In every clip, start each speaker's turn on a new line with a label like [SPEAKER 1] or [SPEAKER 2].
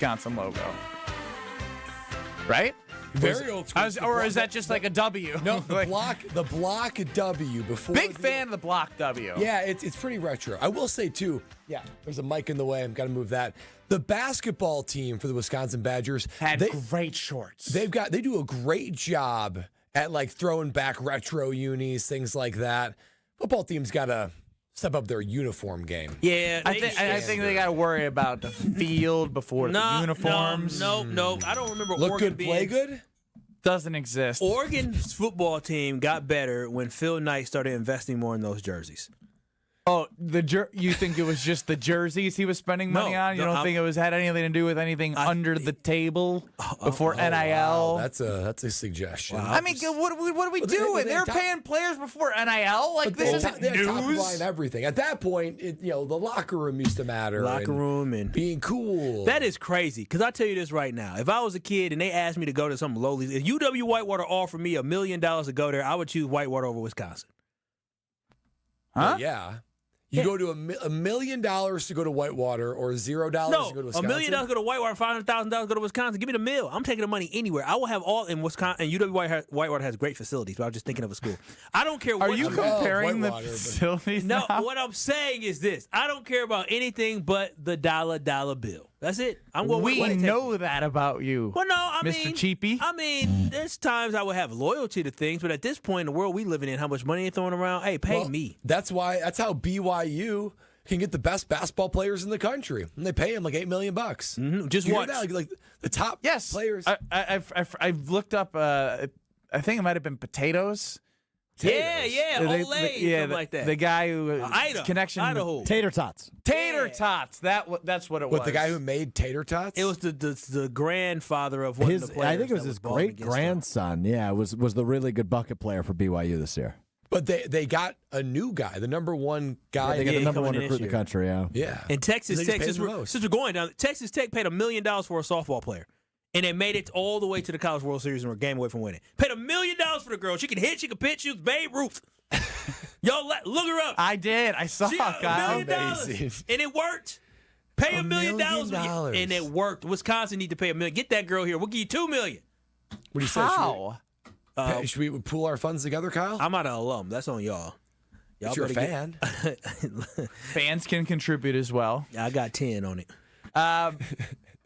[SPEAKER 1] Wisconsin logo. Right?
[SPEAKER 2] Very old school.
[SPEAKER 1] Or is that just like a W?
[SPEAKER 2] No, the block W before.
[SPEAKER 1] Big fan of the block W.
[SPEAKER 2] Yeah, it's pretty retro. I will say too. Yeah, there's a mic in the way. I've got to move that. The basketball team for the Wisconsin Badgers
[SPEAKER 1] had great shorts.
[SPEAKER 2] They do a great job at like throwing back retro unis, things like that. Football team's got to step up their uniform game.
[SPEAKER 3] Yeah,
[SPEAKER 1] I think they got to worry about the field before the uniforms.
[SPEAKER 3] No. I don't remember
[SPEAKER 2] Look
[SPEAKER 3] Oregon
[SPEAKER 2] good, play good?
[SPEAKER 1] Doesn't exist.
[SPEAKER 3] Oregon's football team got better when Phil Knight started investing more in those jerseys.
[SPEAKER 1] Oh, you think it was just the jerseys he was spending money on? You don't think it had anything to do with anything under the table before NIL?
[SPEAKER 2] Wow. That's a suggestion.
[SPEAKER 1] Wow. I mean, what are we doing? They're paying players before NIL. Like this isn't news.
[SPEAKER 2] Top line everything. At that point, the locker room used to matter.
[SPEAKER 3] Locker room and
[SPEAKER 2] being cool.
[SPEAKER 3] That is crazy. Because I tell you this right now: if I was a kid and they asked me to go to some lowly, if UW Whitewater offered me $1 million to go there, I would choose Whitewater over Wisconsin.
[SPEAKER 1] Huh?
[SPEAKER 2] Well, yeah. You go to $1 million to go to Whitewater or $0 to go to Wisconsin?
[SPEAKER 3] $1 million to go to Whitewater, $500,000 to go to Wisconsin. Give me the mill. I'm taking the money anywhere. I will have all in Wisconsin. And UW Whitewater has great facilities, but I was just thinking of a school. I don't care what.
[SPEAKER 1] Are you comparing the facilities?
[SPEAKER 3] No,
[SPEAKER 1] now?
[SPEAKER 3] what I'm saying is this. I don't care about anything but the dollar bill. That's it. I'm going.
[SPEAKER 1] We know that about you.
[SPEAKER 3] Well, no, I mean,
[SPEAKER 1] Mr. Cheapy.
[SPEAKER 3] I mean, there's times I would have loyalty to things, but at this point in the world we living in, how much money they're throwing around, hey, pay me.
[SPEAKER 2] That's how BYU can get the best basketball players in the country, and they pay them like $8 million.
[SPEAKER 3] Mm-hmm. Just
[SPEAKER 2] you
[SPEAKER 3] watch
[SPEAKER 2] like the top players.
[SPEAKER 1] I've looked up. I think it might have been potatoes.
[SPEAKER 3] Yeah, Olay, something like that.
[SPEAKER 1] The guy who connection
[SPEAKER 3] Idaho.
[SPEAKER 4] Tater tots.
[SPEAKER 1] That's what it was.
[SPEAKER 2] What, the guy who made tater tots?
[SPEAKER 3] It was the grandfather of one of the players.
[SPEAKER 4] I think it was his great grandson. Yeah, was the really good bucket player for BYU this year.
[SPEAKER 2] But they got a new guy, the number one guy.
[SPEAKER 4] They got the number one recruit in the country. Yeah.
[SPEAKER 3] And Texas Tech, since we're going down, Texas Tech paid $1 million for a softball player. And they made it all the way to the College World Series and were a game away from winning. Paid $1 million for the girl. She can hit, she can pitch, she was Babe Ruth. Y'all look her up.
[SPEAKER 1] I did. I saw
[SPEAKER 3] $1 million. And it worked. Pay $1 million. And it worked. Wisconsin need to pay $1 million. Get that girl here. We'll give you $2 million.
[SPEAKER 2] What do you say?
[SPEAKER 1] How?
[SPEAKER 2] Should we pool our funds together, Kyle?
[SPEAKER 3] I'm not an alum. That's on y'all.
[SPEAKER 2] You're a fan.
[SPEAKER 1] Fans can contribute as well.
[SPEAKER 3] I got 10 on it.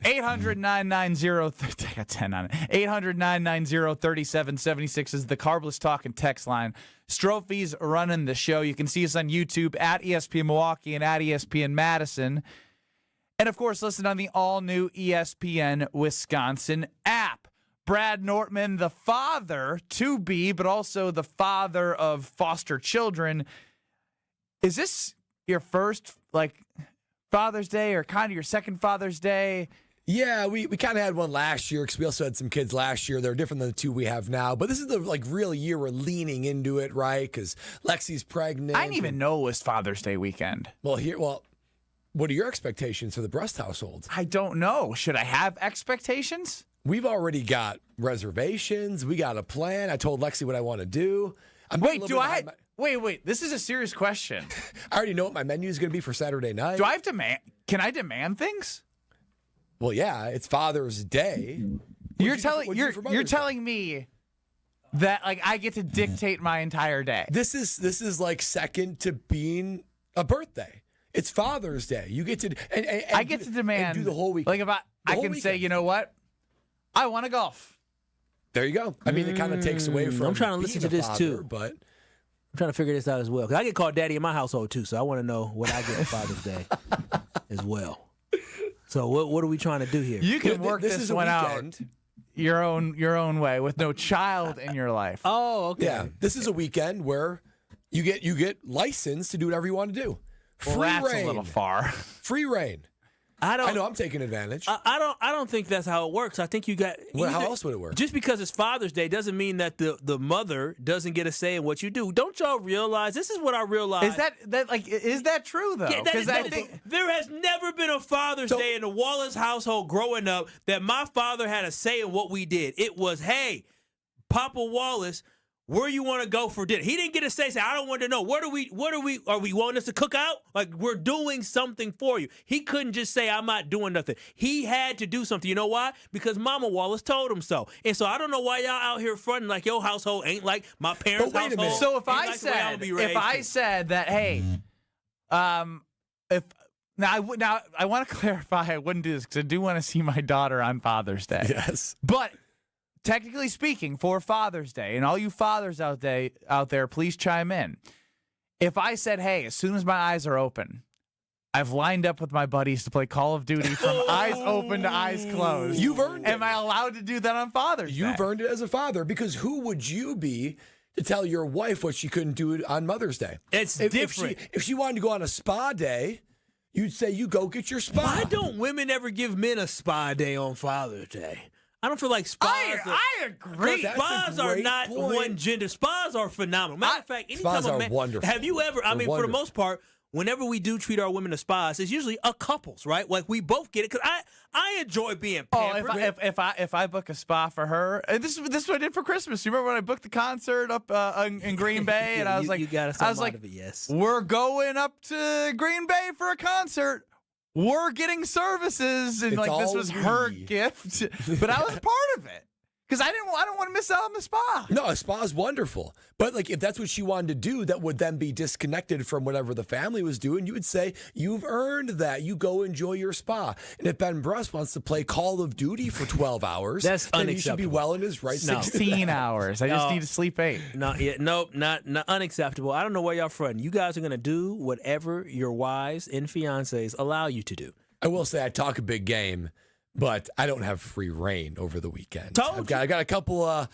[SPEAKER 1] 800-990 I got 10 on it. 800-990-3776 is the Carbless Talk and text line. Strophy's running the show. You can see us on YouTube at ESPN Milwaukee and at ESPN Madison. And, of course, listen on the all-new ESPN Wisconsin app. Brad Nortman, the father to be, but also the father of foster children. Is this your first, Father's Day or kind of your second Father's Day?
[SPEAKER 2] Yeah, we kind of had one last year because we also had some kids last year. They're different than the two we have now. But this is the real year we're leaning into it, right? Because Lexi's pregnant.
[SPEAKER 1] I didn't even know it was Father's Day weekend.
[SPEAKER 2] Well, what are your expectations for the Breast household?
[SPEAKER 1] I don't know. Should I have expectations?
[SPEAKER 2] We've already got reservations. We got a plan. I told Lexi what I want to do.
[SPEAKER 1] Wait, this is a serious question.
[SPEAKER 2] I already know what my menu is going to be for Saturday night.
[SPEAKER 1] Can I demand things?
[SPEAKER 2] Well, yeah, it's Father's Day.
[SPEAKER 1] You're telling me that I get to dictate my entire day.
[SPEAKER 2] This is like second to being a birthday. It's Father's Day. You get to and
[SPEAKER 1] I get to demand
[SPEAKER 2] and do the whole week.
[SPEAKER 1] I can say, you know what? I want to golf.
[SPEAKER 2] There you go. I mean, it kind of takes away from.
[SPEAKER 3] I'm trying to listen to this
[SPEAKER 2] father,
[SPEAKER 3] too,
[SPEAKER 2] but
[SPEAKER 3] I'm trying to figure this out as well. Because I get called daddy in my household too, so I want to know what I get for Father's Day as well. So what are we trying to do here?
[SPEAKER 1] You can work this one out your own way with no child in your life.
[SPEAKER 3] Oh, okay.
[SPEAKER 2] Yeah, this is a weekend where you get licensed to do whatever you want to do.
[SPEAKER 1] Well, that's a little far.
[SPEAKER 2] Free reign. I know I'm taking advantage.
[SPEAKER 3] I don't think that's how it works. I think you got.
[SPEAKER 2] How else would it work?
[SPEAKER 3] Just because it's Father's Day doesn't mean that the mother doesn't get a say in what you do. Don't y'all realize? This is what I realize.
[SPEAKER 1] Is that true though?
[SPEAKER 3] Because I think there has never been a Father's Day in the Wallace household growing up that my father had a say in what we did. It was, hey, Papa Wallace, where you want to go for dinner. He didn't get to say, I don't want to know. Are we wanting us to cook out? Like, we're doing something for you. He couldn't just say, I'm not doing nothing. He had to do something. You know why? Because Mama Wallace told him so. And so I don't know why y'all out here fronting like your household ain't like my parents'
[SPEAKER 2] But wait a minute.
[SPEAKER 3] household.
[SPEAKER 1] So if
[SPEAKER 3] Ain't
[SPEAKER 1] I
[SPEAKER 3] like the way I'm
[SPEAKER 1] said,
[SPEAKER 3] gonna be raised.
[SPEAKER 1] if I said that, hey, if now I want to clarify, I wouldn't do this because I do want to see my daughter on Father's Day.
[SPEAKER 2] Yes.
[SPEAKER 1] But technically speaking, for Father's Day, and all you fathers out there, please chime in. If I said, hey, as soon as my eyes are open, I've lined up with my buddies to play Call of Duty from eyes open to eyes closed.
[SPEAKER 2] You've earned it.
[SPEAKER 1] Am I allowed to do that on Father's Day?
[SPEAKER 2] You've earned it as a father, because who would you be to tell your wife what she couldn't do on Mother's Day?
[SPEAKER 3] It's different.
[SPEAKER 2] If she wanted to go on a spa day, you'd say, you go get your spa.
[SPEAKER 3] Why don't women ever give men a spa day on Father's Day? I don't feel like spas.
[SPEAKER 1] I agree.
[SPEAKER 2] That's a
[SPEAKER 3] Spas are
[SPEAKER 2] great
[SPEAKER 3] not
[SPEAKER 2] point.
[SPEAKER 3] one gender. Spas are phenomenal. Matter of fact, anytime
[SPEAKER 2] Spas
[SPEAKER 3] a
[SPEAKER 2] are
[SPEAKER 3] man,
[SPEAKER 2] wonderful.
[SPEAKER 3] have you ever? I
[SPEAKER 2] They're
[SPEAKER 3] mean, for the
[SPEAKER 2] wonderful.
[SPEAKER 3] most part, whenever we do treat our women to spas, it's usually a couples, right? Like we both get it because I enjoy being pampered.
[SPEAKER 1] If I book a spa for her, and this is what I did for Christmas. You remember when I booked the concert up in Green Bay, and I was like,
[SPEAKER 3] you got
[SPEAKER 1] I was like,
[SPEAKER 3] yes.
[SPEAKER 1] we're going up to Green Bay for a concert. We're getting services, and
[SPEAKER 2] It's
[SPEAKER 1] like this
[SPEAKER 2] all
[SPEAKER 1] was her
[SPEAKER 2] we.
[SPEAKER 1] gift, but I was part of it because I don't want to miss out on the spa.
[SPEAKER 2] No, a spa is wonderful. But like, if that's what she wanted to do, that would then be disconnected from whatever the family was doing. You would say, you've earned that. You go enjoy your spa. And if Ben Bruss wants to play Call of Duty for 12 hours,
[SPEAKER 3] That's
[SPEAKER 2] then he should be
[SPEAKER 3] unacceptable.
[SPEAKER 2] well in his right.
[SPEAKER 3] No.
[SPEAKER 1] 16 hours. I just
[SPEAKER 3] No.
[SPEAKER 1] need to sleep 8.
[SPEAKER 3] Not unacceptable. I don't know where y'all from. You guys are gonna do whatever your wives and fiancés allow you to do.
[SPEAKER 2] I will say I talk a big game, but I don't have free reign over the weekend.
[SPEAKER 3] Told
[SPEAKER 2] I got a couple of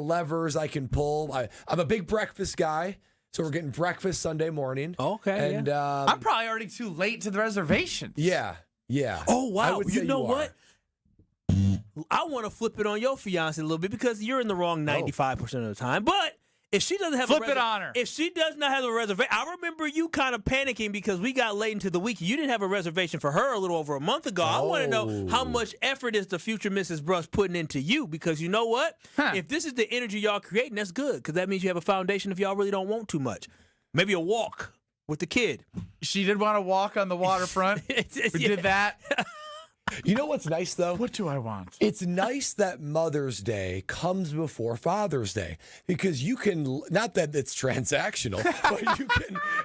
[SPEAKER 2] levers I can pull. I'm a big breakfast guy, so we're getting breakfast Sunday morning.
[SPEAKER 3] Okay,
[SPEAKER 2] And
[SPEAKER 1] I'm probably already too late to the reservation.
[SPEAKER 2] yeah.
[SPEAKER 3] Oh
[SPEAKER 2] I
[SPEAKER 3] wow!
[SPEAKER 2] would
[SPEAKER 3] You
[SPEAKER 2] say
[SPEAKER 3] know
[SPEAKER 2] you
[SPEAKER 3] what?
[SPEAKER 2] are.
[SPEAKER 3] I want to flip it on your fiance a little bit because you're in the wrong 95% of the time. But if she doesn't have
[SPEAKER 1] Flip it on her.
[SPEAKER 3] If she does not have a reservation, I remember you kind of panicking because we got late into the week. You didn't have a reservation for her a little over a month ago. I want to know how much effort is the future Mrs. Bruss putting into you, because you know what? If this is the energy y'all creating, that's good, because that means you have a foundation if y'all really don't want too much. Maybe a walk with the kid.
[SPEAKER 1] She did want to walk on the waterfront. We did that.
[SPEAKER 2] You know what's nice though?
[SPEAKER 1] What do I want?
[SPEAKER 2] It's nice that Mother's Day comes before Father's Day, because you can, not that it's transactional, but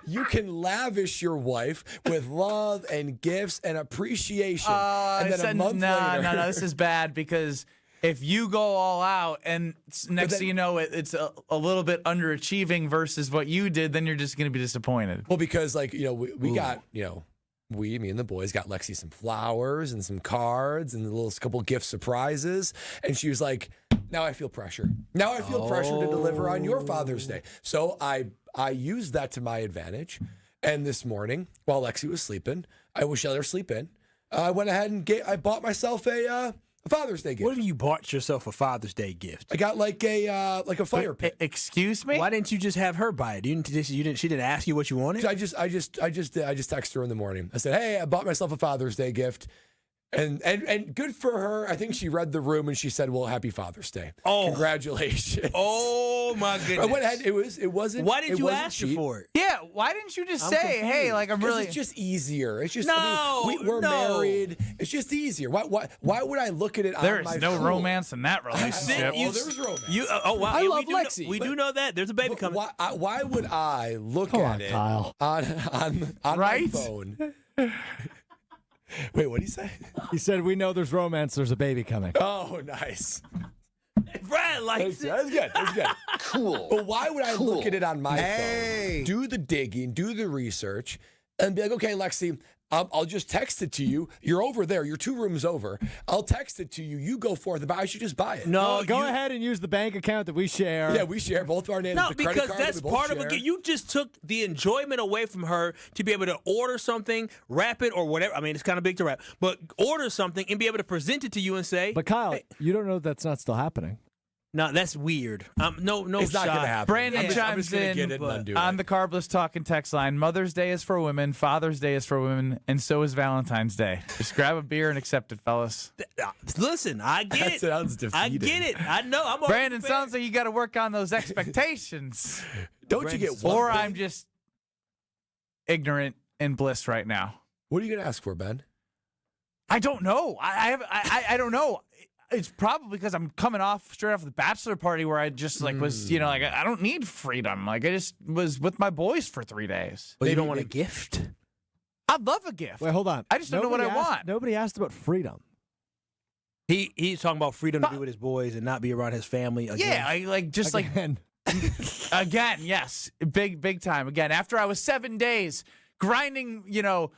[SPEAKER 2] you can lavish your wife with love and gifts and appreciation. And then a month later,
[SPEAKER 1] No, this is bad, because if you go all out and next
[SPEAKER 2] then-
[SPEAKER 1] thing you know, it's a little bit underachieving versus what you did, then you're just going to be disappointed.
[SPEAKER 2] well, because like, we got, me and the boys got Lexi some flowers and some cards and a little couple gift surprises. And she was like, now I feel pressure. Now I feel pressure to deliver on your Father's Day. So I used that to my advantage. And this morning, while Lexi was sleeping, I was let her sleep in. I went ahead and I bought myself a Father's Day gift.
[SPEAKER 3] What if you bought yourself a Father's Day gift?
[SPEAKER 2] I got like a fire pit.
[SPEAKER 1] Excuse me?
[SPEAKER 3] Why didn't you just have her buy it? She didn't ask you what you wanted?
[SPEAKER 2] I just texted her in the morning. I said, "Hey, I bought myself a Father's Day gift." And good for her. I think she read the room and she said, "Well, happy Father's Day.
[SPEAKER 3] Oh.
[SPEAKER 2] Congratulations."
[SPEAKER 3] Oh my goodness!
[SPEAKER 2] I went ahead. It wasn't.
[SPEAKER 3] Why did
[SPEAKER 2] it
[SPEAKER 3] you
[SPEAKER 2] wasn't
[SPEAKER 3] ask her
[SPEAKER 2] cheap.
[SPEAKER 3] for it?
[SPEAKER 1] Yeah, why didn't you just
[SPEAKER 3] I'm
[SPEAKER 1] say,
[SPEAKER 3] confused.
[SPEAKER 1] hey, like I'm
[SPEAKER 2] 'Cause
[SPEAKER 1] really...
[SPEAKER 2] it's just easier. It's just we're
[SPEAKER 3] No.
[SPEAKER 2] married. It's just easier. Why would I look at it
[SPEAKER 1] There
[SPEAKER 2] on
[SPEAKER 1] is
[SPEAKER 2] my
[SPEAKER 1] no
[SPEAKER 2] phone?
[SPEAKER 1] romance in that relationship.
[SPEAKER 2] There's romance.
[SPEAKER 3] Oh wow!
[SPEAKER 4] I
[SPEAKER 3] Yeah,
[SPEAKER 4] love
[SPEAKER 3] we do
[SPEAKER 4] Lexi.
[SPEAKER 3] we do know that there's a baby
[SPEAKER 2] But
[SPEAKER 3] coming.
[SPEAKER 2] why would I look
[SPEAKER 4] Come
[SPEAKER 2] at
[SPEAKER 4] on,
[SPEAKER 2] it
[SPEAKER 4] Kyle.
[SPEAKER 2] on
[SPEAKER 1] Right?
[SPEAKER 2] my phone? Wait, what did he say?
[SPEAKER 4] He said, we know there's romance, there's a baby coming.
[SPEAKER 2] Oh, nice.
[SPEAKER 3] Brad likes it.
[SPEAKER 2] That's good. That's good. Cool. But why would I look at it on my phone, do the digging, do the research, and be like, okay, Lexi, I'll just text it to you. You're over there. You're 2 rooms over. I'll text it to you. You go forth, but I should just buy it.
[SPEAKER 3] No,
[SPEAKER 4] Go ahead and use the bank account that we share.
[SPEAKER 2] Yeah, we share both of our names.
[SPEAKER 3] No,
[SPEAKER 2] the credit
[SPEAKER 3] because
[SPEAKER 2] card that
[SPEAKER 3] that's
[SPEAKER 2] we both
[SPEAKER 3] part of
[SPEAKER 2] share.
[SPEAKER 3] it. You just took the enjoyment away from her to be able to order something, wrap it, or whatever. I mean, it's kind of big to wrap, but order something and be able to present it to you and say,
[SPEAKER 4] But Kyle, you don't know that's not still happening.
[SPEAKER 3] No, that's weird. No
[SPEAKER 2] It's
[SPEAKER 3] shot.
[SPEAKER 2] not going to happen.
[SPEAKER 1] Brandon
[SPEAKER 2] I'm
[SPEAKER 1] chimes
[SPEAKER 2] just gonna
[SPEAKER 1] in
[SPEAKER 2] get it and undo
[SPEAKER 1] on
[SPEAKER 2] it.
[SPEAKER 1] the Carbless Talking text line. Mother's Day is for women. Father's Day is for women. And so is Valentine's Day. Just grab a beer and accept it, fellas.
[SPEAKER 3] Listen, I get
[SPEAKER 2] That
[SPEAKER 3] it.
[SPEAKER 2] sounds defeating.
[SPEAKER 3] I get it. I know. I'm
[SPEAKER 1] Brandon, sounds like you got to work on those expectations.
[SPEAKER 2] Don't you get one
[SPEAKER 1] Or
[SPEAKER 2] thing?
[SPEAKER 1] I'm just ignorant in bliss right now.
[SPEAKER 2] What are you going to ask for, Ben?
[SPEAKER 1] I don't know. I don't know. It's probably because I'm coming off straight off the bachelor party where I just was, like I don't need freedom. Like I just was with my boys for 3 days.
[SPEAKER 3] But you don't want a gift?
[SPEAKER 1] I'd love a gift.
[SPEAKER 4] Wait, hold on.
[SPEAKER 1] I just don't know what I want.
[SPEAKER 4] Nobody asked about freedom.
[SPEAKER 3] He's talking about freedom to be with his boys and not be around his family again.
[SPEAKER 1] Yeah, I like just
[SPEAKER 4] Again.
[SPEAKER 1] again, yes, big time. Again, after I was 7 days grinding,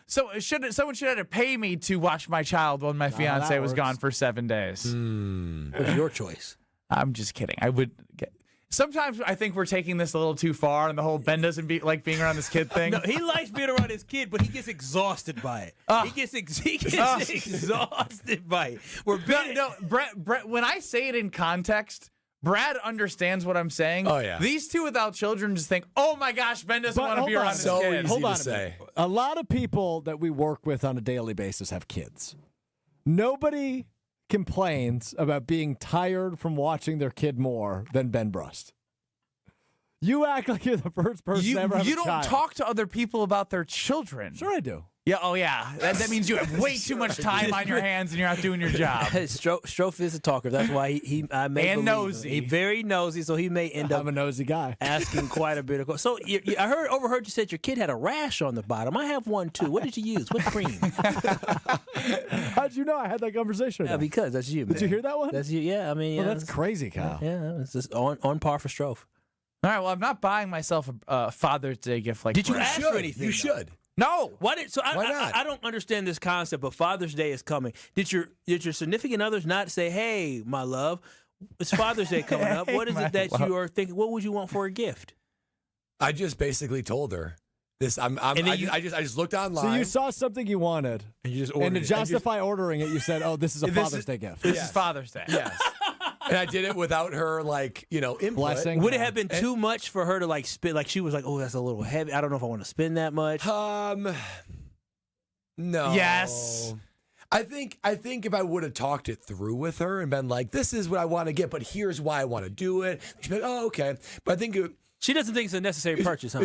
[SPEAKER 1] someone should have to pay me to watch my child when my fiance
[SPEAKER 4] that
[SPEAKER 1] was
[SPEAKER 4] works.
[SPEAKER 1] gone for 7 days.
[SPEAKER 3] It was your choice.
[SPEAKER 1] I'm just kidding. I would get. Sometimes I think we're taking this a little too far, and the whole Ben doesn't like being around his kid thing.
[SPEAKER 3] No, he likes being around his kid, but he gets exhausted by it. He gets exhausted by it.
[SPEAKER 1] No, Brett. When I say it in context, Brad understands what I'm saying.
[SPEAKER 2] Oh, yeah.
[SPEAKER 1] These two without children just think, "Oh my gosh, Ben doesn't
[SPEAKER 4] But
[SPEAKER 1] want to be
[SPEAKER 4] hold
[SPEAKER 1] around
[SPEAKER 4] on.
[SPEAKER 1] his
[SPEAKER 2] So
[SPEAKER 1] kid."
[SPEAKER 2] easy
[SPEAKER 4] Hold
[SPEAKER 2] to
[SPEAKER 4] on a
[SPEAKER 2] say.
[SPEAKER 4] minute. A lot of people that we work with on a daily basis have kids. Nobody complains about being tired from watching their kid more than Ben Brust. You act like you're the first person to ever have
[SPEAKER 1] You
[SPEAKER 4] a
[SPEAKER 1] don't
[SPEAKER 4] child.
[SPEAKER 1] talk to other people about their children.
[SPEAKER 4] Sure I do.
[SPEAKER 1] Yeah. Oh yeah. That means you have way too much time on your hands and you're not doing your job.
[SPEAKER 3] Strofe is a talker. That's why I may
[SPEAKER 1] And
[SPEAKER 3] believe
[SPEAKER 1] nosy.
[SPEAKER 3] him. He's very nosy, so he may end up
[SPEAKER 4] I'm a nosy guy.
[SPEAKER 3] asking quite a bit of questions. So I overheard you said your kid had a rash on the bottom. I have one too. What did you use? What cream?
[SPEAKER 4] How'd you know I had that conversation?
[SPEAKER 3] Yeah, because that's you, man.
[SPEAKER 4] Did you hear that one?
[SPEAKER 3] That's you. Yeah, I mean,
[SPEAKER 4] Well,
[SPEAKER 3] yeah,
[SPEAKER 4] that's crazy, Kyle.
[SPEAKER 3] yeah, it's just on par for Strofe.
[SPEAKER 1] All right. Well, I'm not buying myself a Father's Day gift like.
[SPEAKER 3] Did you
[SPEAKER 1] Brad.
[SPEAKER 3] ask for anything?
[SPEAKER 2] You
[SPEAKER 3] though?
[SPEAKER 2] should.
[SPEAKER 1] No.
[SPEAKER 3] Why
[SPEAKER 2] not?
[SPEAKER 3] I don't understand this concept, but Father's Day is coming. Did your significant others not say, "Hey, my love, it's Father's Day coming up.
[SPEAKER 1] Hey,
[SPEAKER 3] What is
[SPEAKER 1] my
[SPEAKER 3] it that
[SPEAKER 1] love."
[SPEAKER 3] you are thinking? What would you want for a gift?"
[SPEAKER 2] I just basically told her this. I just looked online.
[SPEAKER 4] So you saw something you wanted,
[SPEAKER 3] And you just
[SPEAKER 4] and to justify ordering it, you said, "Oh, this is a Father's Day gift."
[SPEAKER 1] This is Father's Day.
[SPEAKER 2] Yes. And I did it without her, input.
[SPEAKER 4] Blessing.
[SPEAKER 3] Would it have been too much for her to spend? Like she was like, "Oh, that's a little heavy. I don't know if I want to spend that much."
[SPEAKER 2] No.
[SPEAKER 1] Yes.
[SPEAKER 2] I think if I would have talked it through with her and been like, "This is what I want to get, but here's why I want to do it," she'd be like, "Oh, okay." But I think
[SPEAKER 3] She doesn't think it's a necessary purchase, huh?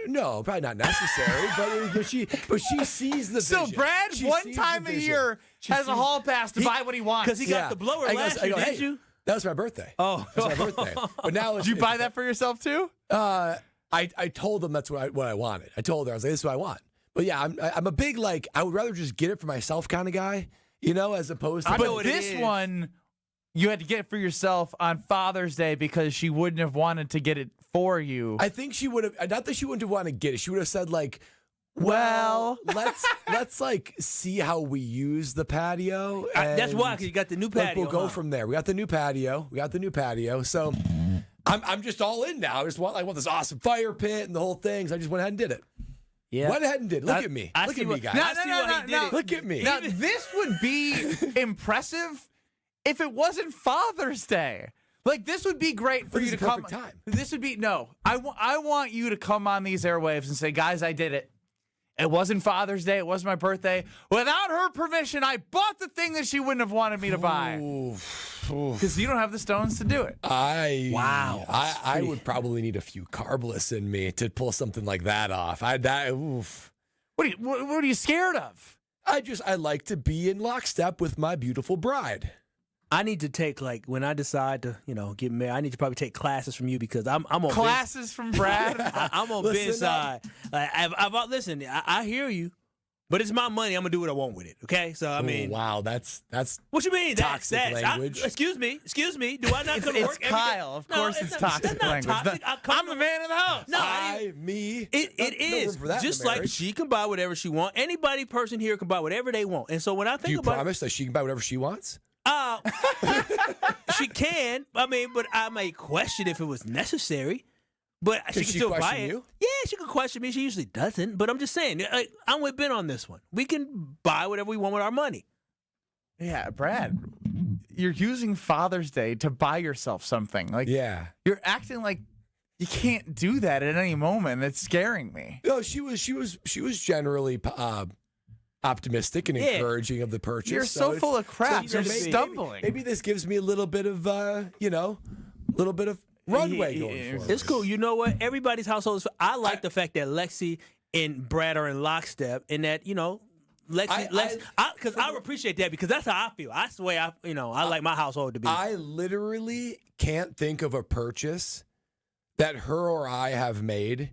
[SPEAKER 2] no, probably not necessary. but she sees the
[SPEAKER 1] So
[SPEAKER 2] vision.
[SPEAKER 1] Brad,
[SPEAKER 2] She
[SPEAKER 1] one
[SPEAKER 2] sees
[SPEAKER 1] time
[SPEAKER 2] the
[SPEAKER 1] a
[SPEAKER 2] vision.
[SPEAKER 1] year,
[SPEAKER 2] She
[SPEAKER 1] has a
[SPEAKER 2] sees-
[SPEAKER 1] hall pass to buy what he wants.
[SPEAKER 3] Because he got the blower last year,
[SPEAKER 2] hey,
[SPEAKER 3] didn't you?
[SPEAKER 2] That was my birthday.
[SPEAKER 3] Oh.
[SPEAKER 2] That's my birthday. But now
[SPEAKER 1] Did you buy that for yourself too?
[SPEAKER 2] I told them that's what I wanted. I told her I was like, "This is what I want." But yeah, I'm a big I would rather just get it for myself kind of guy, as opposed to.
[SPEAKER 3] I know
[SPEAKER 1] But
[SPEAKER 3] what it
[SPEAKER 1] this
[SPEAKER 3] is.
[SPEAKER 1] one, you had to get it for yourself on Father's Day because she wouldn't have wanted to get it for you.
[SPEAKER 2] I think she would have. Not that she wouldn't want to get it. She would have said well, let's see how we use the patio.
[SPEAKER 3] That's
[SPEAKER 2] and,
[SPEAKER 3] why, because you got the new patio.
[SPEAKER 2] we'll go
[SPEAKER 3] huh?
[SPEAKER 2] from there. We got the new patio. So I'm just all in now. I want this awesome fire pit and the whole thing. So I just went ahead and did it.
[SPEAKER 3] Yeah.
[SPEAKER 2] Went ahead and did. Look at me.
[SPEAKER 3] I
[SPEAKER 2] Look
[SPEAKER 3] see
[SPEAKER 2] at me,
[SPEAKER 3] what-
[SPEAKER 2] guys.
[SPEAKER 3] I see why he did it.
[SPEAKER 2] Look at me.
[SPEAKER 1] Now, this would be impressive if it wasn't Father's Day. Like, this would be great for
[SPEAKER 2] But
[SPEAKER 1] you
[SPEAKER 2] this
[SPEAKER 1] to
[SPEAKER 2] is
[SPEAKER 1] come.
[SPEAKER 2] perfect time.
[SPEAKER 1] This would be, no. I want you to come on these airwaves and say, guys, I did it. It wasn't Father's Day. It wasn't my birthday. Without her permission, I bought the thing that she wouldn't have wanted me to buy. Because you don't have the stones to do it.
[SPEAKER 3] Wow.
[SPEAKER 2] I would probably need a few carbless in me to pull something like that off.
[SPEAKER 1] What are you scared of?
[SPEAKER 2] I like to be in lockstep with my beautiful bride.
[SPEAKER 3] I need to take when I decide to get married. I need to probably take classes from you because I'm on
[SPEAKER 1] Classes from Brad?
[SPEAKER 3] I'm on
[SPEAKER 2] Listen
[SPEAKER 3] Ben's side. Listen, I hear you, but it's my money. I'm gonna do what I want with it. Okay, so I mean,
[SPEAKER 2] wow, that's
[SPEAKER 3] what you mean?
[SPEAKER 2] toxic language.
[SPEAKER 3] Excuse me. Do I not come to
[SPEAKER 1] It's
[SPEAKER 3] work? every day?
[SPEAKER 1] Kyle. Of course it's toxic
[SPEAKER 3] That's not
[SPEAKER 1] language.
[SPEAKER 3] toxic.
[SPEAKER 1] I'm the man of the house.
[SPEAKER 3] No, I
[SPEAKER 2] me.
[SPEAKER 3] It
[SPEAKER 2] No
[SPEAKER 3] is
[SPEAKER 2] room for that in
[SPEAKER 3] just
[SPEAKER 2] a
[SPEAKER 3] like
[SPEAKER 2] marriage.
[SPEAKER 3] she can buy whatever she wants. Anybody person here can buy whatever they want. And so when I think
[SPEAKER 2] Do you
[SPEAKER 3] about
[SPEAKER 2] promise that she can buy whatever she wants?
[SPEAKER 3] she can. I mean, but I may question if it was necessary. But she
[SPEAKER 2] Can
[SPEAKER 3] can
[SPEAKER 2] she
[SPEAKER 3] still buy
[SPEAKER 2] question
[SPEAKER 3] it.
[SPEAKER 2] you?
[SPEAKER 3] Yeah, she can question me. She usually doesn't. But I'm just saying, I'm with Ben on this one. We can buy whatever we want with our money.
[SPEAKER 1] Yeah, Brad. you're using Father's Day to buy yourself something. Like, you're acting like you can't do that at any moment. It's scaring me.
[SPEAKER 2] No, she was generally optimistic and encouraging of the purchase.
[SPEAKER 1] You're so full of crap. You're stumbling.
[SPEAKER 2] Maybe this gives me a little bit of little bit of runway going forward.
[SPEAKER 3] It's cool. You know what? Everybody's household is. I like the fact that Lexi and Brad are in lockstep, and that Lexi, because I appreciate that because that's how I feel. That's the way I like my household to be.
[SPEAKER 2] I literally can't think of a purchase that her or I have made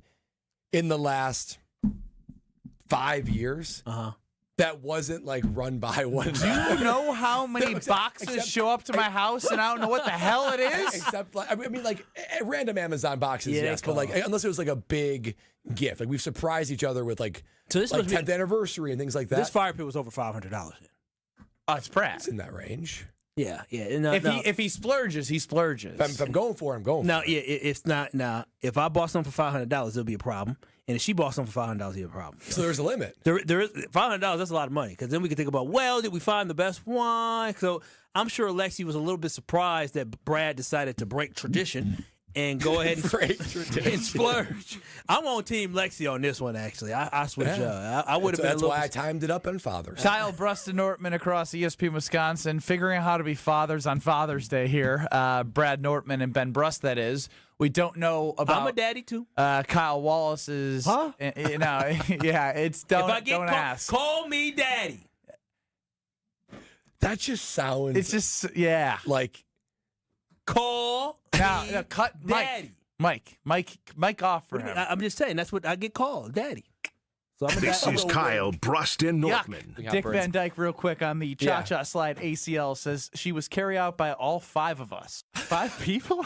[SPEAKER 2] in the last 5 years that wasn't like run by one.
[SPEAKER 1] Do you know how many boxes show up to my house and I don't know what the hell it is?
[SPEAKER 2] Except, like, I mean, like random Amazon boxes, yes, but like unless it was like a big gift, like we've surprised each other with like 10th anniversary and things like that.
[SPEAKER 3] This fire pit was over $500.
[SPEAKER 1] Oh, it's Brad.
[SPEAKER 2] It's in that range.
[SPEAKER 3] Yeah.
[SPEAKER 1] If he splurges, he splurges.
[SPEAKER 2] If I'm going for it, I'm going for it.
[SPEAKER 3] It's not. Now, if I bought something for $500, it'll be a problem. And if she bought something for $500, it'll be a problem.
[SPEAKER 2] So there's a limit.
[SPEAKER 3] There is $500. That's a lot of money because then we can think about, well, did we find the best one? So I'm sure Lexi was a little bit surprised that Brad decided to break tradition and go ahead and splurge. I'm on Team Lexi on this one, actually. I switch up. I would have been.
[SPEAKER 2] That's why I timed it up on Father's.
[SPEAKER 1] Kyle Bruston-Nortman across ESPN Wisconsin, figuring out how to be fathers on Father's Day here. Brad Nortman and Ben Brust, that is. We don't know about.
[SPEAKER 3] I'm a daddy too.
[SPEAKER 1] Kyle Wallace's.
[SPEAKER 4] Huh?
[SPEAKER 1] It's don't ask.
[SPEAKER 3] Call me daddy.
[SPEAKER 2] That just sounds.
[SPEAKER 1] It's just
[SPEAKER 2] like.
[SPEAKER 3] Call
[SPEAKER 1] now cut
[SPEAKER 3] daddy.
[SPEAKER 1] Mike off for him.
[SPEAKER 3] I'm just saying that's what I get called, daddy. So
[SPEAKER 5] this is Kyle Bruston-Nortman.
[SPEAKER 1] Dick Van Dyke, real quick on the cha-cha slide ACL, says she was carried out by all 5 of us. 5 people?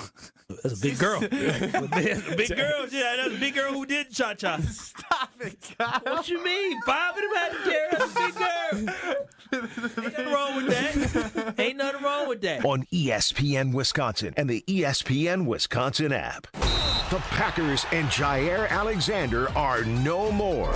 [SPEAKER 3] That's a big girl. That's a big girl. Yeah, that's a big girl who did cha-cha.
[SPEAKER 1] Stop it, Kyle.
[SPEAKER 3] What you mean? 5 of them had to carry. That's a big girl. Ain't nothing wrong with that. Ain't nothing wrong with that.
[SPEAKER 5] On ESPN Wisconsin and the ESPN Wisconsin app. The Packers and Jair Alexander are no more.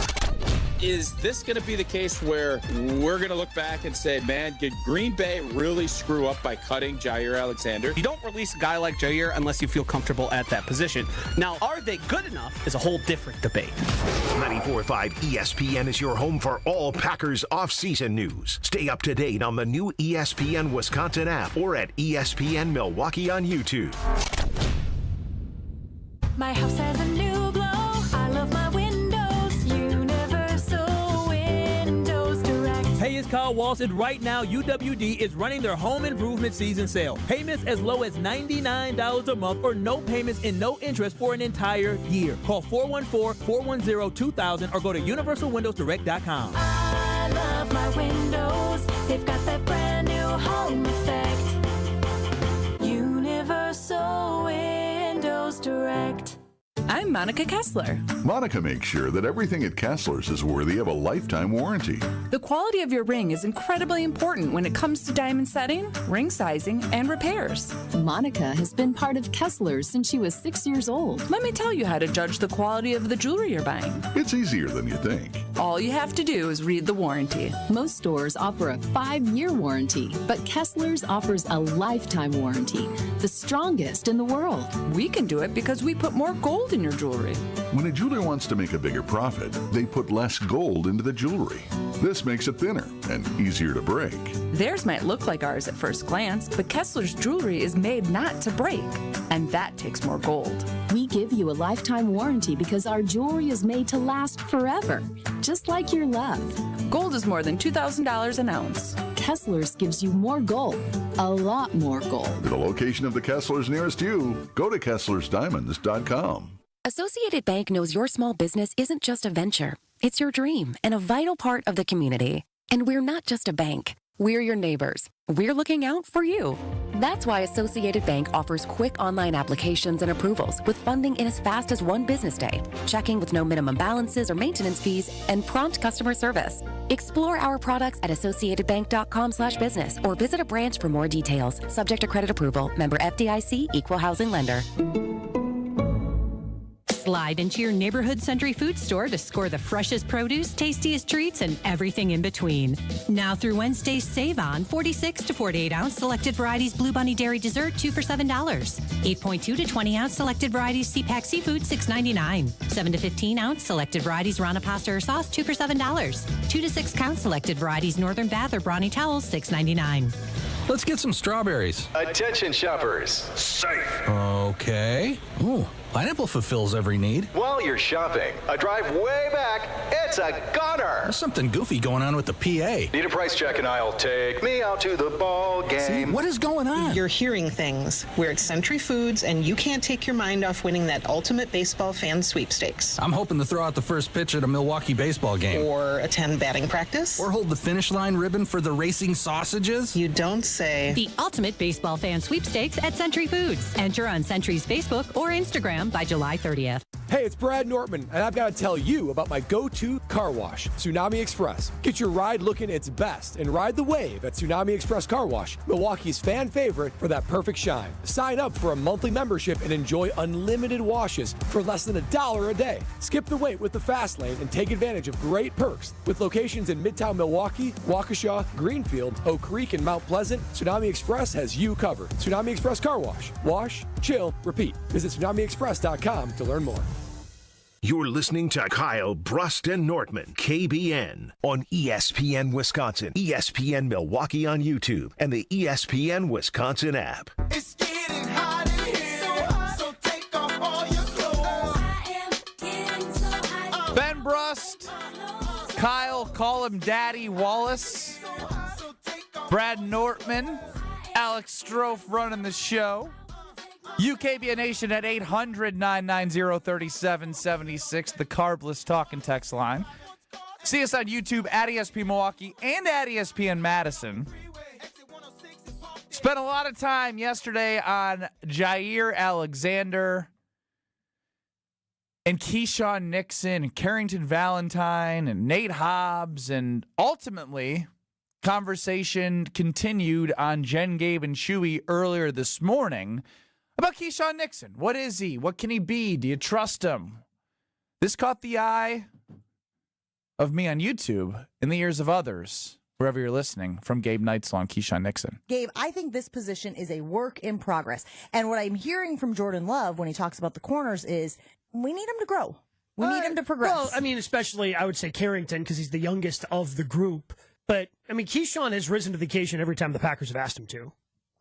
[SPEAKER 6] Is this going to be the case where we're going to look back and say, man, did Green Bay really screw up by cutting Jair Alexander?
[SPEAKER 7] You don't release a guy like Jair unless you feel comfortable at that position. Now, are they good enough is a whole different debate.
[SPEAKER 5] 94.5 ESPN is your home for all Packers off-season news. Stay up to date on the new ESPN Wisconsin app or at ESPN Milwaukee on YouTube.
[SPEAKER 8] My house has a new glow. I love my windows. Universal Windows Direct.
[SPEAKER 3] Hey, it's Kyle Walsh, and right now UWD is running their home improvement season sale. Payments as low as $99 a month or no payments and no interest for an entire year. Call 414-410-2000 or go to universalwindowsdirect.com.
[SPEAKER 8] I love my windows. They've got that brand new home effect. Universal Windows Direct.
[SPEAKER 9] I'm Monica Kessler.
[SPEAKER 10] Monica makes sure that everything at Kessler's is worthy of a lifetime warranty.
[SPEAKER 9] The quality of your ring is incredibly important when it comes to diamond setting, ring sizing, and repairs.
[SPEAKER 11] Monica has been part of Kessler's since she was 6 years old.
[SPEAKER 9] Let me tell you how to judge the quality of the jewelry you're buying.
[SPEAKER 10] It's easier than you think.
[SPEAKER 9] All you have to do is read the warranty.
[SPEAKER 11] Most stores offer a 5-year warranty, but Kessler's offers a lifetime warranty, the strongest in the world.
[SPEAKER 9] We can do it because we put more gold in your jewelry.
[SPEAKER 10] When a jeweler wants to make a bigger profit, they put less gold into the jewelry. This makes it thinner and easier to break.
[SPEAKER 9] Theirs might look like ours at first glance, but Kessler's jewelry is made not to break, and that takes more gold.
[SPEAKER 11] We give you a lifetime warranty because our jewelry is made to last forever, just like your love.
[SPEAKER 9] Gold is more than $2,000 an ounce.
[SPEAKER 11] Kessler's gives you more gold, a lot more gold.
[SPEAKER 10] For the location of the Kessler's nearest you, go to KesslersDiamonds.com.
[SPEAKER 12] Associated Bank knows your small business isn't just a venture. It's your dream and a vital part of the community. And we're not just a bank. We're your neighbors. We're looking out for you. That's why Associated Bank offers quick online applications and approvals with funding in as fast as 1 business day, checking with no minimum balances or maintenance fees, and prompt customer service. Explore our products at associatedbank.com/business or visit a branch for more details. Subject to credit approval. Member FDIC, Equal Housing Lender.
[SPEAKER 13] Slide into your neighborhood Century Food store to score the freshest produce, tastiest treats, and everything in between. Now through Wednesday, save on 46 to 48 ounce selected varieties Blue Bunny Dairy Dessert, 2 for $7. 8.2 to 20 ounce selected varieties CPAC Seafood, $6.99. 7 to 15 ounce selected varieties Rana Pasta or Sauce, 2 for $7. 2 to 6 count selected varieties Northern Bath or Brawny Towels, $6.99.
[SPEAKER 14] Let's get some strawberries.
[SPEAKER 15] Attention shoppers. Safe.
[SPEAKER 14] Okay. Ooh, pineapple fulfills every need.
[SPEAKER 15] While you're shopping, a drive way back, it's a gunner.
[SPEAKER 14] There's something goofy going on with the PA.
[SPEAKER 15] Need a price check and I'll take me out to the ball game.
[SPEAKER 14] See, what is going on?
[SPEAKER 16] You're hearing things. We're at Century Foods, and you can't take your mind off winning that ultimate baseball fan sweepstakes.
[SPEAKER 14] I'm hoping to throw out the first pitch at a Milwaukee baseball game.
[SPEAKER 16] Or attend batting practice.
[SPEAKER 14] Or hold the finish line ribbon for the racing sausages.
[SPEAKER 16] You don't say.
[SPEAKER 13] The ultimate baseball fan sweepstakes at Century Foods. Enter on Century's Facebook or Instagram by July 30th.
[SPEAKER 2] Hey, it's Brad Nortman, and I've got to tell you about my go-to car wash, Tsunami Express. Get your ride looking its best and ride the wave at Tsunami Express Car Wash, Milwaukee's fan favorite for that perfect shine. Sign up for a monthly membership and enjoy unlimited washes for less than $1 a day. Skip the wait with the fast lane and take advantage of great perks. With locations in Midtown Milwaukee, Waukesha, Greenfield, Oak Creek, and Mount Pleasant, Tsunami Express has you covered. Tsunami Express Car Wash. Wash, chill, repeat. Visit TsunamiExpress.com to learn more.
[SPEAKER 5] You're listening to Kyle Brust and Nortman, KBN, on ESPN Wisconsin, ESPN Milwaukee on YouTube, and the ESPN Wisconsin app.
[SPEAKER 8] It's getting hot in here, so take off all your clothes. I am getting so hot.
[SPEAKER 1] Ben Brust, Kyle, call him Daddy Wallace, Brad Nortman, Alex Strofe running the show. UKBN Nation at 800-990-3776, the Carbless Talk and Text line. See us on YouTube at ESP Milwaukee and at ESPN Madison. Spent a lot of time yesterday on Jair Alexander and Keyshawn Nixon and Carrington Valentine and Nate Hobbs, and ultimately conversation continued on Jen, Gabe, and Chewy earlier this morning about Keyshawn Nixon. What is he? What can he be? Do you trust him? This caught the eye of me on YouTube, in the ears of others, wherever you're listening, from Gabe Neitzel on Keyshawn Nixon.
[SPEAKER 17] Gabe, I think this position is a work in progress. And what I'm hearing from Jordan Love when he talks about the corners is we need him to grow. We need him to progress.
[SPEAKER 18] Well, I mean, especially, I would say Carrington, because he's the youngest of the group. But, I mean, Keyshawn has risen to the occasion every time the Packers have asked him to.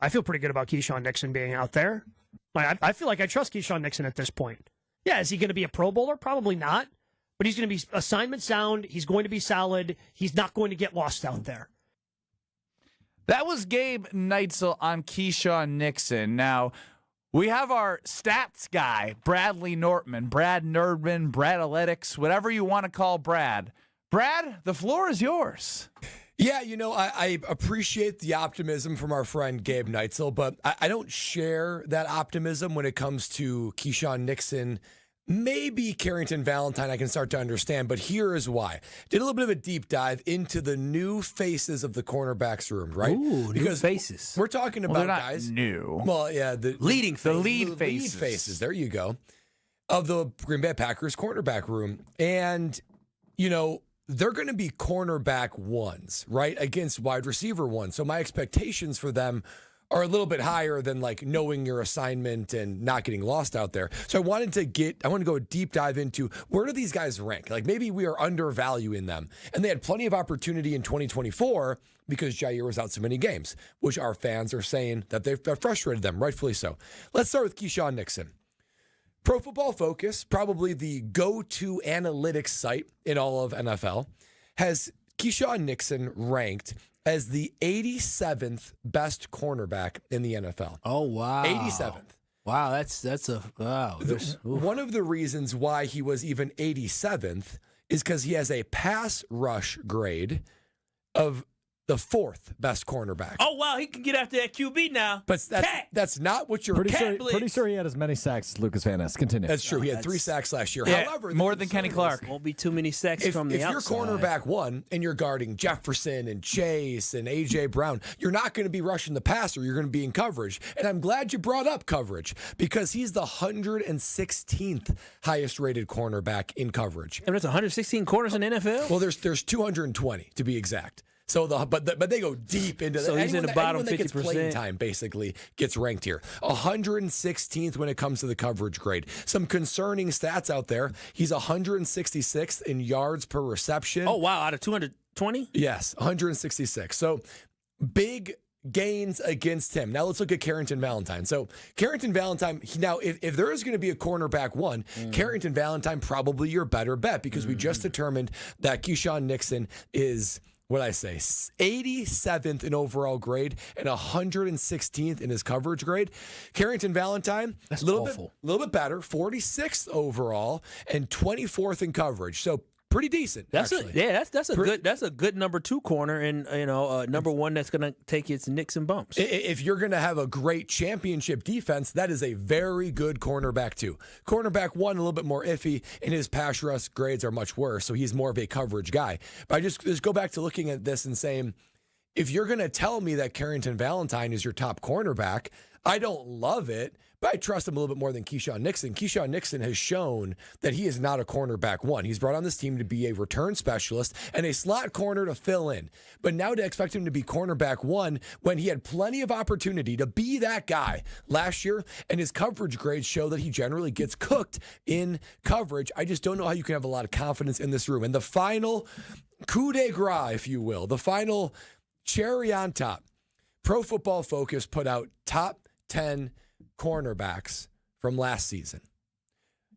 [SPEAKER 18] I feel pretty good about Keyshawn Nixon being out there. I feel like I trust Keyshawn Nixon at this point. Yeah, is he going to be a Pro Bowler? Probably not. But he's going to be assignment sound. He's going to be solid. He's not going to get lost out there.
[SPEAKER 1] That was Gabe Neitzel on Keyshawn Nixon. Now, we have our stats guy, Bradley Nortman, Brad Nerdman, Brad Analytics, whatever you want to call Brad. Brad, the floor is yours.
[SPEAKER 2] Yeah, you know, I appreciate the optimism from our friend Gabe Neitzel, but I don't share that optimism when it comes to Keyshawn Nixon. Maybe Carrington Valentine I can start to understand, but here is why. Did a little bit of a deep dive into the new faces of the cornerbacks room, right?
[SPEAKER 3] Ooh, new faces.
[SPEAKER 2] We're talking about
[SPEAKER 1] they're not
[SPEAKER 2] guys.
[SPEAKER 1] New.
[SPEAKER 2] Well, yeah, the
[SPEAKER 3] leading faces.
[SPEAKER 1] Lead faces.
[SPEAKER 2] There you go. Of the Green Bay Packers cornerback room. And, you know, they're going to be cornerback ones, right, against wide receiver ones. So my expectations for them are a little bit higher than like knowing your assignment and not getting lost out there. So I want to go a deep dive into where do these guys rank? Like maybe we are undervaluing them. And they had plenty of opportunity in 2024 because Jair was out so many games, which our fans are saying that they've frustrated them, rightfully so. Let's start with Keyshawn Nixon. Pro Football Focus, probably the go-to analytics site in all of NFL, has Keyshawn Nixon ranked as the 87th best cornerback in the NFL.
[SPEAKER 3] Oh, wow.
[SPEAKER 2] 87th.
[SPEAKER 3] Wow, that's a wow.
[SPEAKER 2] One of the reasons why he was even 87th is because he has a pass rush grade of the 4th best cornerback.
[SPEAKER 3] Oh, wow, he can get after that QB now.
[SPEAKER 2] But that's not what you're
[SPEAKER 4] pretty sure he had as many sacks as Lucas Van Ness. Continue.
[SPEAKER 2] That's true. He had 3 sacks last year.
[SPEAKER 1] Yeah,
[SPEAKER 2] However,
[SPEAKER 1] more than Kenny Clark.
[SPEAKER 3] Won't be too many sacks from the outside.
[SPEAKER 2] If you're cornerback 1 and you're guarding Jefferson and Chase and A.J. Brown, you're not going to be rushing the passer. You're going to be in coverage. And I'm glad you brought up coverage because he's the 116th highest rated cornerback in coverage.
[SPEAKER 3] And there's 116 corners in the NFL?
[SPEAKER 2] Well, there's 220 to be exact. So but they go deep into that.
[SPEAKER 3] So he's in the bottom 50%.
[SPEAKER 2] That gets playing time basically gets ranked here. 116th when it comes to the coverage grade. Some concerning stats out there. He's 166th in yards per reception.
[SPEAKER 3] Oh wow, out of 220?
[SPEAKER 2] Yes, 166. So big gains against him. Now let's look at Carrington Valentine. So Carrington Valentine, now if there is going to be a cornerback 1, Carrington Valentine probably your better bet because we just determined that Keyshawn Nixon is, what did I say, 87th in overall grade and 116th in his coverage grade. Carrington Valentine,
[SPEAKER 3] that's
[SPEAKER 2] a little bit better, 46th overall and 24th in coverage. So pretty decent.
[SPEAKER 3] That's a good number 2 corner, and number 1 that's going to take its nicks and bumps.
[SPEAKER 2] If you're going to have a great championship defense, that is a very good cornerback 2. Cornerback 1 a little bit more iffy, and his pass rush grades are much worse, so he's more of a coverage guy. But I just go back to looking at this and saying, if you're going to tell me that Carrington Valentine is your top cornerback, I don't love it, but I trust him a little bit more than Keyshawn Nixon. Keyshawn Nixon has shown that he is not a cornerback 1. He's brought on this team to be a return specialist and a slot corner to fill in. But now to expect him to be cornerback 1 when he had plenty of opportunity to be that guy last year, and his coverage grades show that he generally gets cooked in coverage. I just don't know how you can have a lot of confidence in this room. And the final coup de grace, if you will, the final cherry on top, Pro Football Focus put out top 10 cornerbacks from last season.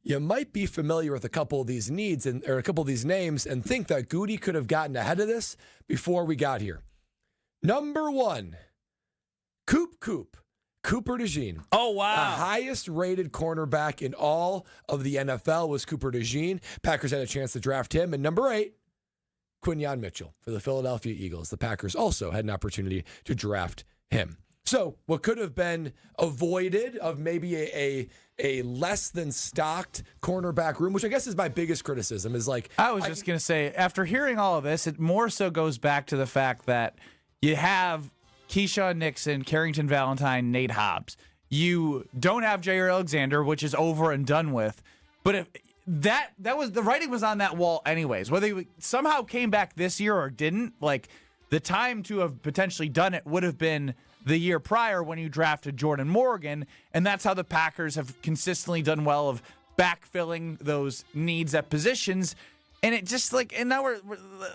[SPEAKER 2] You might be familiar with a couple of these names and think that Goody could have gotten ahead of this before we got here. Number 1, Cooper DeJean.
[SPEAKER 3] Oh, wow.
[SPEAKER 2] The highest rated cornerback in all of the NFL was Cooper DeJean. Packers had a chance to draft him. And number 8, Quinyon Mitchell for the Philadelphia Eagles. The Packers also had an opportunity to draft him. So what could have been avoided of maybe a less than stocked cornerback room, which I guess is my biggest criticism, is like...
[SPEAKER 1] I was just going to say, after hearing all of this, it more so goes back to the fact that you have Keyshawn Nixon, Carrington Valentine, Nate Hobbs. You don't have Jair Alexander, which is over and done with. But if that was the writing was on that wall anyways. Whether he somehow came back this year or didn't, like the time to have potentially done it would have been the year prior when you drafted Jordan Morgan, and that's how the Packers have consistently done well of backfilling those needs at positions. And it just and now we're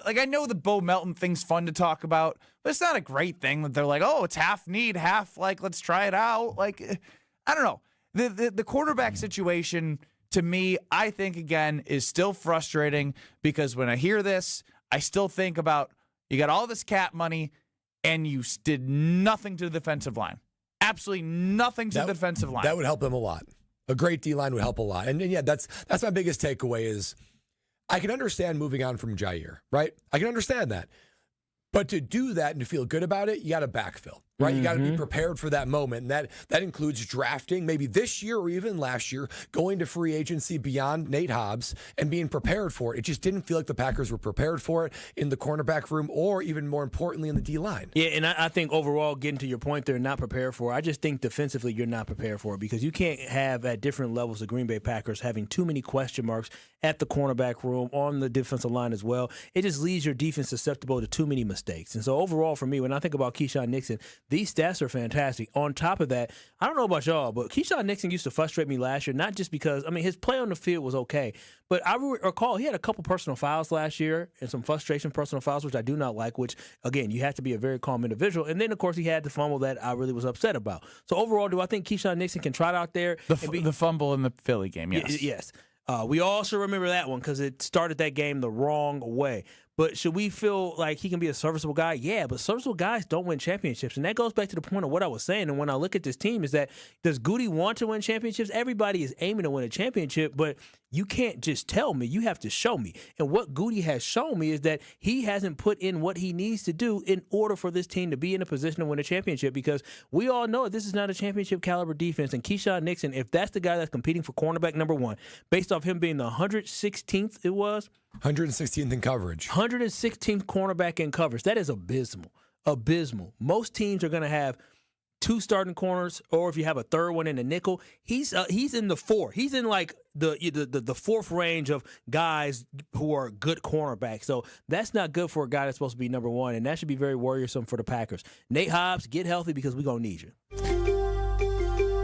[SPEAKER 1] like, I know the Bo Melton thing's fun to talk about, but it's not a great thing that they're like, oh, it's half need, half let's try it out. Like, I don't know. The quarterback situation to me, I think again is still frustrating because when I hear this, I still think about you got all this cap money and you did nothing to the defensive line. Absolutely nothing to the defensive line.
[SPEAKER 2] That would help him a lot. A great D-line would help a lot. And yeah, that's my biggest takeaway is I can understand moving on from Jair, right? I can understand that. But to do that and to feel good about it, you got to backfill, right? Mm-hmm. You got to be prepared for that moment. And that includes drafting, maybe this year or even last year, going to free agency beyond Nate Hobbs and being prepared for it. It just didn't feel like the Packers were prepared for it in the cornerback room or even more importantly in the D-line.
[SPEAKER 3] Yeah, and I think overall, getting to your point, they're not prepared for it. I just think defensively you're not prepared for it because you can't have at different levels the Green Bay Packers having too many question marks at the cornerback room, on the defensive line as well. It just leaves your defense susceptible to too many mistakes. And so overall for me, when I think about Keyshawn Nixon, these stats are fantastic. On top of that, I don't know about y'all, but Keyshawn Nixon used to frustrate me last year, not just because, his play on the field was okay, but I recall he had a couple personal fouls last year and some frustration personal fouls, which I do not like, which, again, you have to be a very calm individual. And then, of course, he had the fumble that I really was upset about. So overall, do I think Keyshawn Nixon can trot out there?
[SPEAKER 1] The fumble in the Philly game, yes.
[SPEAKER 3] Yes. We all should remember that one because it started that game the wrong way. But should we feel like he can be a serviceable guy? Yeah, but serviceable guys don't win championships. And that goes back to the point of what I was saying. And when I look at this team is that, does Goody want to win championships? Everybody is aiming to win a championship, but you can't just tell me. You have to show me. And what Goody has shown me is that he hasn't put in what he needs to do in order for this team to be in a position to win a championship, because we all know this is not a championship caliber defense. And Keyshawn Nixon, if that's the guy that's competing for cornerback number one, based off him being the 116th, it was
[SPEAKER 2] 116th in coverage.
[SPEAKER 3] 116th cornerback in coverage. That is abysmal. Abysmal. Most teams are going to have 2 starting corners, or if you have a third one in the nickel, he's in the 4. He's in like the fourth range of guys who are good cornerbacks. So that's not good for a guy that's supposed to be number one, and that should be very worrisome for the Packers. Nate Hobbs, get healthy because we're going to need you.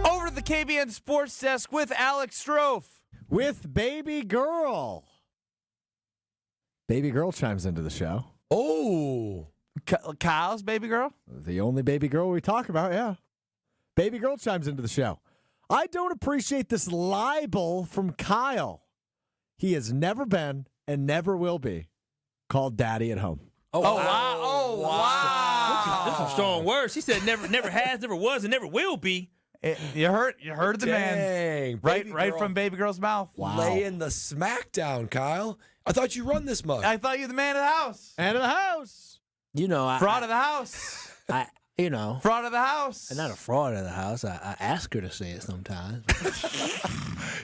[SPEAKER 1] Over to the KBN Sports Desk with Alex Strofe.
[SPEAKER 4] With Baby Girl. Baby Girl chimes into the show.
[SPEAKER 2] Oh.
[SPEAKER 1] Kyle's baby girl?
[SPEAKER 4] The only baby girl we talk about, yeah. Baby Girl chimes into the show. I don't appreciate this libel from Kyle. He has never been and never will be called daddy at home.
[SPEAKER 3] Oh, wow. Oh, wow. Those are strong words. She said never has, never was, and never will be.
[SPEAKER 1] You heard the man. Right from baby girl's mouth.
[SPEAKER 2] Wow. Laying the smackdown, Kyle. I thought you run this mug.
[SPEAKER 1] I thought you were the man of the house.
[SPEAKER 4] Man of the house.
[SPEAKER 3] You know,
[SPEAKER 1] fraud of the house. Fraud of the house.
[SPEAKER 3] I'm not a fraud of the house. I ask her to say it sometimes.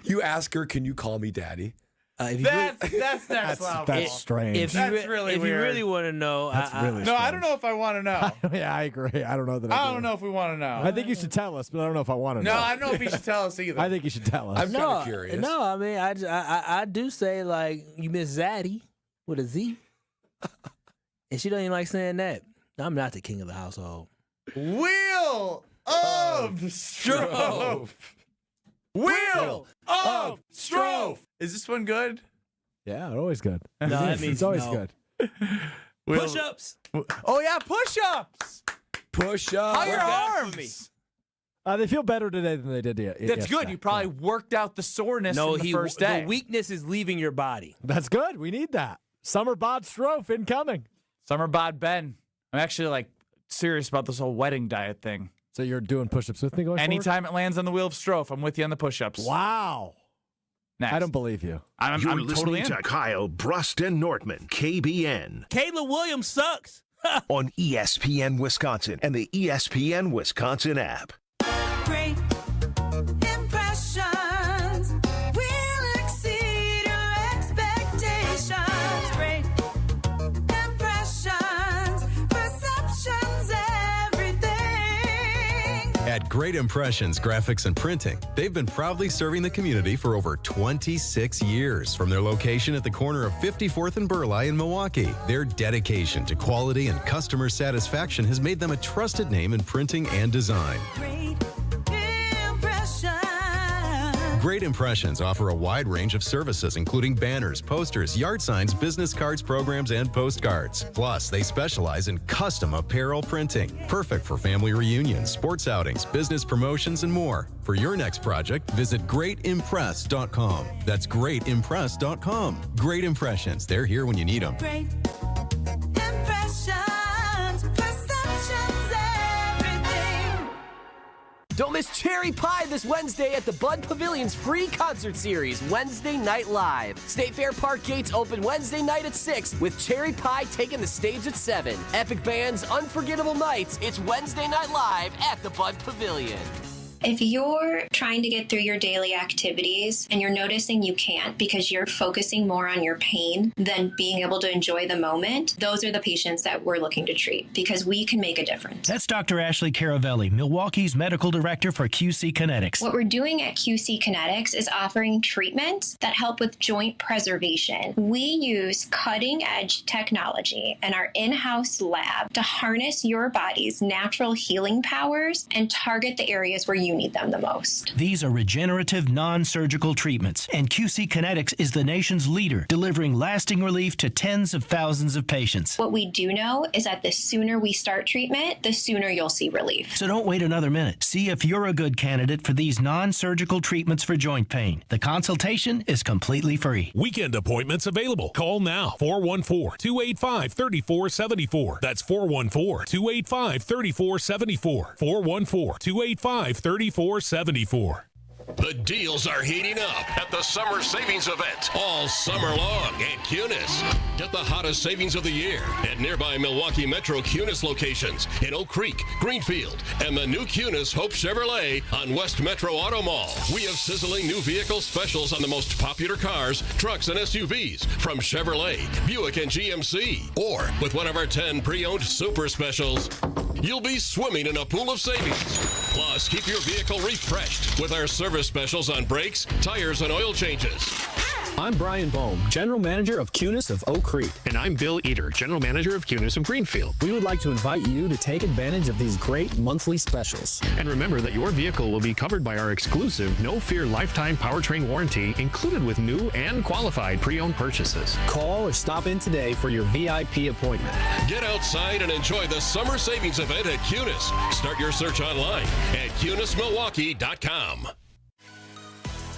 [SPEAKER 2] You ask her, can you call me daddy?
[SPEAKER 1] That's next level.
[SPEAKER 4] That's strange.
[SPEAKER 1] That's really weird.
[SPEAKER 3] If you really want to know,
[SPEAKER 1] no, I don't know if I want to know.
[SPEAKER 4] Yeah, I agree. I don't know that.
[SPEAKER 1] I don't know if we want to know.
[SPEAKER 4] I think you should tell us, but I don't know if I want to know.
[SPEAKER 1] No, I don't know if you should tell us either.
[SPEAKER 4] I think you should tell us.
[SPEAKER 2] I'm kind of curious.
[SPEAKER 3] No, I mean, I do say, like, you miss Zaddy with a Z. And she don't even like saying that. I'm not the king of the household.
[SPEAKER 1] Wheel of Strofe. Wheel of Strofe. Is this one good?
[SPEAKER 4] Yeah, always good.
[SPEAKER 3] No, that means
[SPEAKER 4] it's always
[SPEAKER 3] no.
[SPEAKER 4] good.
[SPEAKER 3] Push-ups.
[SPEAKER 1] Oh, yeah, push-ups.
[SPEAKER 2] Push-ups.
[SPEAKER 1] How are your arms?
[SPEAKER 4] They feel better today than they did yesterday.
[SPEAKER 1] That's good. You probably worked out the soreness from the first day.
[SPEAKER 3] The weakness is leaving your body.
[SPEAKER 4] That's good. We need that. Summer bod Strofe incoming.
[SPEAKER 1] Summer bod Ben. I'm actually serious about this whole wedding diet thing.
[SPEAKER 4] So you're doing push-ups with me going
[SPEAKER 1] Anytime it lands on the wheel of Strofe, I'm with you on the push-ups.
[SPEAKER 4] Wow.
[SPEAKER 1] Next.
[SPEAKER 4] I don't believe you.
[SPEAKER 5] You're
[SPEAKER 1] I'm
[SPEAKER 5] listening
[SPEAKER 1] totally
[SPEAKER 5] to Kyle Brust and Nortman, KBN.
[SPEAKER 3] Kayla Williams sucks.
[SPEAKER 5] On ESPN Wisconsin and the ESPN Wisconsin app.
[SPEAKER 8] Great impressions will exceed your expectations. Great impressions, perceptions, everything.
[SPEAKER 19] At Great Impressions Graphics and Printing, they've been proudly serving the community for over 26 years. From their location at the corner of 54th and Burleigh in Milwaukee, their dedication to quality and customer satisfaction has made them a trusted name in printing and design. Great Impressions offer a wide range of services, including banners, posters, yard signs, business cards, programs, and postcards. Plus, they specialize in custom apparel printing, perfect for family reunions, sports outings, business promotions, and more. For your next project, visit greatimpress.com. That's greatimpress.com. Great Impressions. They're here when you need them.
[SPEAKER 8] Great impressions, perceptions, everything.
[SPEAKER 20] Don't miss Cherry Pie this Wednesday at the Bud Pavilion's free concert series, Wednesday Night Live. State Fair Park gates open Wednesday night at 6, with Cherry Pie taking the stage at 7. Epic bands, unforgettable nights. It's Wednesday Night Live at the Bud Pavilion.
[SPEAKER 21] If you're trying to get through your daily activities and you're noticing you can't because you're focusing more on your pain than being able to enjoy the moment, those are the patients that we're looking to treat because we can make a difference.
[SPEAKER 22] That's Dr. Ashley Caravelli, Milwaukee's medical director for QC Kinetics.
[SPEAKER 21] What we're doing at QC Kinetics is offering treatments that help with joint preservation. We use cutting-edge technology in our in-house lab to harness your body's natural healing powers and target the areas where you you need them the most.
[SPEAKER 22] These are regenerative, non-surgical treatments, and QC Kinetics is the nation's leader, delivering lasting relief to tens of thousands of patients.
[SPEAKER 21] What we do know is that the sooner we start treatment, the sooner you'll see relief.
[SPEAKER 22] So don't wait another minute. See if you're a good candidate for these non-surgical treatments for joint pain. The consultation is completely free.
[SPEAKER 6] Weekend appointments available. Call now. 414-285-3474. That's 414-285-3474. 414-285-3474.
[SPEAKER 7] The deals are heating up at the Summer Savings Event all summer long at Cunis. Get the hottest savings of the year at nearby Milwaukee Metro Cunis locations in Oak Creek, Greenfield, and the new Cunis Hope Chevrolet on West Metro Auto Mall. We have sizzling new vehicle specials on the most popular cars, trucks, and SUVs from Chevrolet, Buick, and GMC. Or with one of our 10 pre-owned super specials, you'll be swimming in a pool of savings. Plus, keep your vehicle refreshed with our service specials on brakes, tires, and oil changes.
[SPEAKER 23] I'm Brian Bohm, General Manager of Cunis of Oak Creek.
[SPEAKER 24] And I'm Bill Eater, General Manager of Cunis of Greenfield.
[SPEAKER 23] We would like to invite you to take advantage of these great monthly specials.
[SPEAKER 24] And remember that your vehicle will be covered by our exclusive No Fear Lifetime Powertrain Warranty included with new and qualified pre-owned purchases.
[SPEAKER 23] Call or stop in today for your VIP appointment.
[SPEAKER 7] Get outside and enjoy the Summer Savings Event at Cunis. Start your search online at CunisMilwaukee.com.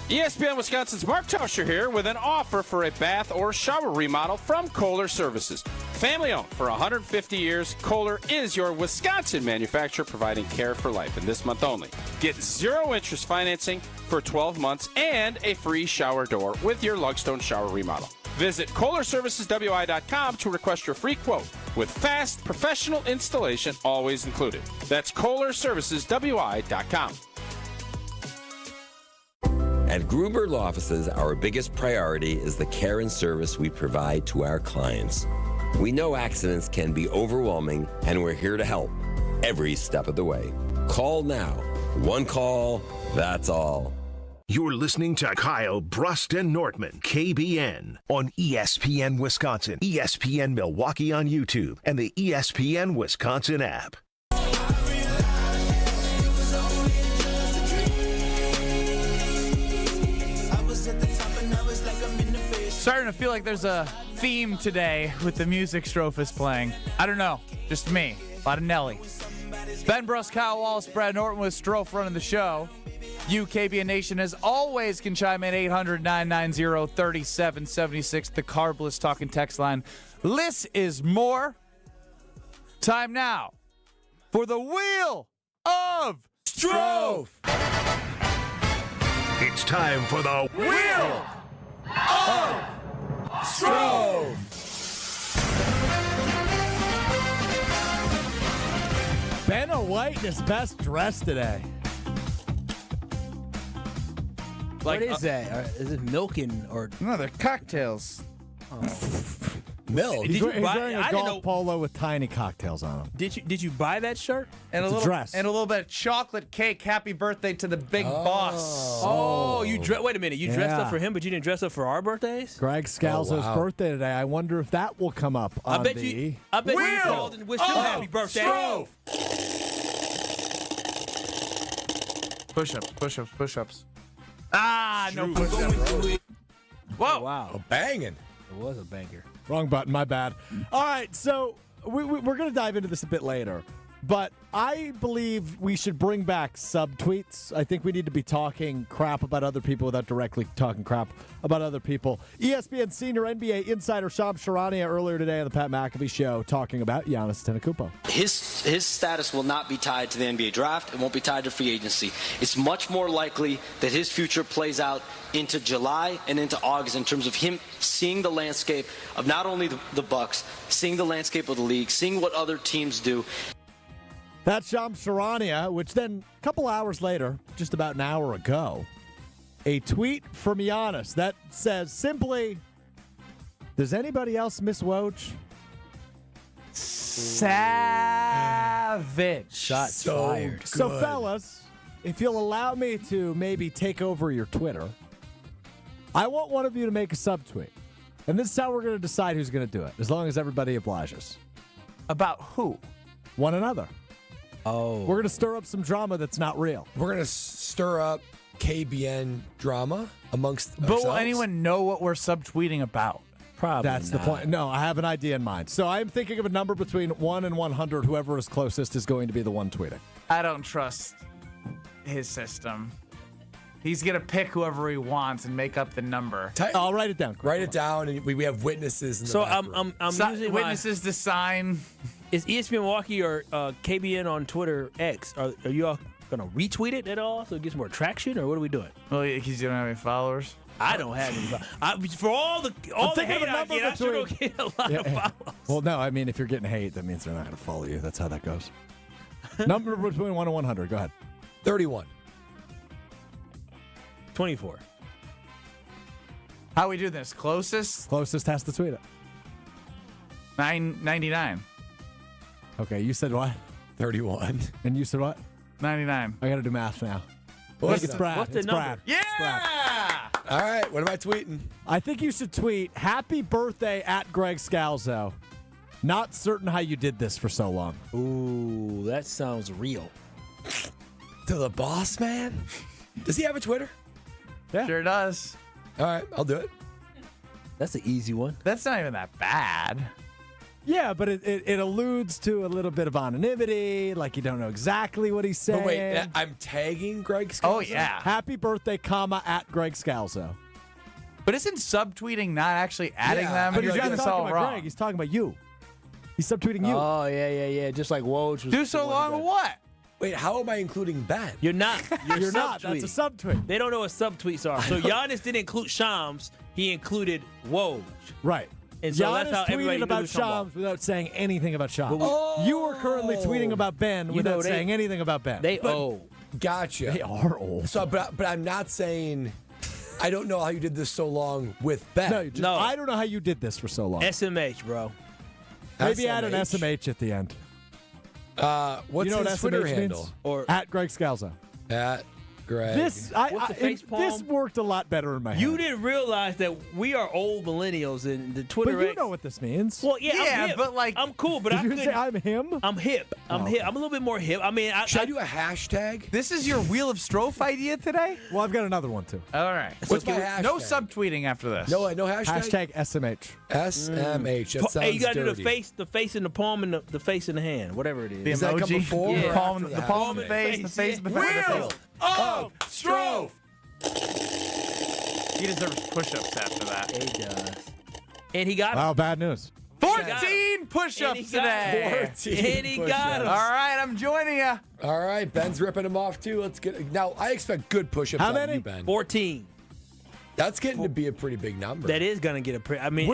[SPEAKER 25] ESPN Wisconsin's Mark Tauscher here with an offer for a bath or shower remodel from Kohler Services. Family owned for 150 years, Kohler is your Wisconsin manufacturer providing care for life. And this month only, get 0 interest financing for 12 months and a free shower door with your Lugstone shower remodel. Visit KohlerServicesWI.com to request your free quote with fast, professional installation always included. That's KohlerServicesWI.com.
[SPEAKER 26] At Gruber Law Offices, our biggest priority is the care and service we provide to our clients. We know accidents can be overwhelming, and we're here to help every step of the way. Call now. One call, that's all.
[SPEAKER 5] You're listening to Kyle, Brust, and Nortman, KBN, on ESPN Wisconsin, ESPN Milwaukee on YouTube, and the ESPN Wisconsin app.
[SPEAKER 1] Starting to feel like there's a theme today with the music Strofe is playing. I don't know, just me. A lot of Nelly. Ben Brust, Kyle Wallace, Brad Norton with Strofe running the show. You, KBN Nation, as always, can chime in 800-990-3776, the Carbless talking text line. Less is more. Time now for the Wheel of Strofe.
[SPEAKER 5] It's time for the
[SPEAKER 1] Wheel of Strofe.
[SPEAKER 4] Ben White in his best dress today.
[SPEAKER 3] What is that? Is it milk or?
[SPEAKER 1] No, they're cocktails.
[SPEAKER 2] Milk.
[SPEAKER 4] He's
[SPEAKER 3] Did you buy?
[SPEAKER 4] wearing a
[SPEAKER 3] I didn't
[SPEAKER 4] golf
[SPEAKER 3] know.
[SPEAKER 4] polo with tiny cocktails on him.
[SPEAKER 3] Did you buy that shirt?
[SPEAKER 1] And
[SPEAKER 4] It's a dress.
[SPEAKER 1] And a little bit of chocolate cake. Happy birthday to the big boss.
[SPEAKER 3] Oh, you wait a minute. You dressed
[SPEAKER 4] Yeah.
[SPEAKER 3] up for him, but you didn't dress up for our birthdays.
[SPEAKER 4] Greg Scalzo's birthday today. I wonder if that will come up on
[SPEAKER 3] I bet
[SPEAKER 4] the
[SPEAKER 3] you called and wished him happy birthday.
[SPEAKER 1] Strofe. Push-ups, push-ups, push-ups. Ah, no push-ups.
[SPEAKER 3] Whoa! Wow,
[SPEAKER 2] Oh, banging.
[SPEAKER 3] it was a banger.
[SPEAKER 4] Wrong button, my bad. All right, so we're going to dive into this a bit later, but I believe we should bring back subtweets. I think we need to be talking crap about other people without directly talking crap about other people. ESPN senior NBA insider Shams Charania earlier today on the Pat McAfee show talking about Giannis Antetokounmpo.
[SPEAKER 27] His status will not be tied to the NBA draft. It won't be tied to free agency. It's much more likely that his future plays out into July and into August in terms of him seeing the landscape of not only the Bucks, seeing the landscape of the league, seeing what other teams do.
[SPEAKER 4] That's Shams Charania, which then a couple hours later, just about an hour ago, a tweet from Giannis that says simply, does anybody else miss Woj?
[SPEAKER 1] Savage.
[SPEAKER 3] Shots fired.
[SPEAKER 4] So, fellas, if you'll allow me to maybe take over your Twitter, I want one of you to make a subtweet. And this is how we're going to decide who's going to do it, as long as everybody obliges.
[SPEAKER 1] About who?
[SPEAKER 4] One another.
[SPEAKER 3] Oh.
[SPEAKER 4] We're going to stir up some drama that's not real.
[SPEAKER 2] We're going to stir up KBN drama amongst
[SPEAKER 1] But
[SPEAKER 2] ourselves.
[SPEAKER 1] will anyone know what we're subtweeting about?
[SPEAKER 3] Probably
[SPEAKER 4] That's the point. No, I have an idea in mind. So I'm thinking of a number between 1 and 100. Whoever is closest is going to be the one tweeting.
[SPEAKER 1] I don't trust his system. He's going to pick whoever he wants and make up the number.
[SPEAKER 4] I'll write it down.
[SPEAKER 2] Write it down, and we have witnesses in the
[SPEAKER 3] So
[SPEAKER 2] back
[SPEAKER 3] I'm
[SPEAKER 2] room.
[SPEAKER 3] using
[SPEAKER 1] witnesses to sign.
[SPEAKER 3] Is ESPN Milwaukee or KBN on Twitter X? Are you all gonna retweet it at all so it gets more traction, or what are we doing?
[SPEAKER 1] Well, because you don't have any followers.
[SPEAKER 3] I don't have any. For all the
[SPEAKER 4] thinking of
[SPEAKER 3] hate
[SPEAKER 4] a
[SPEAKER 3] I
[SPEAKER 4] number
[SPEAKER 3] get, I sure don't
[SPEAKER 4] between-
[SPEAKER 3] get a lot of followers.
[SPEAKER 4] Well, no, I mean, if you're getting hate, that means they're not going to follow you. That's how that goes. Number between 1 and 100. Go ahead.
[SPEAKER 2] 31.
[SPEAKER 3] 24.
[SPEAKER 1] How we do this? Closest?
[SPEAKER 4] Closest has to tweet it.
[SPEAKER 1] 99.
[SPEAKER 4] Okay, you said what?
[SPEAKER 2] 31.
[SPEAKER 4] And you said what?
[SPEAKER 1] 99.
[SPEAKER 4] I got to do math now.
[SPEAKER 2] What's
[SPEAKER 4] it's
[SPEAKER 2] the-
[SPEAKER 4] Brad.
[SPEAKER 3] what's the
[SPEAKER 4] It's
[SPEAKER 3] number?
[SPEAKER 4] Brad.
[SPEAKER 1] Yeah!
[SPEAKER 4] It's Brad.
[SPEAKER 2] All right, what am I tweeting?
[SPEAKER 4] I think you should tweet, happy birthday at Greg Scalzo. Not certain how you did this for so long.
[SPEAKER 3] Ooh, that sounds real.
[SPEAKER 2] To the boss man? Does he have a Twitter?
[SPEAKER 4] Yeah.
[SPEAKER 1] Sure does.
[SPEAKER 2] All right, I'll do it.
[SPEAKER 3] That's an easy one.
[SPEAKER 1] That's not even that bad.
[SPEAKER 4] Yeah, but it alludes to a little bit of anonymity, like you don't know exactly what he's saying.
[SPEAKER 2] But wait, I'm tagging Greg Scalzo?
[SPEAKER 1] Oh, yeah.
[SPEAKER 4] Happy birthday, comma, at Greg Scalzo.
[SPEAKER 1] But isn't subtweeting not actually adding
[SPEAKER 2] Yeah,
[SPEAKER 1] them?
[SPEAKER 4] But
[SPEAKER 1] You're
[SPEAKER 4] he's
[SPEAKER 1] doing
[SPEAKER 4] not
[SPEAKER 1] this
[SPEAKER 4] talking
[SPEAKER 1] all
[SPEAKER 4] about
[SPEAKER 1] wrong.
[SPEAKER 4] Greg. He's talking about you. He's subtweeting you.
[SPEAKER 3] Oh, yeah. Just like Woj was.
[SPEAKER 1] Do so long or what?
[SPEAKER 2] Wait, how am I including Ben?
[SPEAKER 3] You're not.
[SPEAKER 4] You're not. That's a subtweet.
[SPEAKER 3] They don't know what subtweets are. So Giannis didn't include Shams. He included Woj.
[SPEAKER 4] Right.
[SPEAKER 3] And so
[SPEAKER 4] Giannis
[SPEAKER 3] that's how everybody
[SPEAKER 4] tweeted
[SPEAKER 3] knew
[SPEAKER 4] about
[SPEAKER 3] who he's talking
[SPEAKER 4] Shams without saying anything about Shams.
[SPEAKER 2] Oh.
[SPEAKER 4] You were currently tweeting about Ben
[SPEAKER 3] You
[SPEAKER 4] without
[SPEAKER 3] know, they-
[SPEAKER 4] saying anything about Ben.
[SPEAKER 3] They
[SPEAKER 2] But-
[SPEAKER 3] owe.
[SPEAKER 2] Gotcha.
[SPEAKER 4] They are old.
[SPEAKER 2] So, but I'm not saying I don't know how you did this so long with Ben.
[SPEAKER 4] No, just,
[SPEAKER 3] No.
[SPEAKER 4] I don't know how you did this for so long.
[SPEAKER 3] SMH, bro.
[SPEAKER 4] Maybe add an
[SPEAKER 2] SMH?
[SPEAKER 4] SMH at the end.
[SPEAKER 2] What's
[SPEAKER 4] you know
[SPEAKER 2] his
[SPEAKER 4] what
[SPEAKER 2] Twitter
[SPEAKER 4] SMH
[SPEAKER 2] handle?
[SPEAKER 4] means?
[SPEAKER 3] Or
[SPEAKER 4] At Greg Scalzo.
[SPEAKER 2] At Greg.
[SPEAKER 4] This
[SPEAKER 3] What's the face palm?
[SPEAKER 4] this worked a lot better in my head.
[SPEAKER 3] you didn't realize that we are old millennials and the
[SPEAKER 4] but
[SPEAKER 3] Twitter
[SPEAKER 4] you
[SPEAKER 3] X.
[SPEAKER 4] know what this means.
[SPEAKER 3] Well, yeah,
[SPEAKER 1] Yeah,
[SPEAKER 3] I'm hip.
[SPEAKER 1] but, like-
[SPEAKER 3] I'm cool, but
[SPEAKER 4] Did
[SPEAKER 3] I
[SPEAKER 4] you
[SPEAKER 3] couldn't.
[SPEAKER 4] say I'm him?
[SPEAKER 3] I'm hip. I'm hip. I'm a little bit more hip. I mean,
[SPEAKER 2] Should I do a hashtag?
[SPEAKER 1] This is your Wheel of Strophe idea today?
[SPEAKER 4] Well, I've got another one too.
[SPEAKER 1] All right.
[SPEAKER 2] What's my
[SPEAKER 1] No
[SPEAKER 2] hashtag?
[SPEAKER 1] subtweeting after this.
[SPEAKER 2] No hashtag?
[SPEAKER 4] Hashtag SMH.
[SPEAKER 2] SMH. That sounds
[SPEAKER 3] Hey, you gotta do
[SPEAKER 2] dirty.
[SPEAKER 3] the face in the palm, and the face in the hand, whatever it is.
[SPEAKER 1] The
[SPEAKER 2] Does that come
[SPEAKER 1] emoji?
[SPEAKER 2] before
[SPEAKER 1] The
[SPEAKER 2] or
[SPEAKER 1] palm,
[SPEAKER 2] after
[SPEAKER 1] the
[SPEAKER 2] the
[SPEAKER 1] palm of the
[SPEAKER 3] hashtag?
[SPEAKER 1] face, the face of the face.
[SPEAKER 2] Wheel of Strophe.
[SPEAKER 1] He deserves push-ups after that.
[SPEAKER 3] He does. And he got
[SPEAKER 4] Wow, bad news.
[SPEAKER 1] 14 push-ups today.
[SPEAKER 2] 14
[SPEAKER 3] And he got him.
[SPEAKER 1] All right, I'm joining you.
[SPEAKER 2] All right, Ben's ripping him off too. Let's get now. I expect good push-ups
[SPEAKER 4] How
[SPEAKER 2] out
[SPEAKER 4] many?
[SPEAKER 2] of you, Ben.
[SPEAKER 3] 14.
[SPEAKER 2] That's getting to be a pretty big number.
[SPEAKER 3] That is gonna get a. I mean,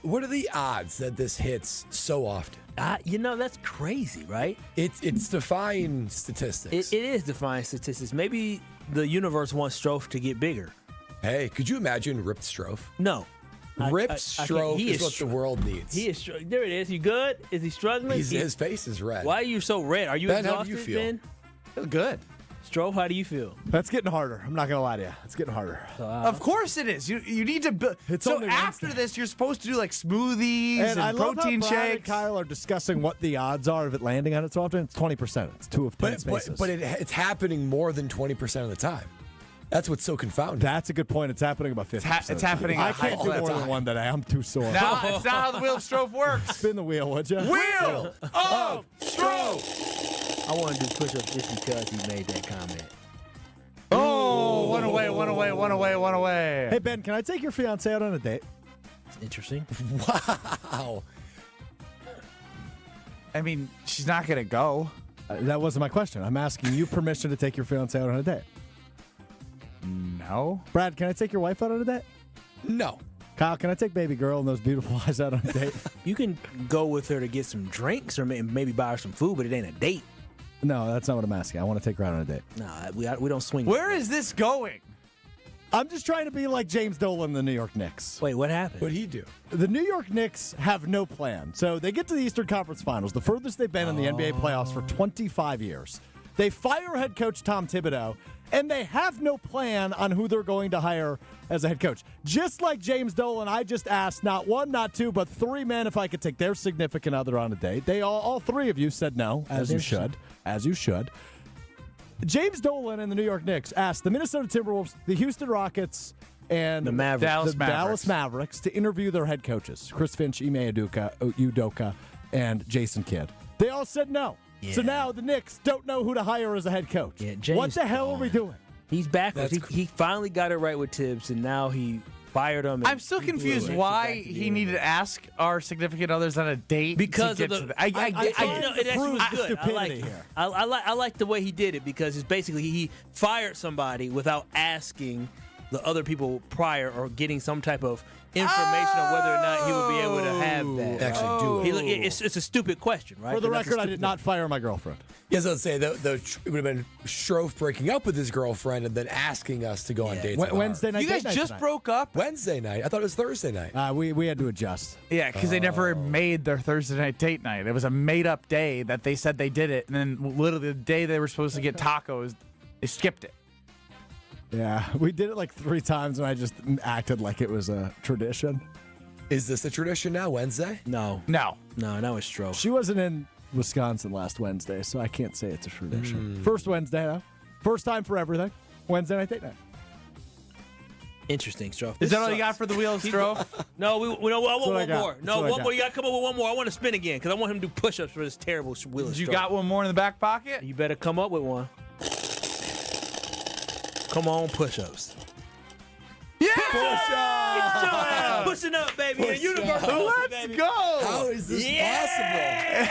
[SPEAKER 2] What are the odds that this hits so often?
[SPEAKER 3] that's crazy, right?
[SPEAKER 2] It's defying statistics.
[SPEAKER 3] It is defying statistics. Maybe the universe wants Strophe to get bigger.
[SPEAKER 2] Hey, could you imagine ripped Strophe?
[SPEAKER 3] No.
[SPEAKER 2] Ripped
[SPEAKER 3] I can't-
[SPEAKER 2] Strophe
[SPEAKER 3] he
[SPEAKER 2] is what the world needs.
[SPEAKER 3] He is. There it is. You good? Is he struggling?
[SPEAKER 2] His face is red.
[SPEAKER 3] Why are you so red? Are you
[SPEAKER 2] Ben, how
[SPEAKER 3] exhausted,
[SPEAKER 2] do you feel?
[SPEAKER 3] Ben?
[SPEAKER 1] Feel good.
[SPEAKER 3] Strophe, how do you feel?
[SPEAKER 4] That's getting harder. I'm not gonna lie to you. It's getting harder.
[SPEAKER 1] Of course it is. You need to build.
[SPEAKER 4] It's
[SPEAKER 1] So
[SPEAKER 4] only
[SPEAKER 1] after
[SPEAKER 4] Wednesday.
[SPEAKER 1] this, you're supposed to do like smoothies
[SPEAKER 4] And I love
[SPEAKER 1] protein
[SPEAKER 4] how Brad and
[SPEAKER 1] shakes.
[SPEAKER 4] Kyle are discussing what the odds are of it landing on it so often. It's 20%. It's 2 of 10
[SPEAKER 2] but
[SPEAKER 4] spaces.
[SPEAKER 2] but it's happening more than 20% of the time. That's what's so confounding.
[SPEAKER 4] That's a good point. It's happening about 50%.
[SPEAKER 1] It's happening
[SPEAKER 4] I
[SPEAKER 1] at high
[SPEAKER 4] can't do more
[SPEAKER 1] clip.
[SPEAKER 4] than one today. I'm too sore.
[SPEAKER 1] No, it's not how the Wheel of Strophe works.
[SPEAKER 4] Spin the wheel, would you?
[SPEAKER 1] Wheel of Strophe.
[SPEAKER 3] I want to do push-ups just because he made that comment.
[SPEAKER 1] Oh, one away, one away, one away, one away.
[SPEAKER 4] Hey, Ben, can I take your fiance out on a date?
[SPEAKER 3] It's interesting.
[SPEAKER 2] Wow.
[SPEAKER 1] I mean, she's not going to go.
[SPEAKER 4] That wasn't my question. I'm asking you permission to take your fiance out on a date.
[SPEAKER 1] No.
[SPEAKER 4] Brad, can I take your wife out on a date?
[SPEAKER 2] No.
[SPEAKER 4] Kyle, can I take baby girl and those beautiful eyes out on a date?
[SPEAKER 3] You can go with her to get some drinks or maybe buy her some food, but it ain't a date.
[SPEAKER 4] No, that's not what I'm asking. I want to take her out on a date.
[SPEAKER 3] Nah, we don't swing.
[SPEAKER 1] Where is this going?
[SPEAKER 4] I'm just trying to be like James Dolan, the New York Knicks.
[SPEAKER 3] Wait, what happened?
[SPEAKER 2] What'd he do?
[SPEAKER 4] The New York Knicks have no plan. So they get to the Eastern Conference Finals, the furthest they've been in the NBA playoffs for 25 years. They fire head coach Tom Thibodeau, and they have no plan on who they're going to hire as a head coach. Just like James Dolan, I just asked not one, not two, but three men if I could take their significant other on a date. They all three of you said no, as you should. James Dolan and the New York Knicks asked the Minnesota Timberwolves, the Houston Rockets, and
[SPEAKER 3] the Mavericks.
[SPEAKER 4] Dallas Mavericks to interview their head coaches, Chris Finch, Ime Udoka, and Jason Kidd. They all said no.
[SPEAKER 3] Yeah.
[SPEAKER 4] So now the Knicks don't know who to hire as a head coach.
[SPEAKER 3] Yeah, James,
[SPEAKER 4] what the hell are we doing?
[SPEAKER 3] He's backwards. He finally got it right with Tibbs, and now he fired him.
[SPEAKER 1] I'm still confused why he needed to ask our significant others on a date
[SPEAKER 3] because of
[SPEAKER 1] the.
[SPEAKER 3] I like the way he did it because it's basically he fired somebody without asking the other people prior or getting some type of information on whether or not he would be able to have that.
[SPEAKER 2] Actually, do it.
[SPEAKER 3] It's a stupid question, right?
[SPEAKER 4] For the record, I did not fire my girlfriend.
[SPEAKER 2] Yes, I'd say it would have been Strofe breaking up with his girlfriend and then asking us to go on dates.
[SPEAKER 4] Wednesday night.
[SPEAKER 1] You guys just broke up?
[SPEAKER 2] Wednesday night. I thought it was Thursday night.
[SPEAKER 4] We had to adjust.
[SPEAKER 1] Yeah, because they never made their Thursday night date night. It was a made-up day that they said they did it, and then literally the day they were supposed to get tacos, they skipped it.
[SPEAKER 4] Yeah, we did it like 3 times, and I just acted like it was a tradition.
[SPEAKER 2] Is this a tradition now, Wednesday?
[SPEAKER 3] No, now it's Stroh.
[SPEAKER 4] She wasn't in Wisconsin last Wednesday, so I can't say it's a tradition. First Wednesday, huh? First time for everything. Wednesday night date night.
[SPEAKER 3] Interesting, Stroh.
[SPEAKER 1] Is that all you got for the wheel, Stroh?
[SPEAKER 3] No, I want one more. No, one more. You got to come up with one more. I want to spin again because I want him to do push-ups for this terrible wheel.
[SPEAKER 1] You got one more in the back pocket?
[SPEAKER 3] You better come up with one. Come on, push-ups.
[SPEAKER 1] Yeah!
[SPEAKER 3] Push-ups! Pushing up, baby.
[SPEAKER 2] Push
[SPEAKER 3] Universal.
[SPEAKER 1] Let's go!
[SPEAKER 2] How is this possible?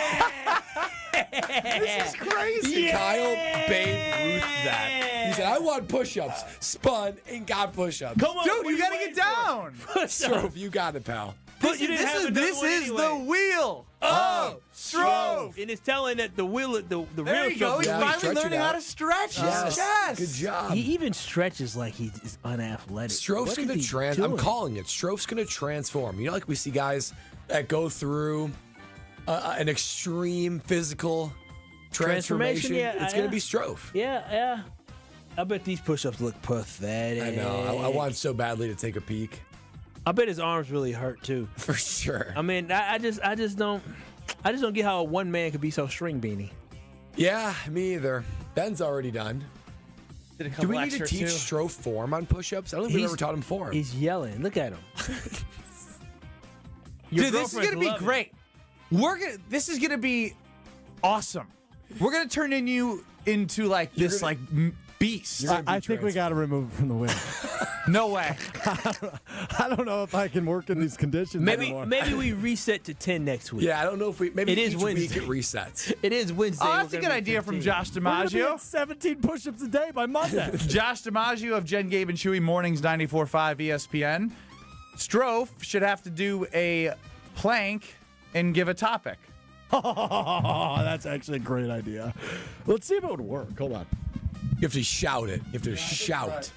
[SPEAKER 2] This is crazy.
[SPEAKER 3] Yeah!
[SPEAKER 2] Kyle Babe Ruth that. He said, I want push-ups. Spun and got push-ups.
[SPEAKER 3] Come on,
[SPEAKER 1] Dude,
[SPEAKER 3] what
[SPEAKER 1] you
[SPEAKER 3] are
[SPEAKER 1] got to get down.
[SPEAKER 2] Strofe, you got it, pal.
[SPEAKER 3] But you didn't have another
[SPEAKER 1] This
[SPEAKER 3] one
[SPEAKER 1] is
[SPEAKER 3] anyway.
[SPEAKER 1] the wheel of Strofe.
[SPEAKER 3] And it's telling that the wheel, the
[SPEAKER 1] There
[SPEAKER 3] real
[SPEAKER 1] you go. He's
[SPEAKER 3] Strofe.
[SPEAKER 1] finally
[SPEAKER 2] stretch it
[SPEAKER 1] learning how
[SPEAKER 2] out.
[SPEAKER 1] to stretch his
[SPEAKER 2] Yes.
[SPEAKER 1] chest.
[SPEAKER 2] Good job.
[SPEAKER 3] He even stretches like he is unathletic.
[SPEAKER 2] Strofe's
[SPEAKER 3] What
[SPEAKER 2] going
[SPEAKER 3] is
[SPEAKER 2] to
[SPEAKER 3] he doing?
[SPEAKER 2] I'm calling it. Strofe's going to transform. You know, like we see guys that go through an extreme physical transformation.
[SPEAKER 3] Yeah,
[SPEAKER 2] it's going to be Strofe.
[SPEAKER 3] Yeah. I bet these push-ups look pathetic.
[SPEAKER 2] I know. I want so badly to take a peek.
[SPEAKER 3] I bet his arms really hurt too.
[SPEAKER 2] For sure.
[SPEAKER 3] I mean, I just don't get how one man could be so string beanie.
[SPEAKER 2] Yeah, me either. Ben's already done. Do we need to teach Strofe form on push-ups? I don't think we've ever taught him form.
[SPEAKER 3] He's yelling. Look at him.
[SPEAKER 1] Dude, this is gonna be great. This is gonna be awesome. We're gonna turn you into like this beast.
[SPEAKER 4] I think we got to remove it from the wheel.
[SPEAKER 1] No way.
[SPEAKER 4] I don't know if I can work in these conditions anymore.
[SPEAKER 3] Maybe we reset to 10 next week.
[SPEAKER 2] Yeah, I don't know if we. Maybe
[SPEAKER 3] It is
[SPEAKER 2] each
[SPEAKER 3] Wednesday.
[SPEAKER 2] week it resets.
[SPEAKER 3] It is Wednesday.
[SPEAKER 1] Oh, that's a good idea from Josh
[SPEAKER 4] We're gonna be
[SPEAKER 1] DiMaggio.
[SPEAKER 4] at 17 push-ups a day by Monday.
[SPEAKER 1] Josh DiMaggio of Jen, Gabe, and Chewy Mornings 94.5 ESPN. Strofe should have to do a plank and give a topic.
[SPEAKER 4] Oh, that's actually a great idea. Let's see if it would work. Hold on.
[SPEAKER 2] You have to shout it. You have to shout.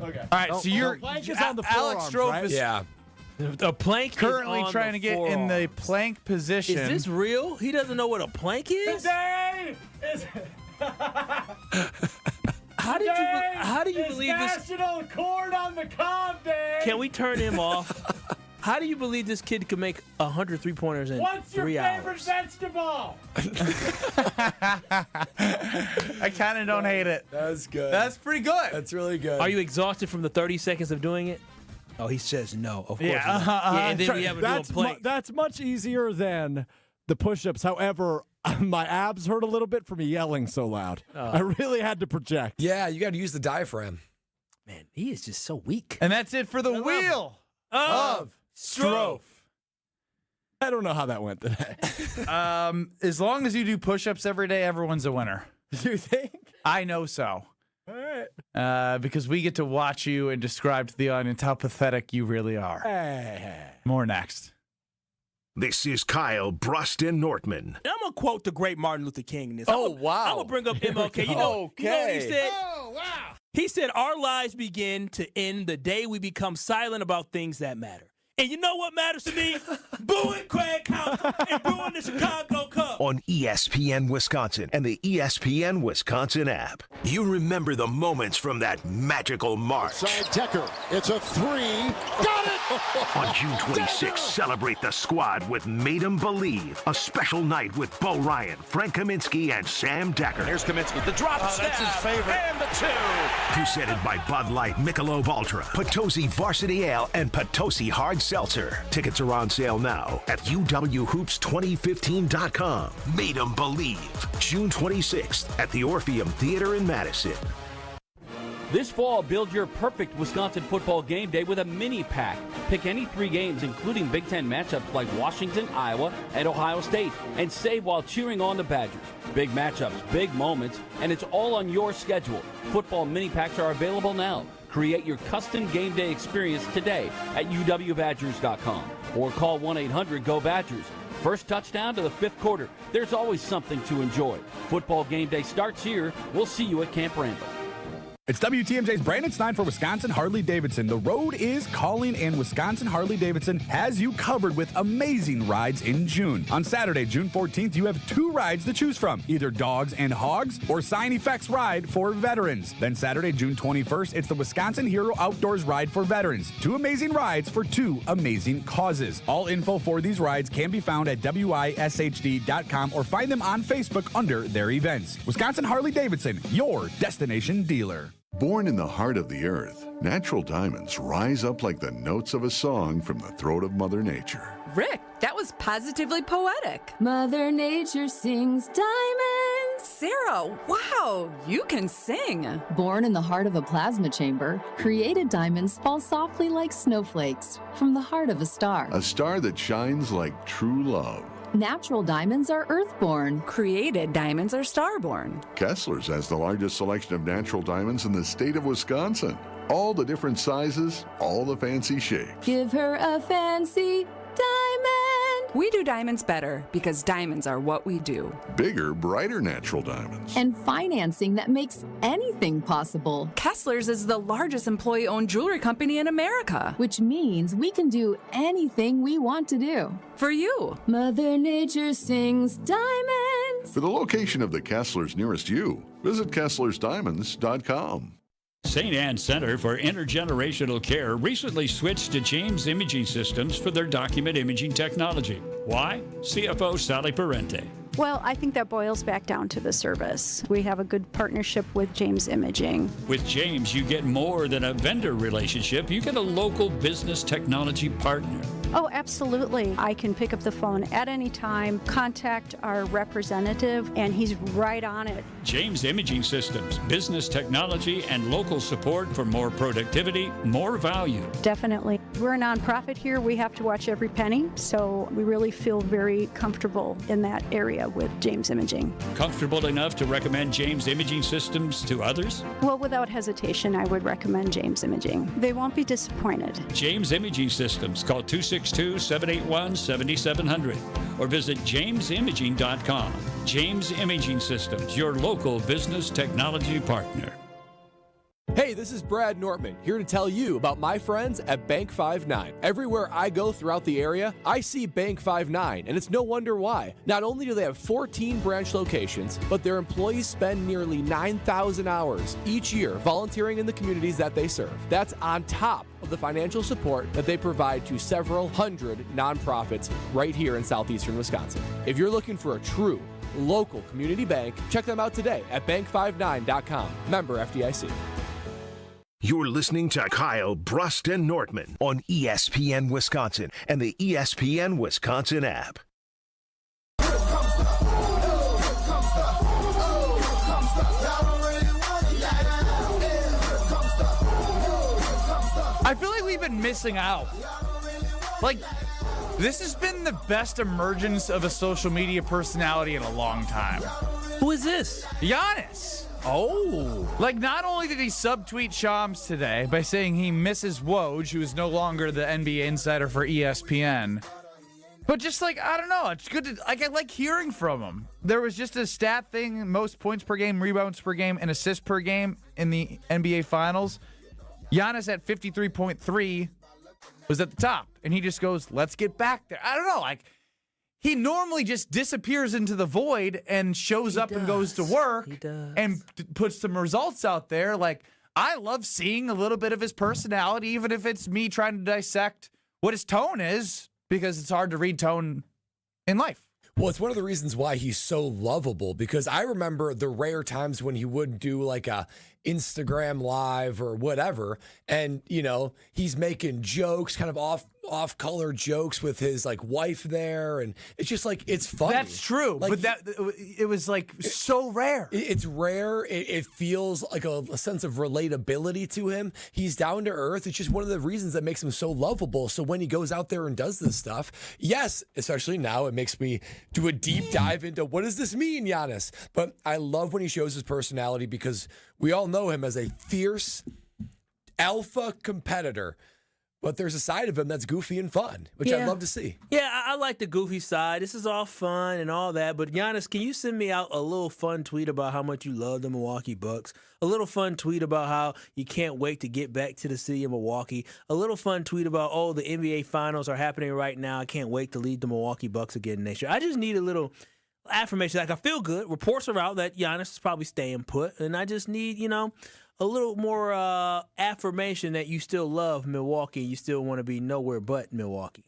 [SPEAKER 4] Okay.
[SPEAKER 1] All right, so you're
[SPEAKER 4] plank is on the
[SPEAKER 1] Alex
[SPEAKER 4] forearms,
[SPEAKER 1] Strofe
[SPEAKER 4] right?
[SPEAKER 1] is
[SPEAKER 2] Yeah.
[SPEAKER 3] A plank
[SPEAKER 1] currently
[SPEAKER 3] is on
[SPEAKER 1] trying
[SPEAKER 3] the
[SPEAKER 1] to get in the
[SPEAKER 3] forearms.
[SPEAKER 1] plank position.
[SPEAKER 3] Is this real? He doesn't know what a plank is?
[SPEAKER 4] Today is
[SPEAKER 3] How do you believe this?
[SPEAKER 4] National Corn on the Cob Day.
[SPEAKER 3] Can we turn him off? How do you believe this kid could make 100 3-pointers in
[SPEAKER 4] What's your
[SPEAKER 3] 3
[SPEAKER 4] favorite
[SPEAKER 3] hours?
[SPEAKER 4] vegetable?
[SPEAKER 1] I kind of don't hate it.
[SPEAKER 2] That's good.
[SPEAKER 1] That's pretty good.
[SPEAKER 2] That's really good.
[SPEAKER 3] Are you exhausted from the 30 seconds of doing it? Oh, he says no. Of course.
[SPEAKER 1] Yeah,
[SPEAKER 3] not. Yeah, and then we have to do a plank.
[SPEAKER 4] That's much easier than the push-ups. However, my abs hurt a little bit from me yelling so loud. I really had to project.
[SPEAKER 2] Yeah, you got to use the diaphragm.
[SPEAKER 3] Man, he is just so weak.
[SPEAKER 1] And that's it for the wheel of Strofe.
[SPEAKER 4] I don't know how that went today.
[SPEAKER 1] As long as you do push-ups every day, everyone's a winner.
[SPEAKER 4] You think?
[SPEAKER 1] I know so.
[SPEAKER 4] All right.
[SPEAKER 1] Because we get to watch you and describe to the audience how pathetic you really are.
[SPEAKER 4] Hey.
[SPEAKER 1] More next.
[SPEAKER 5] This is Kyle Bruston Nortman.
[SPEAKER 3] I'm going to quote the great Martin Luther King in this.
[SPEAKER 2] Oh, wow.
[SPEAKER 3] I'm going to bring up MLK. You know what he said?
[SPEAKER 4] Oh, wow.
[SPEAKER 3] He said, our lives begin to end the day we become silent about things that matter. And you know what matters to me? Booing Craig Counsell and booing the Chicago Cubs.
[SPEAKER 5] On ESPN Wisconsin and the ESPN Wisconsin app. You remember the moments from that magical March.
[SPEAKER 9] Side Decker. It's a three. Got it!
[SPEAKER 5] On June 26th, celebrate the squad with Made 'em Believe. A special night with Bo Ryan, Frank Kaminsky, and Sam Decker.
[SPEAKER 9] Here's Kaminsky. The drop stab. That's his favorite. And the two.
[SPEAKER 5] Presented by Bud Light, Michelob Ultra, Potosi Varsity Ale, and Potosi Hard Seltzer. Tickets are on sale now at UWHoops2015.com. Made 'em Believe. June 26th at the Orpheum Theater in Madison.
[SPEAKER 10] This fall, build your perfect Wisconsin football game day with a mini pack. Pick any 3 games, including Big Ten matchups like Washington, Iowa, and Ohio State, and save while cheering on the Badgers. Big matchups, big moments, and it's all on your schedule. Football mini packs are available now. Create your custom game day experience today at uwbadgers.com or call 1-800-GO-BADGERS. First touchdown to the 5th quarter. There's always something to enjoy. Football game day starts here. We'll see you at Camp Randall.
[SPEAKER 11] It's WTMJ's Brandon Stein for Wisconsin Harley-Davidson. The road is calling, and Wisconsin Harley-Davidson has you covered with amazing rides in June. On Saturday, June 14th, you have 2 rides to choose from, either Dogs and Hogs or Sign Effects Ride for veterans. Then Saturday, June 21st, it's the Wisconsin Hero Outdoors Ride for veterans. 2 amazing rides for 2 amazing causes. All info for these rides can be found at wishd.com or find them on Facebook under their events. Wisconsin Harley-Davidson, your destination dealer.
[SPEAKER 12] Born in the heart of the earth, natural diamonds rise up like the notes of a song from the throat of Mother Nature.
[SPEAKER 14] Rick, that was positively poetic. Mother Nature sings diamonds. Sarah, wow, you can sing. Born in the heart of a plasma chamber, created diamonds fall softly like snowflakes from the heart of a star.
[SPEAKER 12] A star that shines like true love.
[SPEAKER 14] Natural diamonds are earthborn. Created diamonds are starborn.
[SPEAKER 12] Kessler's has the largest selection of natural diamonds in the state of Wisconsin. All the different sizes, all the fancy shapes.
[SPEAKER 14] Give her a fancy diamond. We do diamonds better because diamonds are what we do.
[SPEAKER 12] Bigger, brighter natural diamonds.
[SPEAKER 14] And financing that makes anything possible. Kessler's is the largest employee-owned jewelry company in America. Which means we can do anything we want to do. For you. Mother Nature sings diamonds.
[SPEAKER 12] For the location of the Kessler's nearest you, visit Kessler'sDiamonds.com.
[SPEAKER 15] St. Anne Center for Intergenerational Care recently switched to James Imaging Systems for their document imaging technology. Why? CFO Sally Parente.
[SPEAKER 16] Well, I think that boils back down to the service. We have a good partnership with James Imaging.
[SPEAKER 15] With James, you get more than a vendor relationship. You get a local business technology partner.
[SPEAKER 16] Oh, absolutely. I can pick up the phone at any time, contact our representative, and he's right on it.
[SPEAKER 15] James Imaging Systems, business technology and local support for more productivity, more value.
[SPEAKER 16] Definitely. We're a nonprofit here. We have to watch every penny, so we really feel very comfortable in that area with James Imaging.
[SPEAKER 15] Comfortable enough to recommend James Imaging Systems to others?
[SPEAKER 16] Well, without hesitation, I would recommend James Imaging. They won't be disappointed.
[SPEAKER 15] James Imaging Systems. Call 262-781-7700 or visit jamesimaging.com. James Imaging Systems, your local business technology partner.
[SPEAKER 28] Hey, this is Brad Nortman, here to tell you about my friends at Bank 5-9. Everywhere I go throughout the area, I see Bank 5-9, and it's no wonder why. Not only do they have 14 branch locations, but their employees spend nearly 9,000 hours each year volunteering in the communities that they serve. That's on top of the financial support that they provide to several hundred nonprofits right here in southeastern Wisconsin. If you're looking for a true local community bank, check them out today at bank59.com. Member FDIC.
[SPEAKER 5] You're listening to Kyle, Brust, and Nortman on ESPN Wisconsin and the ESPN Wisconsin app.
[SPEAKER 1] I feel like we've been missing out. Like, this has been the best emergence of a social media personality in a long time.
[SPEAKER 3] Who is this?
[SPEAKER 1] Giannis. Oh. Like, not only did he subtweet Shams today by saying he misses Woj, who is no longer the NBA insider for ESPN, but just like, I don't know, it's good to, like, I like hearing from him. There was just a stat thing, most points per game, rebounds per game, and assists per game in the NBA Finals. Giannis at 53.3 was at the top, and he just goes, let's get back there. I don't know, like, he normally just disappears into the void and shows up and goes to work and puts some results out there. Like, I love seeing a little bit of his personality, even if it's me trying to dissect what his tone is, because it's hard to read tone in life.
[SPEAKER 2] Well, it's one of the reasons why he's so lovable, because I remember the rare times when he would do like a Instagram live or whatever, and he's making jokes, kind of off color jokes with his like wife there, and it's just like, it's funny.
[SPEAKER 1] That's true,
[SPEAKER 2] like,
[SPEAKER 1] but it was like so rare.
[SPEAKER 2] It's rare. It feels like a sense of relatability to him. He's down to earth. It's just one of the reasons that makes him so lovable. So when he goes out there and does this stuff, yes, especially now, it makes me do a deep dive into what does this mean, Giannis? But I love when he shows his personality, because we all know him as a fierce alpha competitor. But there's a side of him that's goofy and fun, which I'd love to see.
[SPEAKER 3] Yeah, I like the goofy side. This is all fun and all that. But Giannis, can you send me out a little fun tweet about how much you love the Milwaukee Bucks? A little fun tweet about how you can't wait to get back to the city of Milwaukee? A little fun tweet about, oh, the NBA Finals are happening right now. I can't wait to lead the Milwaukee Bucks again next year. I just need a little affirmation. Like, I feel good. Reports are out that Giannis is probably staying put. And I just need, a little more affirmation that you still love Milwaukee. You still want to be nowhere but Milwaukee.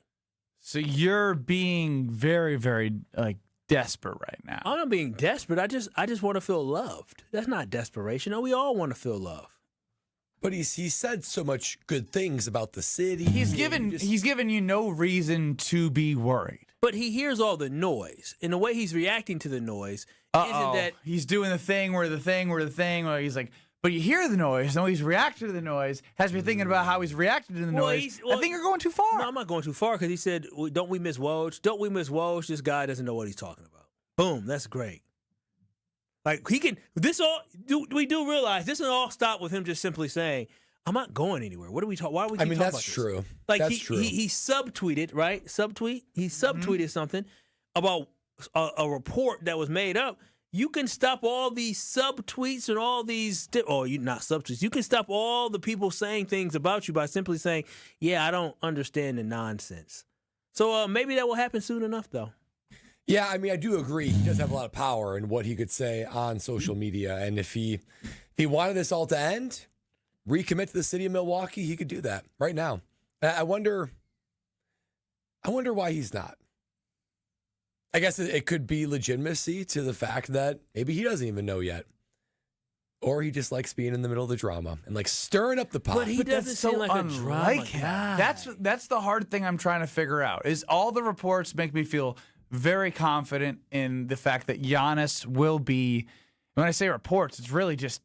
[SPEAKER 1] So you're being very, very desperate right now.
[SPEAKER 3] I'm not being desperate. I just want to feel loved. That's not desperation. No, we all want to feel love.
[SPEAKER 2] But he said so much good things about the city.
[SPEAKER 1] He's given you no reason to be worried.
[SPEAKER 3] But he hears all the noise, and the way he's reacting to the noise isn't that
[SPEAKER 1] he's doing the thing where he's like. But you hear the noise, and he's reacting to the noise, has me thinking about how he's reacted to the noise. I think you're going too far.
[SPEAKER 3] No, I'm not going too far, because he said, don't we miss Woj? Don't we miss Woj? This guy doesn't know what he's talking about. Boom, that's great. Like, we do realize this will all stop with him just simply saying, I'm not going anywhere. What are we talking? Why are we keep talking about
[SPEAKER 2] that's true.
[SPEAKER 3] This? Like,
[SPEAKER 2] that's true.
[SPEAKER 3] He subtweeted, right? Subtweet? He subtweeted something about a report that was made up. You can stop all these subtweets and all these not subtweets. You can stop all the people saying things about you by simply saying, yeah, I don't understand the nonsense. So maybe that will happen soon enough, though.
[SPEAKER 2] Yeah, I mean, I do agree. He does have a lot of power in what he could say on social media. And if he wanted this all to end, recommit to the city of Milwaukee, he could do that right now. I wonder why he's not. I guess it could be legitimacy to the fact that maybe he doesn't even know yet. Or he just likes being in the middle of the drama and like stirring up the pot.
[SPEAKER 3] But he doesn't seem like a drama guy.
[SPEAKER 1] That's the hard thing I'm trying to figure out. Is all the reports make me feel very confident in the fact that Giannis will be, when I say reports, it's really just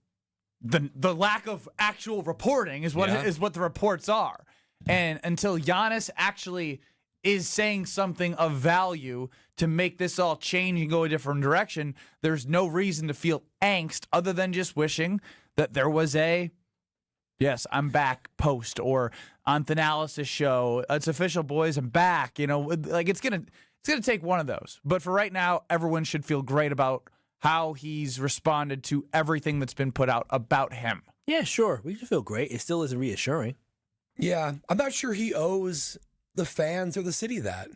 [SPEAKER 1] the lack of actual reporting is what the reports are. And until Giannis actually is saying something of value to make this all change and go a different direction, there's no reason to feel angst other than just wishing that there was a yes, I'm back post, or on Thanalis' show, it's official, boys, I'm back. Like it's gonna take one of those. But for right now, everyone should feel great about how he's responded to everything that's been put out about him.
[SPEAKER 3] Yeah, sure. We should feel great. It still isn't reassuring.
[SPEAKER 2] Yeah, I'm not sure he owes the fans or the city that.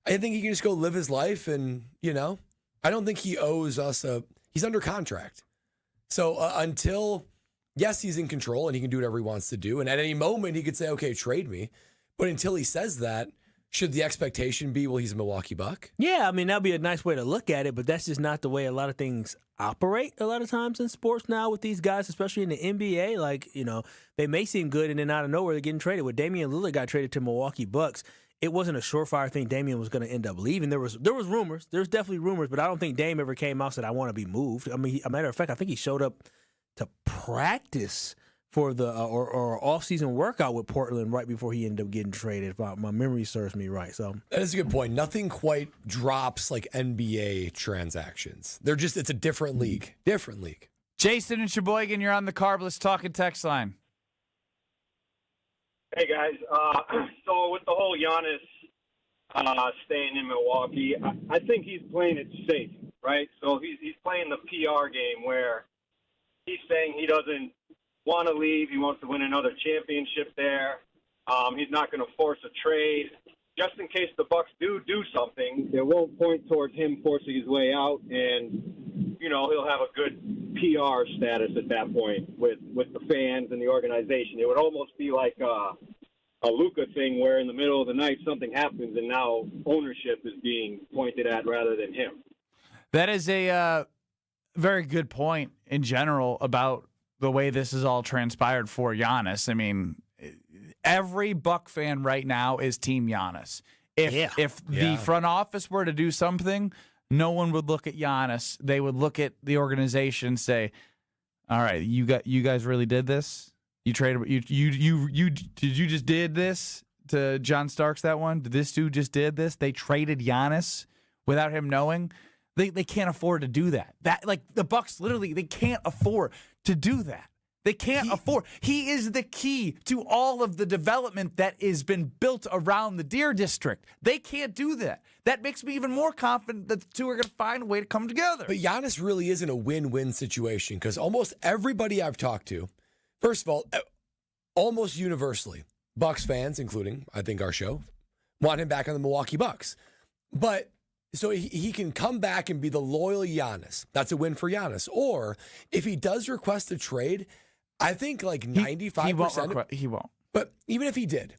[SPEAKER 2] I think he can just go live his life, and I don't think he owes us he's under contract. So until, yes, he's in control and he can do whatever he wants to do, and at any moment he could say, okay, trade me. But until he says that, should the expectation be, well, he's a Milwaukee Buck?
[SPEAKER 3] Yeah, I mean, that'd be a nice way to look at it, but that's just not the way a lot of things operate a lot of times in sports now with these guys, especially in the NBA. Like, they may seem good, and then out of nowhere they're getting traded. When Damian Lillard got traded to Milwaukee Bucks, it wasn't a surefire thing Damian was going to end up leaving. There was rumors. There's definitely rumors, but I don't think Dame ever came out and said, I want to be moved. I mean, a matter of fact, I think he showed up to practice for the or off-season workout with Portland right before he ended up getting traded, if my memory serves me right. So
[SPEAKER 2] that is a good point. Nothing quite drops like NBA transactions. It's a different league. Different league.
[SPEAKER 1] Jason and Sheboygan, you're on the Carbless Talking text line.
[SPEAKER 8] Hey, guys. So with the whole Giannis staying in Milwaukee, I think he's playing it safe, right? So he's playing the PR game where he's saying he doesn't want to leave. He wants to win another championship there. He's not going to force a trade. just in case the Bucks do something, it won't point towards him forcing his way out, and he'll have a good PR status at that point with the fans and the organization. It would almost be like a Luka thing where in the middle of the night something happens and now ownership is being pointed at rather than him.
[SPEAKER 1] That is a very good point in general about the way this is all transpired for Giannis. I mean, every Buck fan right now is Team Giannis. If the front office were to do something, no one would look at Giannis. They would look at the organization and say, "All right, you guys really did this? You traded you just did this to John Starks that one? Did this dude just did this? They traded Giannis without him knowing? They can't afford to do that. The Bucks literally they can't afford to do that. They can't afford. He is the key to all of the development that has been built around the Deer District. They can't do that. That makes me even more confident that the two are going to find a way to come together.
[SPEAKER 2] But Giannis really isn't a win-win situation because almost everybody I've talked to, first of all, almost universally, Bucks fans, including, I think, our show, want him back on the Milwaukee Bucks. But so he can come back and be the loyal Giannis. That's a win for Giannis. Or if he does request a trade, I think 95%.
[SPEAKER 1] He won't.
[SPEAKER 2] But even if he did,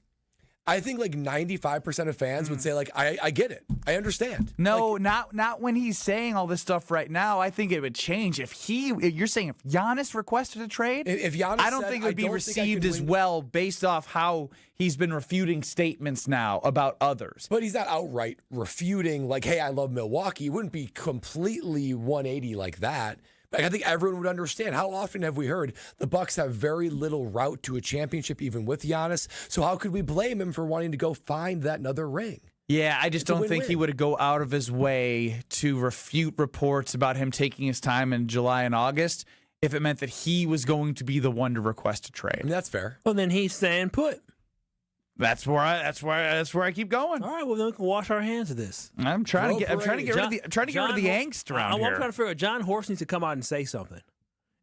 [SPEAKER 2] I think 95% of fans would say I get it. I understand.
[SPEAKER 1] No, not when he's saying all this stuff right now. I think it would change if you're saying if Giannis requested a trade.
[SPEAKER 2] If Giannis
[SPEAKER 1] I don't think it would be received as well based off how he's been refuting statements now about others.
[SPEAKER 2] But he's not outright refuting hey, I love Milwaukee. It wouldn't be completely 180 like that. I think everyone would understand. How often have we heard the Bucks have very little route to a championship, even with Giannis? So how could we blame him for wanting to go find that another ring?
[SPEAKER 1] Yeah, I just don't think he would go out of his way to refute reports about him taking his time in July and August if it meant that he was going to be the one to request a trade.
[SPEAKER 2] That's fair.
[SPEAKER 3] Well, then he's staying put.
[SPEAKER 1] That's where I keep going.
[SPEAKER 3] All right, well then we can wash our hands of this.
[SPEAKER 1] I'm trying to get rid of the angst around here.
[SPEAKER 3] I'm trying to figure out. John Horst needs to come out and say something.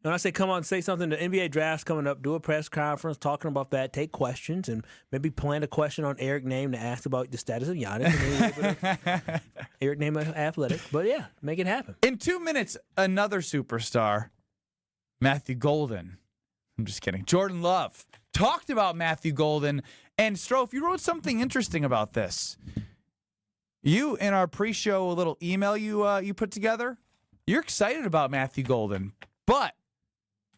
[SPEAKER 3] When I say come out and say something, the NBA draft's coming up. Do a press conference talking about that. Take questions and maybe plant a question on Eric Name to ask about the status of Giannis. Eric Name athletic, but yeah, make it happen.
[SPEAKER 1] In 2 minutes, another superstar, Matthew Golden. I'm just kidding. Jordan Love talked about Matthew Golden. And Strofe, you wrote something interesting about this. You, in our pre-show little email you put together, you're excited about Matthew Golden, but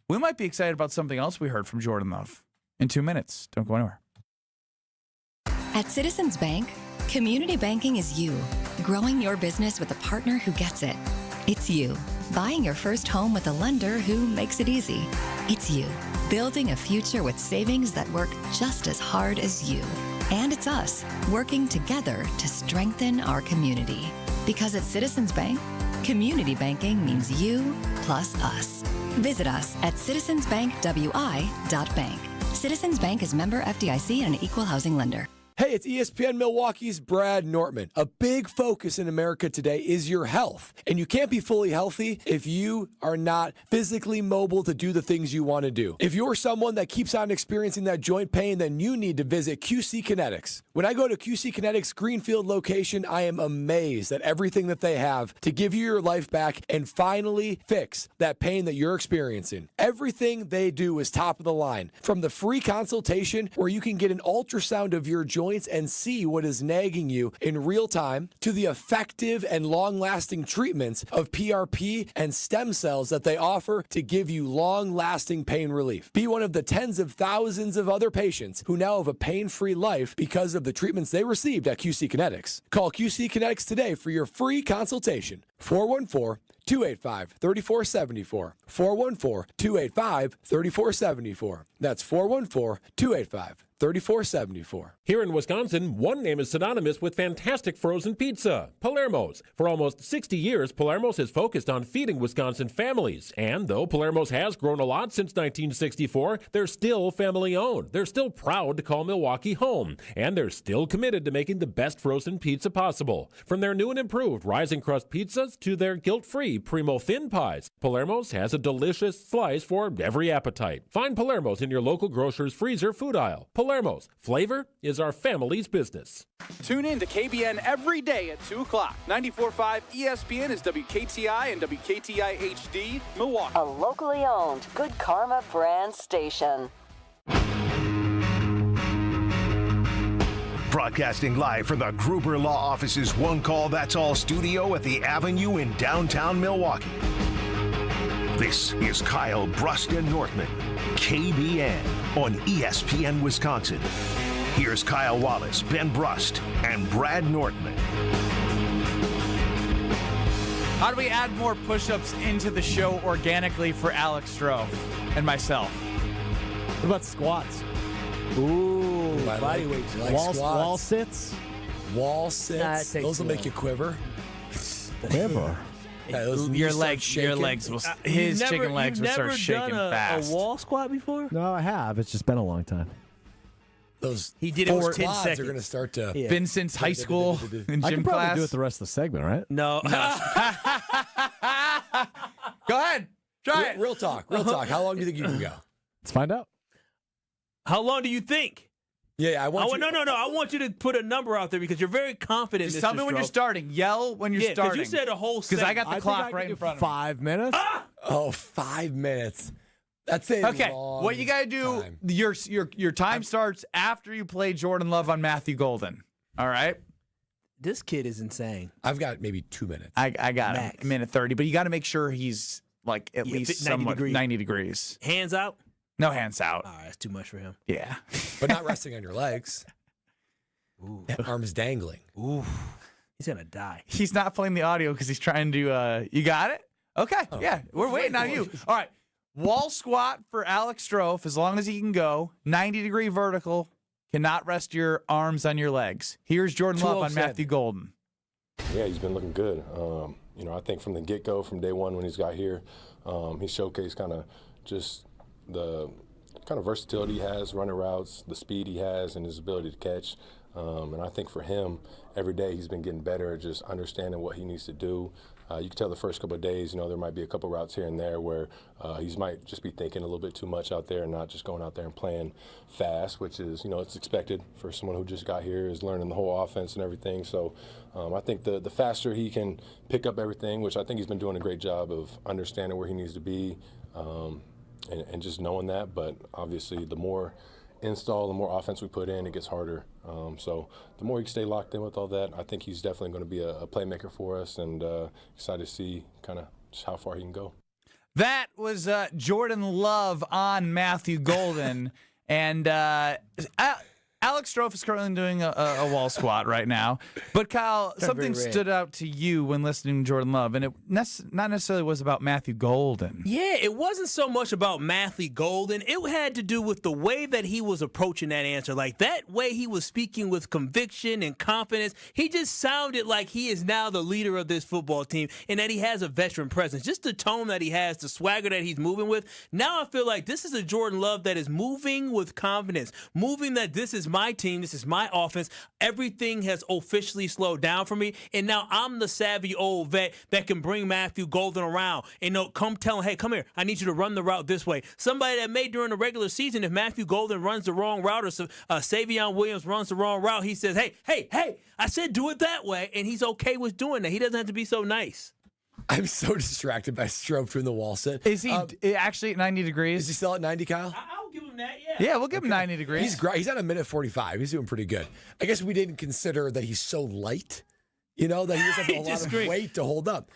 [SPEAKER 1] we might be excited about something else we heard from Jordan Love. In 2 minutes. Don't go anywhere.
[SPEAKER 6] At Citizens Bank, community banking is you, growing your business with a partner who gets it. It's you, buying your first home with a lender who makes it easy. It's you, building a future with savings that work just as hard as you. And it's us, working together to strengthen our community. Because at Citizens Bank, community banking means you plus us. Visit us at citizensbankwi.bank. Citizens Bank is member FDIC and an equal housing lender.
[SPEAKER 2] Hey, it's ESPN Milwaukee's Brad Nortman. A big focus in America today is your health. And you can't be fully healthy if you are not physically mobile to do the things you want to do. If you're someone that keeps on experiencing that joint pain, then you need to visit QC Kinetics. When I go to QC Kinetics' Greenfield location, I am amazed at everything that they have to give you your life back and finally fix that pain that you're experiencing. Everything they do is top of the line. From the free consultation where you can get an ultrasound of your joints and see what is nagging you in real time, to the effective and long-lasting treatments of PRP and stem cells that they offer to give you long-lasting pain relief. Be one of the tens of thousands of other patients who now have a pain-free life because of the treatments they received at QC Kinetics. Call QC Kinetics today for your free consultation. 414-285-3474. 414-285-3474. That's 414-285-3474.
[SPEAKER 13] Here in Wisconsin, one name is synonymous with fantastic frozen pizza, Palermo's. For almost 60 years, Palermo's has focused on feeding Wisconsin families. And though Palermo's has grown a lot since 1964, they're still family-owned. They're still proud to call Milwaukee home. And they're still committed to making the best frozen pizza possible. From their new and improved rising crust pizzas to their guilt-free Primo thin pies, Palermo's has a delicious slice for every appetite. Find Palermo's in your local grocer's freezer food aisle. Palermo's Palermo's, flavor is our family's business.
[SPEAKER 17] Tune in to KBN every day at 2 o'clock. 94.5 ESPN is WKTI and WKTI HD, Milwaukee.
[SPEAKER 18] A locally owned Good Karma brand station.
[SPEAKER 5] Broadcasting live from the Gruber Law Office's One Call That's All studio at the Avenue in downtown Milwaukee. This is Kyle Brust and Northman, KBN on ESPN Wisconsin. Here's Kyle Wallace, Ben Brust, and Brad Northman.
[SPEAKER 1] How do we add more push-ups into the show organically for Alex Strofe and myself?
[SPEAKER 4] What about squats?
[SPEAKER 2] Ooh,
[SPEAKER 4] body weight. Wall sits?
[SPEAKER 2] Wall sits. Those will make you quiver.
[SPEAKER 4] Quiver?
[SPEAKER 2] Yeah,
[SPEAKER 1] your legs will. His chicken legs will start shaking fast.
[SPEAKER 3] A wall squat before?
[SPEAKER 4] No, I have. It's just been a long time.
[SPEAKER 2] Those
[SPEAKER 3] he did it with 10
[SPEAKER 2] quads
[SPEAKER 3] seconds.
[SPEAKER 2] are going to start to.
[SPEAKER 1] Yeah. Been since high school in
[SPEAKER 4] I
[SPEAKER 1] gym
[SPEAKER 4] can probably
[SPEAKER 1] class.
[SPEAKER 4] do it the rest of the segment, right?
[SPEAKER 3] No.
[SPEAKER 1] Go ahead. Try it.
[SPEAKER 2] Real talk. Real talk. How long do you think you can go?
[SPEAKER 4] Let's find out.
[SPEAKER 3] How long do you think?
[SPEAKER 2] Yeah, I want you.
[SPEAKER 3] No. I want you to put a number out there because you're very confident.
[SPEAKER 1] Just tell me when you're starting. Yell when you're starting.
[SPEAKER 3] Because you said a whole
[SPEAKER 1] Because I got the clock right in front of me.
[SPEAKER 4] 5 minutes?
[SPEAKER 2] Oh, 5 minutes. That's it.
[SPEAKER 1] Okay, what you got to do, your time starts after you play Jordan Love on Matthew Golden. All right?
[SPEAKER 3] This kid is insane.
[SPEAKER 2] I've got maybe 2 minutes.
[SPEAKER 1] I got
[SPEAKER 3] Max.
[SPEAKER 1] a minute 30, but you got to make sure he's like at least 90 degrees.
[SPEAKER 3] Hands out?
[SPEAKER 1] No hands out.
[SPEAKER 3] All right, that's too much for him.
[SPEAKER 1] Yeah.
[SPEAKER 2] But not resting on your legs.
[SPEAKER 3] Ooh.
[SPEAKER 2] Arms dangling.
[SPEAKER 3] Ooh. He's going to die.
[SPEAKER 1] He's not playing the audio because he's trying to, you got it? Okay, yeah, we're waiting on you. All right, wall squat for Alex Strofe as long as he can go. 90-degree vertical. Cannot rest your arms on your legs. Here's Jordan Love on Matthew Golden.
[SPEAKER 19] Yeah, he's been looking good. I think from the get-go, from day one when he's got here, he showcased kind of just the kind of versatility he has, running routes, the speed he has, and his ability to catch. And I think for him, every day he's been getting better at just understanding what he needs to do. You can tell the first couple of days, there might be a couple routes here and there where he might just be thinking a little bit too much out there and not just going out there and playing fast, which is, it's expected for someone who just got here, is learning the whole offense and everything. So I think the faster he can pick up everything, which I think he's been doing a great job of understanding where he needs to be and just knowing that. But obviously the more install, the more offense we put in, it gets harder. So the more he can stay locked in with all that, I think he's definitely going to be a playmaker for us, and excited to see kind of just how far he can go.
[SPEAKER 1] That was Jordan Love on Matthew Golden. And Alex Strofe is currently doing a wall squat right now. But, Kyle, something stood out to you when listening to Jordan Love, and it not necessarily was about Matthew Golden.
[SPEAKER 3] Yeah, it wasn't so much about Matthew Golden. It had to do with the way that he was approaching that answer. Like, that way he was speaking with conviction and confidence. He just sounded like he is now the leader of this football team and that he has a veteran presence. Just the tone that he has, the swagger that he's moving with. Now I feel like this is a Jordan Love that is moving with confidence, moving that this is my team, this is my offense. Everything has officially slowed down for me, and now I'm the savvy old vet that can bring Matthew Golden around and come tell him, hey, come here, I need you to run the route this way. Somebody that may during the regular season, if Matthew Golden runs the wrong route or Savion Williams runs the wrong route, he says, hey, I said do it that way, and he's okay with doing that. He doesn't have to be so nice.
[SPEAKER 2] I'm so distracted by Strofe doing the wall sit.
[SPEAKER 1] Is he actually at 90 degrees?
[SPEAKER 2] Is he still at 90, Kyle?
[SPEAKER 3] I'll give him that, yeah.
[SPEAKER 1] Yeah, we'll give him 90 degrees.
[SPEAKER 2] He's great. He's at a minute 45. He's doing pretty good. I guess we didn't consider that he's so light, that he doesn't have a lot of weight to hold up.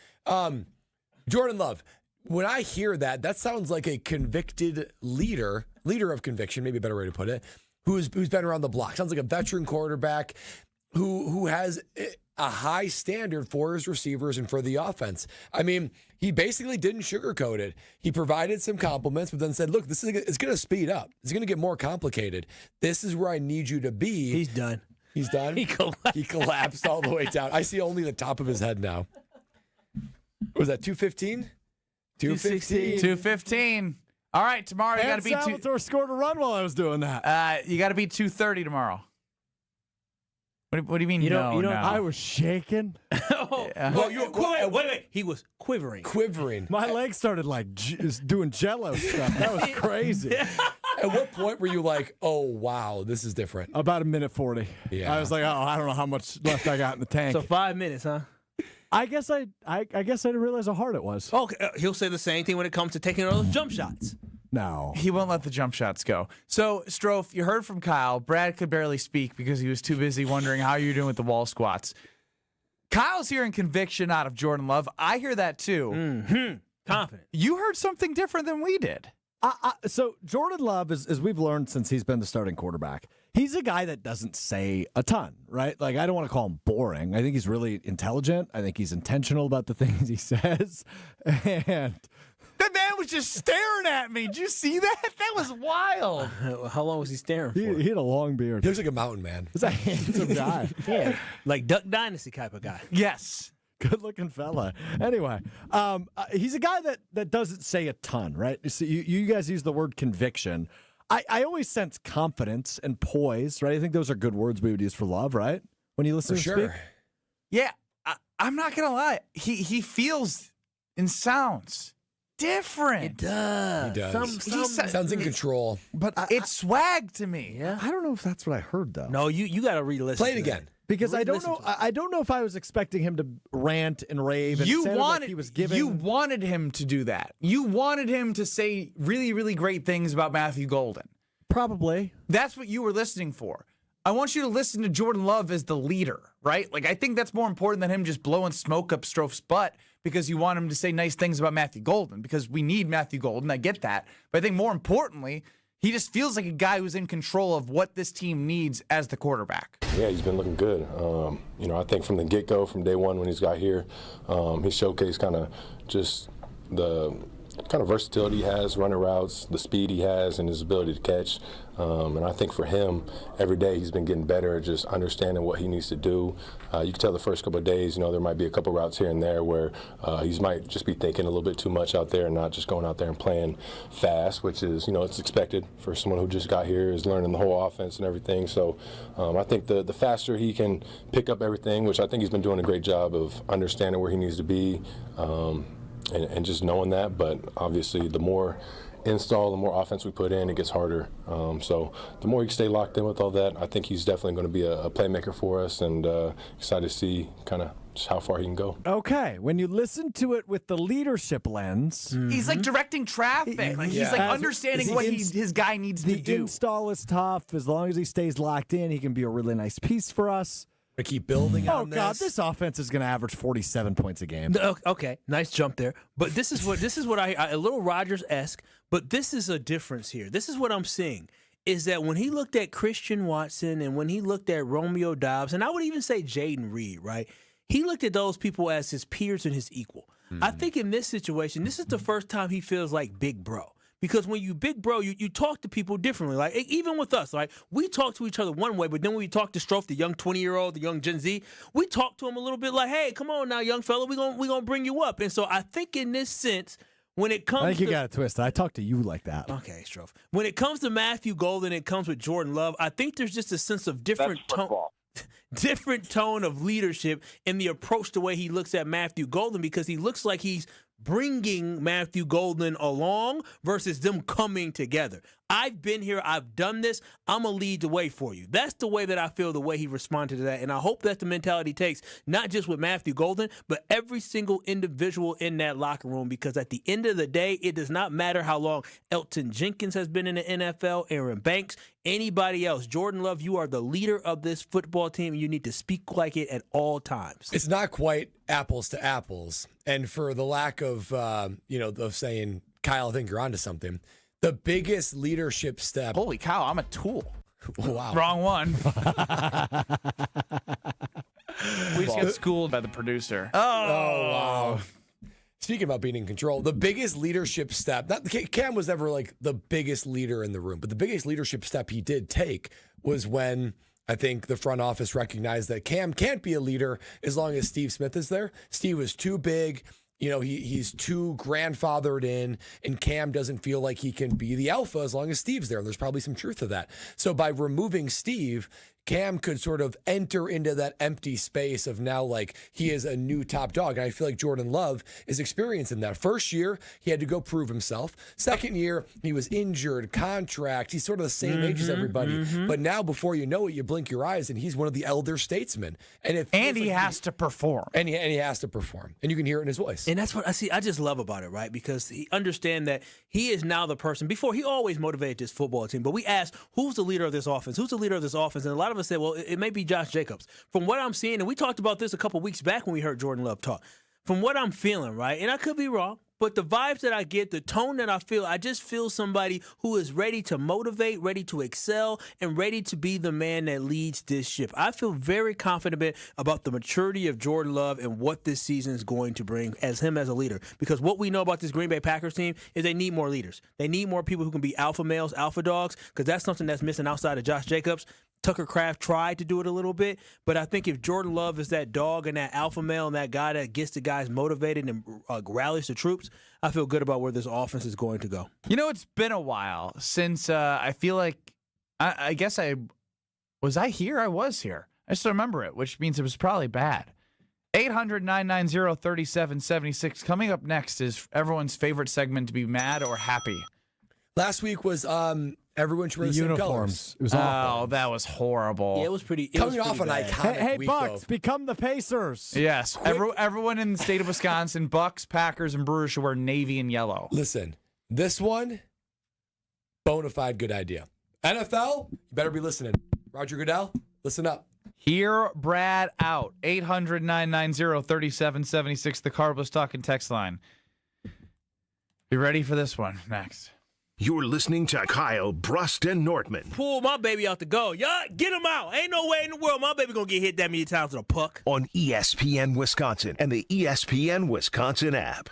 [SPEAKER 2] Jordan Love, when I hear that sounds like a convicted leader of conviction, maybe a better way to put it, who's been around the block. Sounds like a veteran quarterback who has a high standard for his receivers and for the offense. I mean, he basically didn't sugarcoat it. He provided some compliments, but then said, look, it's going to speed up. It's going to get more complicated. This is where I need you to be.
[SPEAKER 3] He's done.
[SPEAKER 2] He's done?
[SPEAKER 3] He
[SPEAKER 2] collapsed all the way down. I see only the top of his head now. What was that, 215? 215.
[SPEAKER 1] 215. All right, tomorrow you got to beat
[SPEAKER 4] Salvatore scored a run while I was doing that.
[SPEAKER 1] You got to beat 230 tomorrow. What do you mean?
[SPEAKER 4] You
[SPEAKER 1] no,
[SPEAKER 4] know, I was shaking.
[SPEAKER 3] Wait. He was quivering.
[SPEAKER 2] Quivering.
[SPEAKER 4] My legs started doing Jello stuff. That was crazy.
[SPEAKER 2] At what point were you like, oh, wow, this is different?
[SPEAKER 4] About a minute 40.
[SPEAKER 2] Yeah.
[SPEAKER 4] I was like, oh, I don't know how much left I got in the tank.
[SPEAKER 3] So 5 minutes, huh?
[SPEAKER 4] I guess I didn't realize how hard it was.
[SPEAKER 3] Okay, he'll say the same thing when it comes to taking those jump shots.
[SPEAKER 4] No.
[SPEAKER 1] He won't let the jump shots go. So, Strofe, you heard from Kyle. Brad could barely speak because he was too busy wondering how you're doing with the wall squats. Kyle's hearing conviction out of Jordan Love. I hear that too.
[SPEAKER 3] Mm-hmm. Confident.
[SPEAKER 1] You heard something different than we did.
[SPEAKER 4] So Jordan Love, as we've learned since he's been the starting quarterback, he's a guy that doesn't say a ton, right? Like, I don't want to call him boring. I think he's really intelligent. I think he's intentional about the things he says. And
[SPEAKER 1] that man was just staring at me. Did you see that? That was wild.
[SPEAKER 3] How long was he staring for?
[SPEAKER 4] He had a long beard.
[SPEAKER 2] He looks like a mountain man.
[SPEAKER 4] He's a handsome guy.
[SPEAKER 3] Yeah, like Duck Dynasty type of guy.
[SPEAKER 1] Yes.
[SPEAKER 4] Good-looking fella. Anyway, he's a guy that doesn't say a ton, right? So you guys use the word conviction. I always sense confidence and poise, right? I think those are good words we would use for Love, right? When you listen to him speak.
[SPEAKER 1] Yeah, I'm not going to lie. He feels and sounds different.
[SPEAKER 3] It does.
[SPEAKER 2] He does. Sounds in control.
[SPEAKER 4] But
[SPEAKER 1] it's swag to me.
[SPEAKER 3] Yeah.
[SPEAKER 4] I don't know if that's what I heard, though.
[SPEAKER 3] No, you got to re-listen.
[SPEAKER 2] Play it again.
[SPEAKER 4] Because I don't know. I don't know if I was expecting him to rant and rave. And
[SPEAKER 1] You
[SPEAKER 4] sound
[SPEAKER 1] wanted
[SPEAKER 4] like he was giving.
[SPEAKER 1] You wanted him to do that. You wanted him to say really, really great things about Matthew Golden.
[SPEAKER 4] Probably.
[SPEAKER 1] That's what you were listening for. I want you to listen to Jordan Love as the leader, right? Like, I think that's more important than him just blowing smoke up Strofe's butt because you want him to say nice things about Matthew Golden, because we need Matthew Golden. I get that. But I think more importantly, he just feels like a guy who's in control of what this team needs as the quarterback.
[SPEAKER 19] Yeah, he's been looking good. I think from the get-go, from day one when he's got here, he showcased kind of just the kind of versatility he has, running routes, the speed he has, and his ability to catch. And I think for him, every day he's been getting better at just understanding what he needs to do. You can tell the first couple of days, there might be a couple routes here and there where he might just be thinking a little bit too much out there and not just going out there and playing fast, which is, it's expected for someone who just got here, is learning the whole offense and everything. So I think the faster he can pick up everything, which I think he's been doing a great job of understanding where he needs to be, and just knowing that. But obviously, the more install, the more offense we put in, it gets harder. So the more he can stay locked in with all that, I think he's definitely going to be a playmaker for us, and excited to see kind of just how far he can go.
[SPEAKER 4] Okay, when you listen to it with the leadership lens,
[SPEAKER 1] he's like directing traffic. He's like understanding what his guy needs to do.
[SPEAKER 4] The install is tough. As long as he stays locked in, he can be a really nice piece for us.
[SPEAKER 2] To keep building on this.
[SPEAKER 4] Oh God, this offense is going to average 47 points a game.
[SPEAKER 3] Okay, nice jump there. But this is what I a little Rodgers-esque. But this is a difference here. This is what I'm seeing is that when he looked at Christian Watson and when he looked at Romeo Doubs, and I would even say Jaden Reed, right? He looked at those people as his peers and his equal. I think in this situation, this is the first time he feels like big bro. Because when you big bro, you talk to people differently. Like, even with us, like, we talk to each other one way, but then when we talk to Strofe, the young 20-year-old, the young Gen Z, we talk to him a little bit like, hey, come on now, young fella, we gonna bring you up. And so I think in this sense, when it comes
[SPEAKER 4] I think you got it twisted. I talk to you like that.
[SPEAKER 3] Okay, Strofe. When it comes to Matthew Golden, it comes with Jordan Love, I think there's just a sense of different tone of leadership in the approach, the way he looks at Matthew Golden, because he looks like he's bringing Matthew Golden along versus them coming together. I've been here. I've done this. I'm going to lead the way for you. That's the way that I feel, the way he responded to that. And I hope that's the mentality he takes, not just with Matthew Golden, but every single individual in that locker room, because at the end of the day, it does not matter how long Elton Jenkins has been in the NFL, Aaron Banks, anybody else. Jordan Love, you are the leader of this football team, and you need to speak like it at all times.
[SPEAKER 2] It's not quite apples to apples. And for the lack of, of saying, Kyle, I think you're onto something, the biggest leadership step.
[SPEAKER 1] Holy cow, I'm a tool.
[SPEAKER 2] Wow.
[SPEAKER 1] Wrong one. We just got schooled by the producer.
[SPEAKER 2] Oh, wow. Speaking about being in control, the biggest leadership step, Cam was never like the biggest leader in the room, but the biggest leadership step he did take was when I think the front office recognized that Cam can't be a leader as long as Steve Smith is there. Steve was too big. He's too grandfathered in, and Cam doesn't feel like he can be the alpha as long as Steve's there. And there's probably some truth to that. So by removing Steve, Cam could sort of enter into that empty space of now, like, he is a new top dog. And I feel like Jordan Love is experiencing that. First year, he had to go prove himself. Second year, he was injured, contract. He's sort of the same age as everybody. But now, before you know it, you blink your eyes, and he's one of the elder statesmen. And
[SPEAKER 1] he has to perform.
[SPEAKER 2] And he has to perform. And you can hear it in his voice.
[SPEAKER 3] And that's what I just love about it, right? Because he understands that he is now the person. Before, he always motivated this football team. But we asked, who's the leader of this offense? Who's the leader of this offense? And a lot of us said, well, it may be Josh Jacobs. From what I'm seeing, and we talked about this a couple weeks back when we heard Jordan Love talk. From what I'm feeling, right, and I could be wrong, but the vibes that I get, the tone that I feel, I just feel somebody who is ready to motivate, ready to excel, and ready to be the man that leads this ship. I feel very confident about the maturity of Jordan Love and what this season is going to bring as him as a leader. Because what we know about this Green Bay Packers team is they need more leaders. They need more people who can be alpha males, alpha dogs, because that's something that's missing outside of Josh Jacobs. Tucker Kraft tried to do it a little bit, but I think if Jordan Love is that dog and that alpha male and that guy that gets the guys motivated and rallies the troops, I feel good about where this offense is going to go.
[SPEAKER 1] You know, it's been a while since I feel like I guess was here? I was here. I just don't remember it, which means it was probably bad. 800-990-3776. Coming up next is everyone's favorite segment to be mad or happy.
[SPEAKER 2] Last week was everyone should wear the same colors.
[SPEAKER 4] It was awful.
[SPEAKER 1] Oh, that was horrible.
[SPEAKER 3] Yeah, it was pretty.
[SPEAKER 2] Coming off an iconic
[SPEAKER 4] Hey,
[SPEAKER 2] week,
[SPEAKER 4] Bucks,
[SPEAKER 2] though.
[SPEAKER 4] become the Pacers.
[SPEAKER 1] Yes, everyone in the state of Wisconsin, Bucks, Packers, and Brewers should wear navy and yellow.
[SPEAKER 2] Listen, this one, bona fide good idea. NFL, you better be listening. Roger Goodell, listen up.
[SPEAKER 1] Hear Brad out. 800-990-3776, the Carlos Talking text line. Be ready for this one next.
[SPEAKER 5] You're listening to Kyle Brust and Nortman
[SPEAKER 3] Pull my baby out the goal. Y'all, get him out. Ain't no way in the world my baby going to get hit that many times with a puck.
[SPEAKER 5] on ESPN Wisconsin and the ESPN Wisconsin app.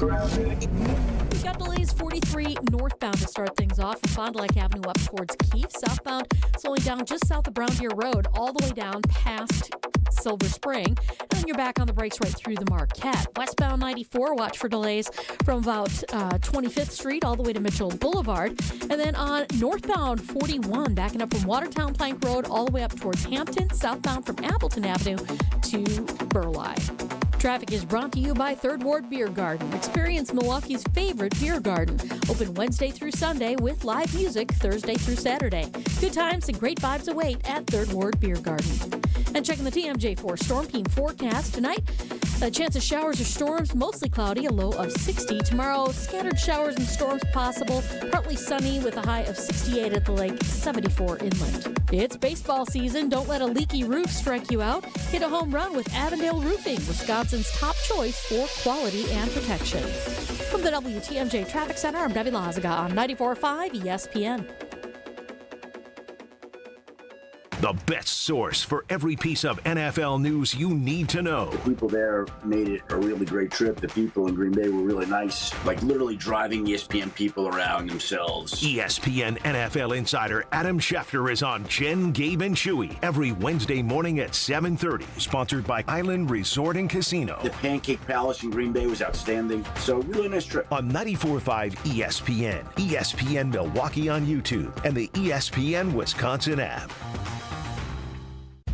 [SPEAKER 7] We've got delays 43 northbound to start things off from Fond du Lac Avenue up towards Keefe. Southbound slowing down just south of Brown Deer Road all the way down past Silver Spring. And then you're back on the brakes right through the Marquette. Westbound 94, watch for delays from about 25th Street all the way to Mitchell Boulevard. And then on northbound 41, backing up from Watertown Plank Road all the way up towards Hampton. Southbound from Appleton Avenue to Burleigh. Traffic is brought to you by Third Ward Beer Garden. Experience Milwaukee's favorite beer garden. Open Wednesday through Sunday with live music Thursday through Saturday. Good times and great vibes await at Third Ward Beer Garden. And checking the TMJ4 Storm Team forecast tonight. A chance of showers or storms, mostly cloudy, a low of 60. Tomorrow, scattered showers and storms possible, partly sunny with a high of 68 at the lake, 74 inland. It's baseball season. Don't let a leaky roof strike you out. Hit a home run with Avondale Roofing, Wisconsin's top choice for quality and protection. From the WTMJ Traffic Center, I'm Debbie Lazaga on 94.5 ESPN.
[SPEAKER 5] The best source for every piece of NFL news you need to know.
[SPEAKER 20] The people there made it a really great trip. The people in Green Bay were really nice, like literally driving ESPN people around themselves.
[SPEAKER 5] ESPN NFL insider Adam Schefter is on Jen, Gabe, and Chewy every Wednesday morning at 7:30. Sponsored by Island Resort and Casino.
[SPEAKER 20] The Pancake Palace in Green Bay was outstanding. So really nice trip.
[SPEAKER 5] On 94.5 ESPN, ESPN Milwaukee on YouTube, and the ESPN Wisconsin app.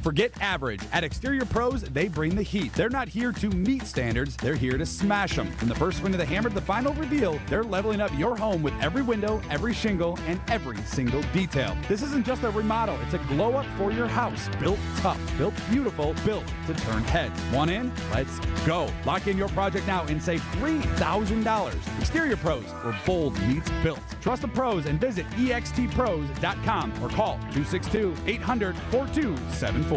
[SPEAKER 11] Forget average. At Exterior Pros, they bring the heat. They're not here to meet standards, they're here to smash them. From the first swing of the hammer to the final reveal, they're leveling up your home with every window, every shingle, and every single detail. This isn't just a remodel, it's a glow up for your house. Built tough, built beautiful, built to turn heads. One in? Let's go. Lock in your project now and save $3,000. Exterior Pros, where bold meets built. Trust the pros and visit extpros.com or call 262-800-4274.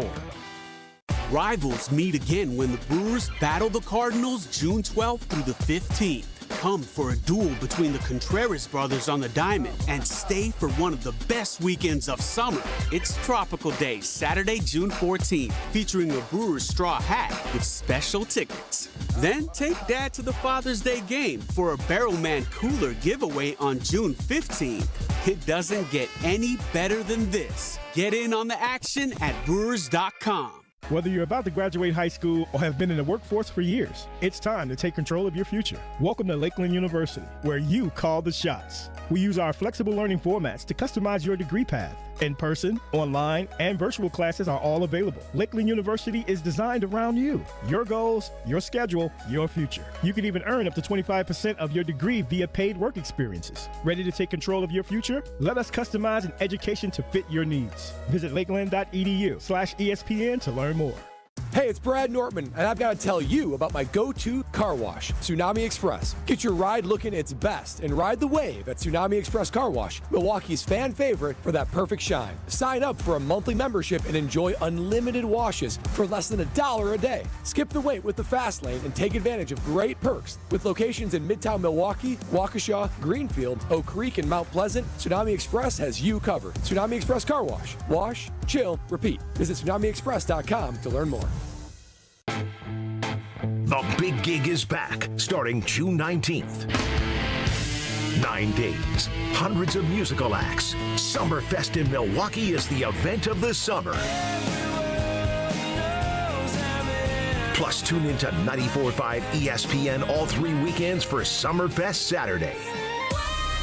[SPEAKER 21] Rivals meet again when the Brewers battle the Cardinals June 12th through the 15th. Come for a duel between the Contreras brothers on the diamond and stay for one of the best weekends of summer. It's Tropical Day, Saturday, June 14th, featuring a Brewers straw hat with special tickets. Then take Dad to the Father's Day game for a Barrelman cooler giveaway on June 15th. It doesn't get any better than this. Get in on the action at Brewers.com.
[SPEAKER 22] Whether you're about to graduate high school or have been in the workforce for years, it's time to take control of your future. Welcome to Lakeland University, where you call the shots. We use our flexible learning formats to customize your degree path. In person, online, and virtual classes are all available. Lakeland University is designed around you, your goals, your schedule, your future. You can even earn up to 25% of your degree via paid work experiences. Ready to take control of your future? Let us customize an education to fit your needs. Visit lakeland.edu/ESPN to learn more.
[SPEAKER 28] Hey, it's Brad Nortman, and I've got to tell you about my go-to car wash, Tsunami Express. Get your ride looking its best and ride the wave at Tsunami Express Car Wash, Milwaukee's fan favorite for that perfect shine. Sign up for a monthly membership and enjoy unlimited washes for less than $1 a day. Skip the wait with the fast lane and take advantage of great perks. With locations in Midtown Milwaukee, Waukesha, Greenfield, Oak Creek, and Mount Pleasant, Tsunami Express has you covered. Tsunami Express Car Wash. Wash, chill, repeat. Visit TsunamiExpress.com to learn more.
[SPEAKER 5] The big gig is back, starting June 19th. 9 days, hundreds of musical acts. Summerfest in Milwaukee is the event of the summer. Plus, tune into 94.5 ESPN all 3 weekends for Summerfest Saturday.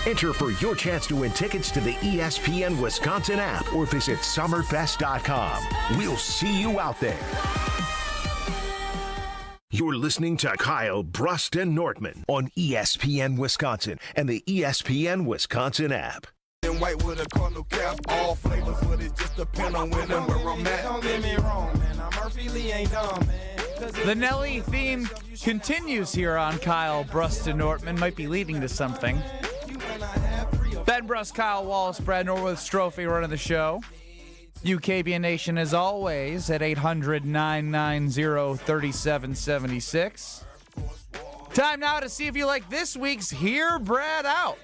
[SPEAKER 5] Enter for your chance to win tickets to the ESPN Wisconsin app or visit summerfest.com. We'll see you out there. You're listening to Kyle Brust and Nortman on ESPN Wisconsin and the ESPN Wisconsin app.
[SPEAKER 9] White with a cardinal cap, all flavors, but it just depends on when and where I'm at. Don't get me wrong, man. I'm Murphy Lee ain't dumb, man.
[SPEAKER 1] The Nelly theme continues here on Kyle Brust and Nortman. Might be leading to something. Ben Brust, Kyle Wallace, Brad Norwood, Strophe running the show. UKBN Nation, as always, at 800-990-3776. Time now to see if you like this week's Hear Brad Out.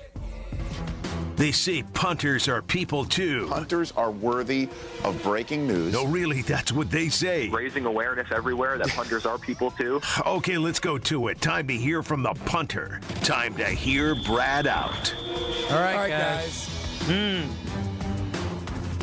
[SPEAKER 5] They say punters are people too.
[SPEAKER 10] Punters are worthy of breaking news.
[SPEAKER 5] No, really, that's what they say.
[SPEAKER 10] Raising awareness everywhere that punters are people too.
[SPEAKER 5] Okay, let's go to it. Time to hear from the punter. Time to hear Brad out.
[SPEAKER 1] All right, guys.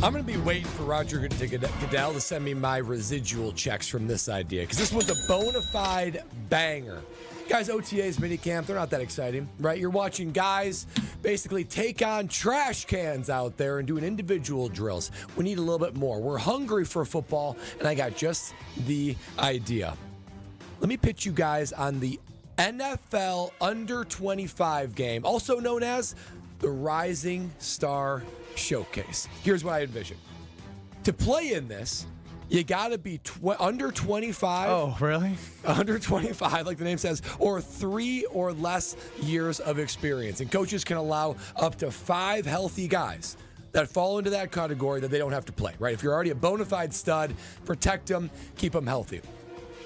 [SPEAKER 2] I'm going to be waiting for Roger Goodell to send me my residual checks from this idea, because this was a bona fide banger. Guys, OTAs, minicamp, they're not that exciting, right? You're watching guys basically take on trash cans out there and doing individual drills. We need a little bit more. We're hungry for football, and I got just the idea. Let me pitch you guys on the NFL Under 25 game, also known as the Rising Star Showcase. Here's what I envision. To play in this, you got to be under 25.
[SPEAKER 1] Oh, really?
[SPEAKER 2] Under 25, like the name says, or 3 or less years of experience. And coaches can allow up to 5 healthy guys that fall into that category that they don't have to play, right? If you're already a bona fide stud, protect them, keep them healthy.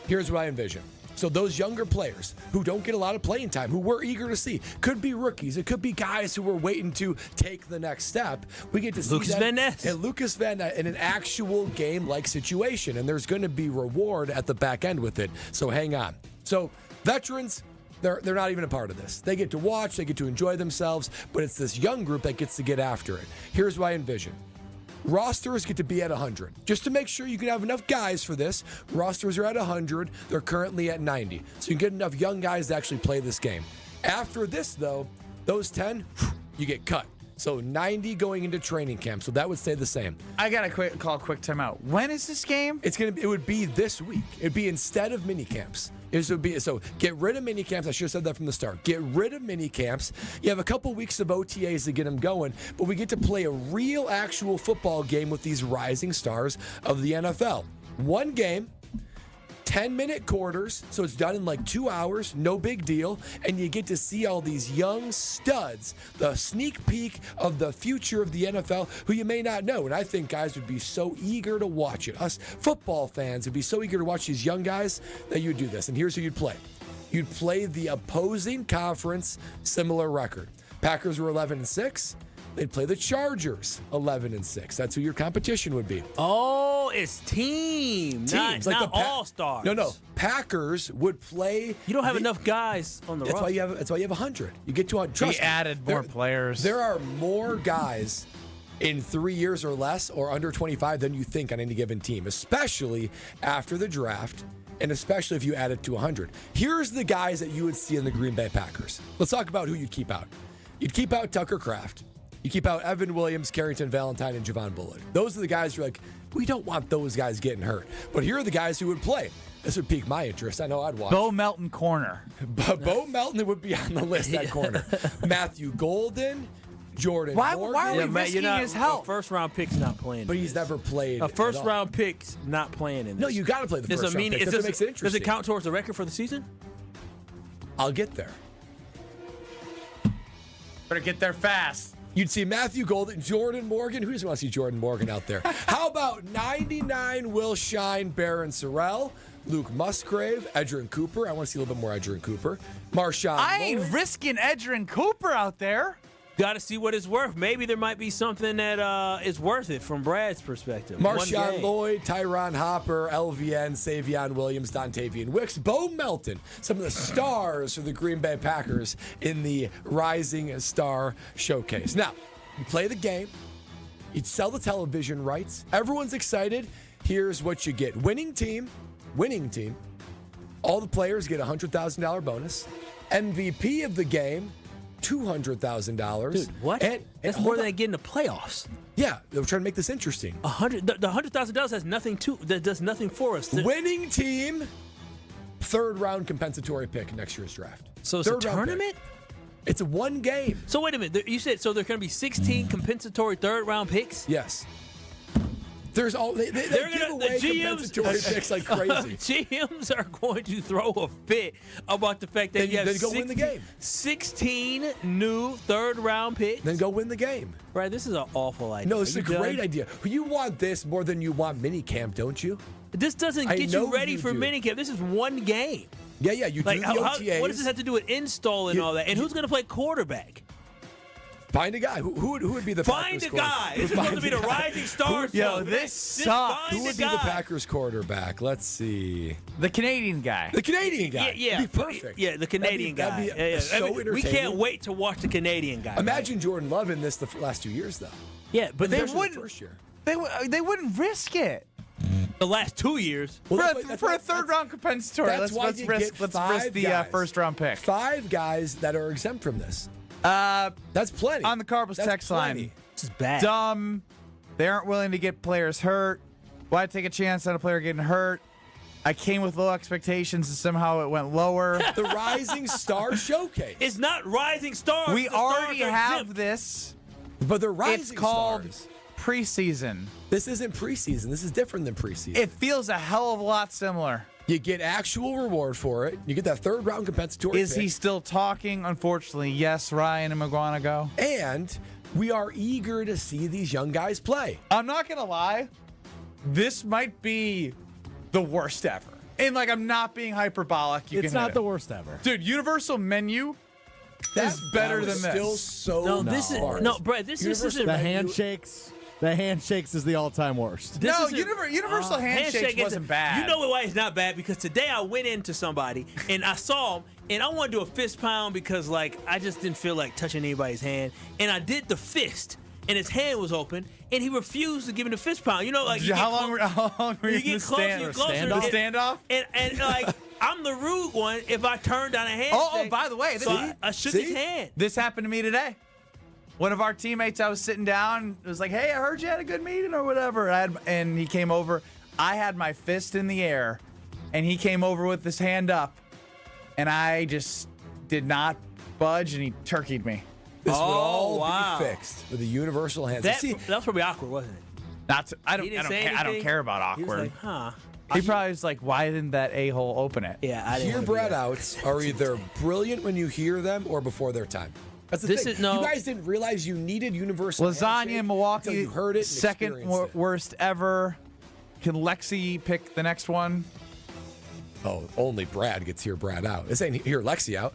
[SPEAKER 2] Here's what I envision. So those younger players who don't get a lot of playing time, who we're eager to see, could be rookies. It could be guys who we're waiting to take the next step. We get to see
[SPEAKER 3] Lucas Van Ness.
[SPEAKER 2] And Lucas Van Ness in an actual game-like situation, and there's going to be reward at the back end with it. So hang on. So veterans, they're not even a part of this. They get to watch, they get to enjoy themselves, but it's this young group that gets to get after it. Here's what I envision. Rosters get to be at 100. Just to make sure you can have enough guys for this, rosters are at 100. They're currently at 90. So you can get enough young guys to actually play this game. After this, though, those 10, you get cut. So 90 going into training camp. So that would stay the same.
[SPEAKER 1] I got to quick timeout. When is this game?
[SPEAKER 2] It would be this week. It'd be instead of mini camps. So get rid of mini camps. I should have said that from the start. Get rid of mini camps. You have a couple weeks of OTAs to get them going, but we get to play a real, actual football game with these rising stars of the NFL. One game, 10-minute quarters, so it's done in like 2 hours, no big deal, and you get to see all these young studs, the sneak peek of the future of the NFL, who you may not know. And I think guys would be so eager to watch it. Us football fans would be so eager to watch these young guys that you'd do this. And here's who you'd play. You'd play the opposing conference, similar record. Packers were 11-6. They'd play the Chargers, 11-6. That's who your competition would be.
[SPEAKER 3] Oh, it's teams, not all-stars.
[SPEAKER 2] No. Packers would play.
[SPEAKER 3] You don't have enough guys on the roster.
[SPEAKER 2] That's why you have 100. You get to 100.
[SPEAKER 1] We added more players.
[SPEAKER 2] There are more guys in 3 years or less or under 25 than you think on any given team, especially after the draft. And especially if you add it to 100. Here's the guys that you would see in the Green Bay Packers. Let's talk about who you'd keep out. You'd keep out Tucker Kraft. You keep out Evan Williams, Carrington Valentine, and Javon Bullard. Those are the guys who are like, we don't want those guys getting hurt. But here are the guys who would play. This would pique my interest. I know I'd watch.
[SPEAKER 1] Bo Melton corner.
[SPEAKER 2] Bo Melton would be on the list at corner. Matthew Golden, Jordan Morgan.
[SPEAKER 1] Why are we risking his health?
[SPEAKER 3] A first-round pick's not playing.
[SPEAKER 2] But he's never played.
[SPEAKER 3] A first-round pick's not playing in this.
[SPEAKER 2] No, you got to play the first round pick. That's what makes it interesting.
[SPEAKER 3] Does it count towards the record for the season?
[SPEAKER 2] I'll get there.
[SPEAKER 1] Better get there fast.
[SPEAKER 2] You'd see Matthew Golden, Jordan Morgan. Who doesn't want to see Jordan Morgan out there? How about 99 Will Shine, Barron Sorrell, Luke Musgrave, Edgerrin Cooper. I want to see a little bit more Edgerrin Cooper. Marshawn
[SPEAKER 1] I ain't
[SPEAKER 2] Lloyd.
[SPEAKER 1] risking Edgerrin Cooper out there.
[SPEAKER 3] Got to see what it's worth. Maybe there might be something that is worth it from Brad's perspective.
[SPEAKER 2] Marshawn Lloyd, Tyron Hopper, LVN, Savion Williams, Dontavian Wicks, Bo Melton, some of the stars for the Green Bay Packers in the Rising Star Showcase. Now, you play the game, you'd sell the television rights, everyone's excited. Here's what you get. Winning team, all the players get a $100,000 bonus. MVP of the game, $200,000.
[SPEAKER 3] Dude, what? That's more than they get in the playoffs.
[SPEAKER 2] Yeah, they're trying to make this interesting.
[SPEAKER 3] The $100,000 has nothing that does nothing for us.
[SPEAKER 2] Winning team, third round compensatory pick next year's draft.
[SPEAKER 3] So it's a tournament?
[SPEAKER 2] It's one game.
[SPEAKER 3] So wait a minute. You said so there are going to be 16 compensatory third round picks?
[SPEAKER 2] Yes. There's all they give away compensatory picks like crazy.
[SPEAKER 3] GMs are going to throw a fit about the fact that you have
[SPEAKER 2] go win the game.
[SPEAKER 3] 16 new third round picks.
[SPEAKER 2] Then go win the game.
[SPEAKER 3] Right, this is an awful idea.
[SPEAKER 2] No, this is a great idea. You want this more than you want minicamp, don't you?
[SPEAKER 3] This doesn't get you ready for minicamp. This is one game.
[SPEAKER 2] Yeah, you do the OTAs.
[SPEAKER 3] What does this have to do with install and all that? And who's going to play quarterback?
[SPEAKER 2] Find a guy. Who would be the Packers
[SPEAKER 3] quarterback? Find a guy. This is supposed to be the rising star.
[SPEAKER 1] Yo, this sucks.
[SPEAKER 2] Who would be the Packers quarterback? Let's see.
[SPEAKER 1] The Canadian guy.
[SPEAKER 2] The Canadian guy.
[SPEAKER 3] Yeah,
[SPEAKER 2] That'd be perfect.
[SPEAKER 3] Yeah, the Canadian guy.
[SPEAKER 2] That'd be so entertaining.
[SPEAKER 3] We can't wait to watch the Canadian guy.
[SPEAKER 2] Imagine Jordan Love in this the last 2 years, though.
[SPEAKER 3] Yeah, but
[SPEAKER 1] they
[SPEAKER 2] wouldn't. The first year.
[SPEAKER 1] They wouldn't risk it.
[SPEAKER 3] The last 2 years.
[SPEAKER 1] Well, for a third round compensatory,
[SPEAKER 2] Let's
[SPEAKER 1] risk the first round pick.
[SPEAKER 2] 5 guys that are exempt from this. That's plenty.
[SPEAKER 1] On the Cardinals text line.
[SPEAKER 3] This is bad.
[SPEAKER 1] Dumb. They aren't willing to get players hurt. Why take a chance on a player getting hurt? I came with low expectations and somehow it went lower.
[SPEAKER 2] The Rising Star Showcase.
[SPEAKER 3] It's not Rising Stars.
[SPEAKER 1] We already have this.
[SPEAKER 2] But they're Rising
[SPEAKER 1] It's called
[SPEAKER 2] Stars.
[SPEAKER 1] Preseason.
[SPEAKER 2] This isn't preseason. This is different than preseason.
[SPEAKER 1] It feels a hell of a lot similar.
[SPEAKER 2] You get actual reward for it. You get that third round compensatory
[SPEAKER 1] Is
[SPEAKER 2] pick.
[SPEAKER 1] he still talking? Unfortunately, yes, Ryan and McGuanago.
[SPEAKER 2] And we are eager to see these young guys play.
[SPEAKER 1] I'm not going to lie. This might be the worst ever. And, I'm not being hyperbolic.
[SPEAKER 4] It's not the worst ever.
[SPEAKER 1] Dude, Universal Menu is better than this.
[SPEAKER 2] Still so
[SPEAKER 3] Brett, this isn't
[SPEAKER 4] the handshakes. The handshakes is the all-time worst.
[SPEAKER 1] Universal handshakes wasn't bad.
[SPEAKER 3] You know why it's not bad? Because today I went into somebody and I saw him and I wanted to do a fist pound because I just didn't feel like touching anybody's hand. And I did the fist and his hand was open and he refused to give me the fist pound.
[SPEAKER 1] How long were you in the standoff?
[SPEAKER 3] And I'm the rude one if I turn down a handshake.
[SPEAKER 1] Oh, by the way,
[SPEAKER 3] I shook his hand.
[SPEAKER 1] This happened to me today. One of our teammates, I was sitting down, was like, hey, I heard you had a good meeting or whatever. And he came over. I had my fist in the air, and he came over with his hand up, and I just did not budge, and he turkeyed me.
[SPEAKER 2] This would all be fixed with a universal handshake.
[SPEAKER 3] That was probably awkward, wasn't it?
[SPEAKER 1] I don't care about awkward.
[SPEAKER 3] He was like, huh.
[SPEAKER 1] He probably was like, why didn't that a-hole open it?
[SPEAKER 3] Yeah, I didn't.
[SPEAKER 2] Hear Brad outs are either brilliant when you hear them or before their time. That's the thing. You guys didn't realize you needed universal
[SPEAKER 1] lasagna in Milwaukee.
[SPEAKER 2] You heard it.
[SPEAKER 1] Second worst ever. Can Lexi pick the next one?
[SPEAKER 2] Oh, only Brad gets Hear Brad out. This ain't Hear Lexi out.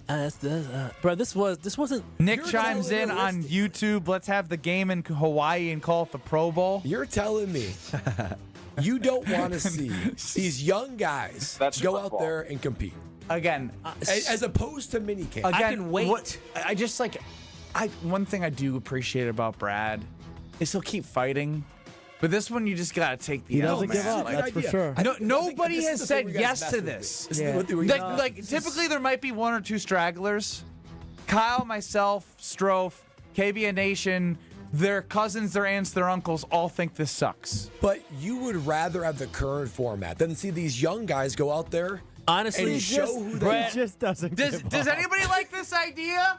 [SPEAKER 3] Bro, this wasn't.
[SPEAKER 1] Nick chimes in on YouTube. Let's have the game in Hawaii and call it the Pro Bowl.
[SPEAKER 2] You're telling me you don't want to see these young guys go out there and compete.
[SPEAKER 1] Again,
[SPEAKER 2] as opposed to minicamp.
[SPEAKER 3] I can wait.
[SPEAKER 1] One thing I do appreciate about Brad is he'll keep fighting. But this one, you just got to take the L.
[SPEAKER 4] He doesn't give up, that's for sure.
[SPEAKER 1] Nobody has said yes to this. Typically, there might be one or two stragglers. Kyle, myself, Strofe, KBN Nation, their cousins, their aunts, their uncles all think this sucks.
[SPEAKER 2] But you would rather have the current format than see these young guys go out there.
[SPEAKER 3] Honestly,
[SPEAKER 2] and show who they
[SPEAKER 4] He just doesn't.
[SPEAKER 1] Does anybody like this idea?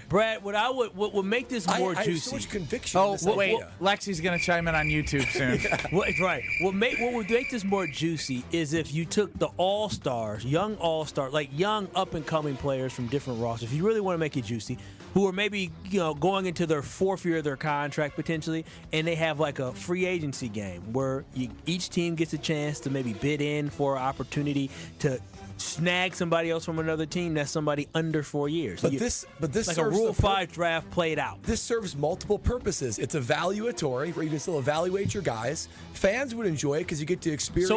[SPEAKER 3] Brad, what would make this more
[SPEAKER 2] I
[SPEAKER 3] juicy?
[SPEAKER 2] have so much conviction.
[SPEAKER 1] Oh,
[SPEAKER 2] in this
[SPEAKER 1] wait.
[SPEAKER 2] idea.
[SPEAKER 1] Lexi's going to chime in on YouTube soon.
[SPEAKER 3] Well, it's right. What would make this more juicy is if you took the all-stars, young all-stars, like young up-and-coming players from different rosters. If you really want to make it juicy, who are maybe going into their 4th year of their contract potentially, and they have like a free agency game where each team gets a chance to maybe bid in for an opportunity to snag somebody else from another team that's somebody under 4 years.
[SPEAKER 2] But this
[SPEAKER 3] like a Rule 5 draft played out.
[SPEAKER 2] This serves multiple purposes. It's evaluatory, where you can still evaluate your guys. Fans would enjoy it because you get to experience.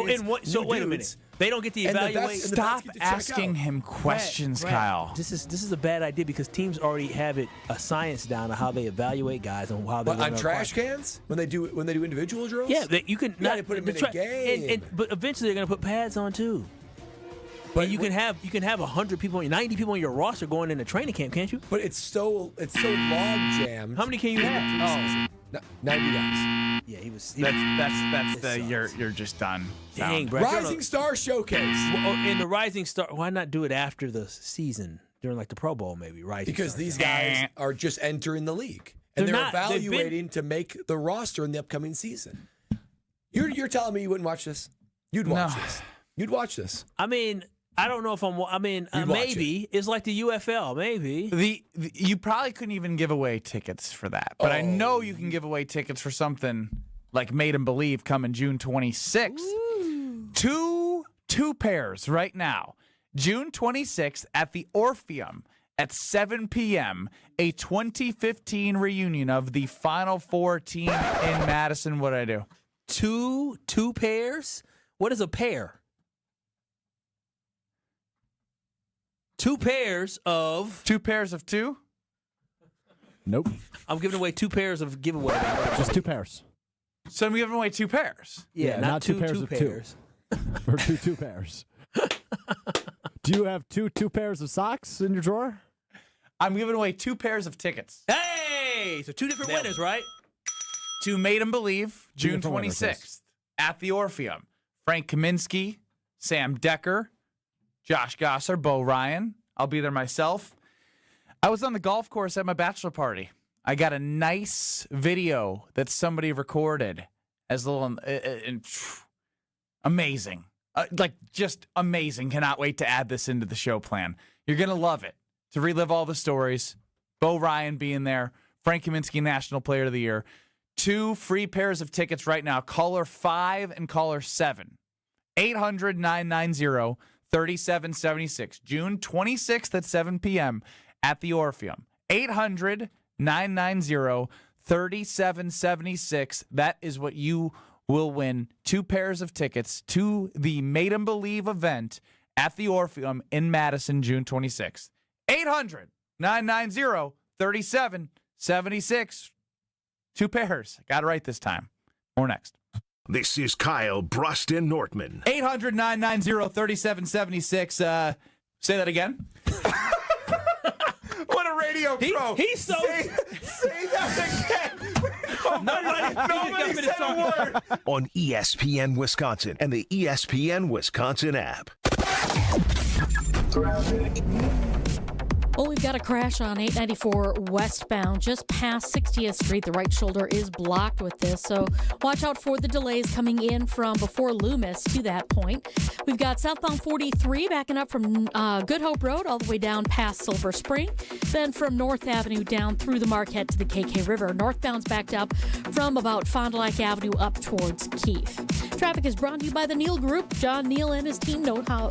[SPEAKER 3] So wait a minute. They don't get to evaluate.
[SPEAKER 1] Stop asking him questions,
[SPEAKER 3] Brad,
[SPEAKER 1] Kyle.
[SPEAKER 3] This is a bad idea because teams already have a science down of how they evaluate guys and how they
[SPEAKER 2] on trash cans when they do individual drills.
[SPEAKER 3] Yeah, you can
[SPEAKER 2] they put them in a game.
[SPEAKER 3] But eventually they're going to put pads on too. But you can have 100 people, 90 people on your roster going into training camp, can't you?
[SPEAKER 2] But it's so log jammed.
[SPEAKER 3] How many can you have?
[SPEAKER 2] 90 guys.
[SPEAKER 3] Yeah, he was.
[SPEAKER 1] That's the you're just done.
[SPEAKER 3] Dang, Brad.
[SPEAKER 2] Rising Star Showcase.
[SPEAKER 3] In the Rising Star, why not do it after the season during like the Pro Bowl maybe? Rising
[SPEAKER 2] because
[SPEAKER 3] Star
[SPEAKER 2] these guys are just entering the league and they're evaluating to make the roster in the upcoming season. You're telling me you wouldn't watch this? You'd watch this. You'd watch this.
[SPEAKER 3] I mean, I don't know if maybe it's like the UFL. Maybe
[SPEAKER 1] you probably couldn't even give away tickets for that, but I know you can give away tickets for something like Made 'em Believe coming June 26th. Two pairs right now. June 26th at the Orpheum at 7 p.m. A 2015 reunion of the Final Four team in Madison. What'd I do?
[SPEAKER 3] Two pairs. What is a pair? 2 pairs of
[SPEAKER 1] 2 pairs of 2?
[SPEAKER 4] Nope.
[SPEAKER 3] I'm giving away 2 pairs of giveaway.
[SPEAKER 4] Just 2 pairs.
[SPEAKER 1] So I'm giving away 2 pairs.
[SPEAKER 3] Yeah,
[SPEAKER 4] not 2 pairs of 2. Or 2 pairs. Do you have two pairs of socks in your drawer?
[SPEAKER 1] I'm giving away 2 pairs of tickets.
[SPEAKER 3] Hey, so 2 different winners, right?
[SPEAKER 1] To Made 'em Believe, June 26th
[SPEAKER 4] winners, yes.
[SPEAKER 1] at the Orpheum. Frank Kaminsky, Sam Decker, Josh Gosser, Bo Ryan. I'll be there myself. I was on the golf course at my bachelor party. I got a nice video that somebody recorded as a little amazing. Just amazing. Cannot wait to add this into the show plan. You're going to love it. To relive all the stories. Bo Ryan being there. Frank Kaminsky, National Player of the Year. 2 free pairs of tickets right now. Caller 5 and caller 7. 800-990-3776. June 26th at 7 p.m. at the Orpheum. 800-990-3776. That is what you will win. 2 pairs of tickets to the Made 'em Believe event at the Orpheum in Madison, June 26th. 800-990-3776. 2 pairs. Got it right this time. More next.
[SPEAKER 5] This is Kyle Bruston Nortman.
[SPEAKER 1] 800-990-3776. Say that again. What a radio pro.
[SPEAKER 3] He's so...
[SPEAKER 1] Say that again. Nobody said a word.
[SPEAKER 5] On ESPN Wisconsin and the ESPN Wisconsin app.
[SPEAKER 7] Well, we've got a crash on 894 westbound just past 60th Street. The right shoulder is blocked with this, so watch out for the delays coming in from before Loomis to that point. We've got southbound 43 backing up from Good Hope Road all the way down past Silver Spring. Then from North Avenue down through the Marquette to the KK River. Northbound's backed up from about Fond du Lac Avenue up towards Keefe. Traffic is brought to you by the Neal Group. John Neal and his team know how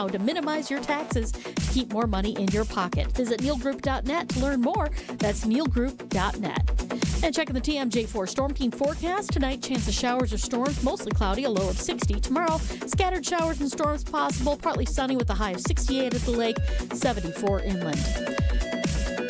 [SPEAKER 7] to minimize your taxes to keep more money in your pocket. Visit nealgroup.net to learn more. That's nealgroup.net. And checking the TMJ4 Storm Team forecast. Tonight, chance of showers or storms, mostly cloudy, a low of 60. Tomorrow, scattered showers and storms possible, partly sunny with a high of 68 at the lake, 74 inland.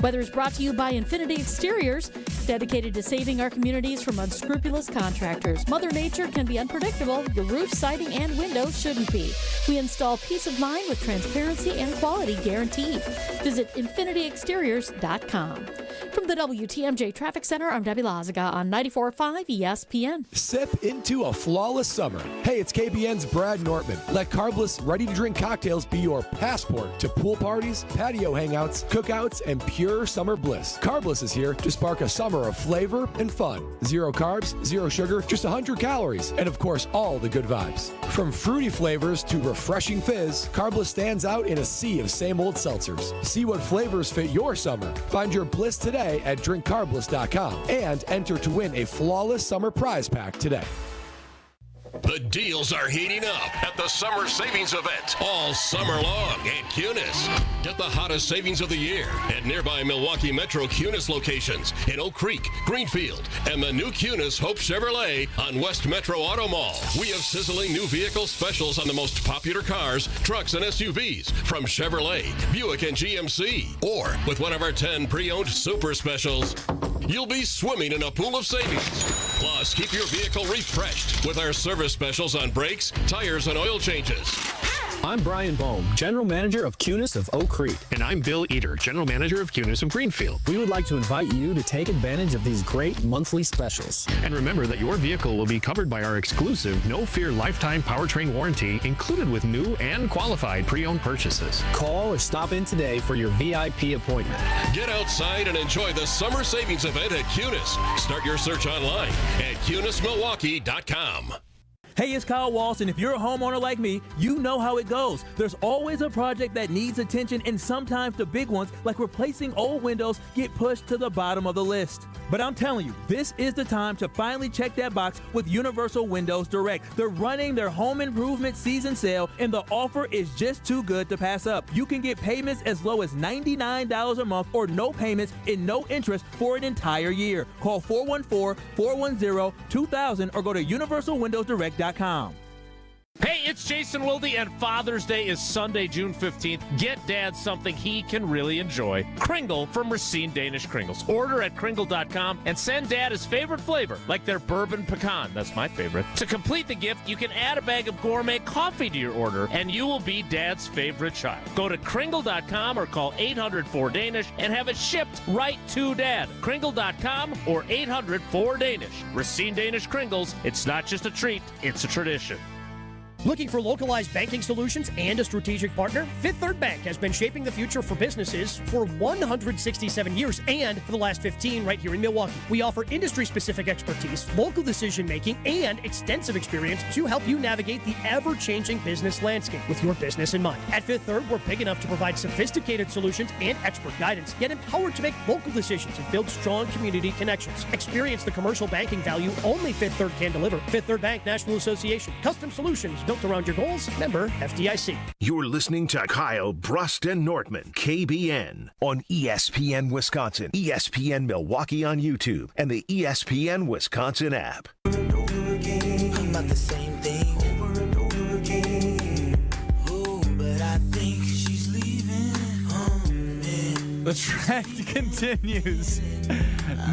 [SPEAKER 7] Weather is brought to you by Infinity Exteriors, dedicated to saving our communities from unscrupulous contractors. Mother Nature can be unpredictable. Your roof, siding, and windows shouldn't be. We install peace of mind with transparency and quality guaranteed. Visit infinityexteriors.com. From the WTMJ Traffic Center, I'm Debbie Lazaga on 94.5 ESPN.
[SPEAKER 28] Sip into a flawless summer. Hey, it's KBN's Brad Nortman. Let carbless, ready-to-drink cocktails be your passport to pool parties, patio hangouts, cookouts, and pure summer bliss. Carbless is here to spark a summer of flavor and fun. 0 carbs, 0 sugar, just 100 calories, and of course, all the good vibes. From fruity flavors to refreshing fizz, Carbless stands out in a sea of same old seltzers. See what flavors fit your summer. Find your bliss today at drinkcarbless.com and enter to win a flawless summer prize pack today.
[SPEAKER 12] The deals are heating up at the Summer Savings Event all summer long at Cunis. Get the hottest savings of the year at nearby Milwaukee Metro Cunis locations in Oak Creek, Greenfield, and the new Cunis Hope Chevrolet on West Metro Auto Mall. We have sizzling new vehicle specials on the most popular cars, trucks, and SUVs from Chevrolet, Buick, and GMC. Or with one of our 10 pre-owned super specials, you'll be swimming in a pool of savings. Plus, keep your vehicle refreshed with our service specials on brakes, tires, and oil changes.
[SPEAKER 14] I'm Brian Bohm, General Manager of Cunis of Oak Creek.
[SPEAKER 16] And I'm Bill Eater, General Manager of Cunis of Greenfield.
[SPEAKER 14] We would like to invite you to take advantage of these great monthly specials.
[SPEAKER 16] And remember that your vehicle will be covered by our exclusive No Fear Lifetime Powertrain Warranty included with new and qualified pre-owned purchases.
[SPEAKER 14] Call or stop in today for your VIP appointment.
[SPEAKER 12] Get outside and enjoy the Summer Savings Event at Cunis. Start your search online at CunisMilwaukee.com.
[SPEAKER 3] Hey, it's Kyle Walsh, and if you're a homeowner like me, you know how it goes. There's always a project that needs attention, and sometimes the big ones, like replacing old windows, get pushed to the bottom of the list. But I'm telling you, this is the time to finally check that box with Universal Windows Direct. They're running their home improvement season sale, and the offer is just too good to pass up. You can get payments as low as $99 a month or no payments and no interest for an entire year. Call 414-410-2000 or go to universalwindowsdirect.com.
[SPEAKER 23] Hey, it's Jason Wilde, and Father's Day is Sunday, June 15th. Get Dad something he can really enjoy. Kringle from Racine Danish Kringles. Order at Kringle.com and send Dad his favorite flavor, like their bourbon pecan. That's my favorite. To complete the gift, you can add a bag of gourmet coffee to your order, and you will be Dad's favorite child. Go to Kringle.com or call 800-4DANISH and have it shipped right to Dad. Kringle.com or 800-4DANISH. Racine Danish Kringles. It's not just a treat, it's a tradition.
[SPEAKER 24] Looking for localized banking solutions and a strategic partner? Fifth Third Bank has been shaping the future for businesses for 167 years and for the last 15 right here in Milwaukee. We offer industry-specific expertise, local decision-making, and extensive experience to help you navigate the ever-changing business landscape with your business in mind. At Fifth Third, we're big enough to provide sophisticated solutions and expert guidance, yet empowered to make local decisions and build strong community connections. Experience the commercial banking value only Fifth Third can deliver. Fifth Third Bank National Association. Custom solutions built around your goals. Member FDIC.
[SPEAKER 5] You're listening to Kyle Brust and Nortman, KBN, on ESPN Wisconsin, ESPN Milwaukee on YouTube, and the ESPN Wisconsin app.
[SPEAKER 9] About the same thing over and over again. Oh, but I think she's leaving.
[SPEAKER 1] The trend continues.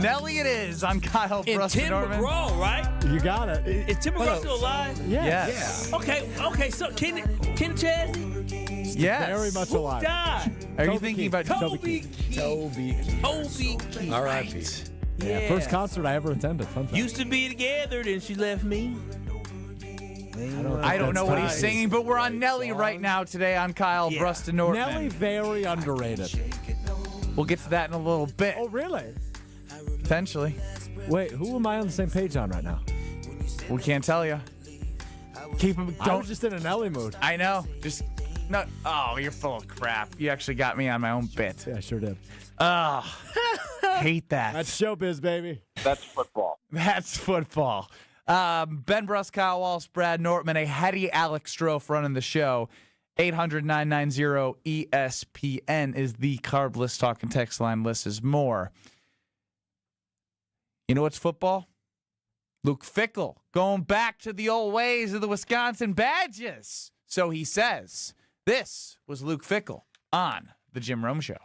[SPEAKER 1] Nelly it is on Kyle Brust and Nortman.
[SPEAKER 3] McGraw, right?
[SPEAKER 4] You got it.
[SPEAKER 3] Is Tim McGraw still alive?
[SPEAKER 1] Yes.
[SPEAKER 3] Okay, so Ken Chesney?
[SPEAKER 1] Yes.
[SPEAKER 4] Very much
[SPEAKER 3] Who
[SPEAKER 4] alive.
[SPEAKER 3] died?
[SPEAKER 1] Are you thinking about
[SPEAKER 3] Toby Keith.
[SPEAKER 2] Toby. R.I.P.
[SPEAKER 4] Yeah, first concert I ever attended. Fun fact.
[SPEAKER 3] Used to be together, then she left me.
[SPEAKER 1] I don't know what he's singing, but we're on Nelly right now today on Kyle Brust and Nortman.
[SPEAKER 4] Nelly, very underrated.
[SPEAKER 1] We'll get to that in a little bit.
[SPEAKER 4] Oh, really?
[SPEAKER 1] Potentially.
[SPEAKER 4] Wait, who am I on the same page on right now?
[SPEAKER 1] We can't tell you. Keep him.
[SPEAKER 4] I was just in a Nelly mood.
[SPEAKER 1] I know. Just no. Oh, you're full of crap. You actually got me on my own bit.
[SPEAKER 4] Yeah, I sure did.
[SPEAKER 1] Oh, hate that.
[SPEAKER 4] That's showbiz, baby.
[SPEAKER 8] That's football.
[SPEAKER 1] That's football. Ben Brust, Kyle Walsh, Brad Nortman, a heady Alex Strofe running the show. 800-990-ESPN is the carbless talk and text line. List is more. You know what's football? Luke Fickell going back to the old ways of the Wisconsin Badgers. So he says. This was Luke Fickell on the Jim Rome Show.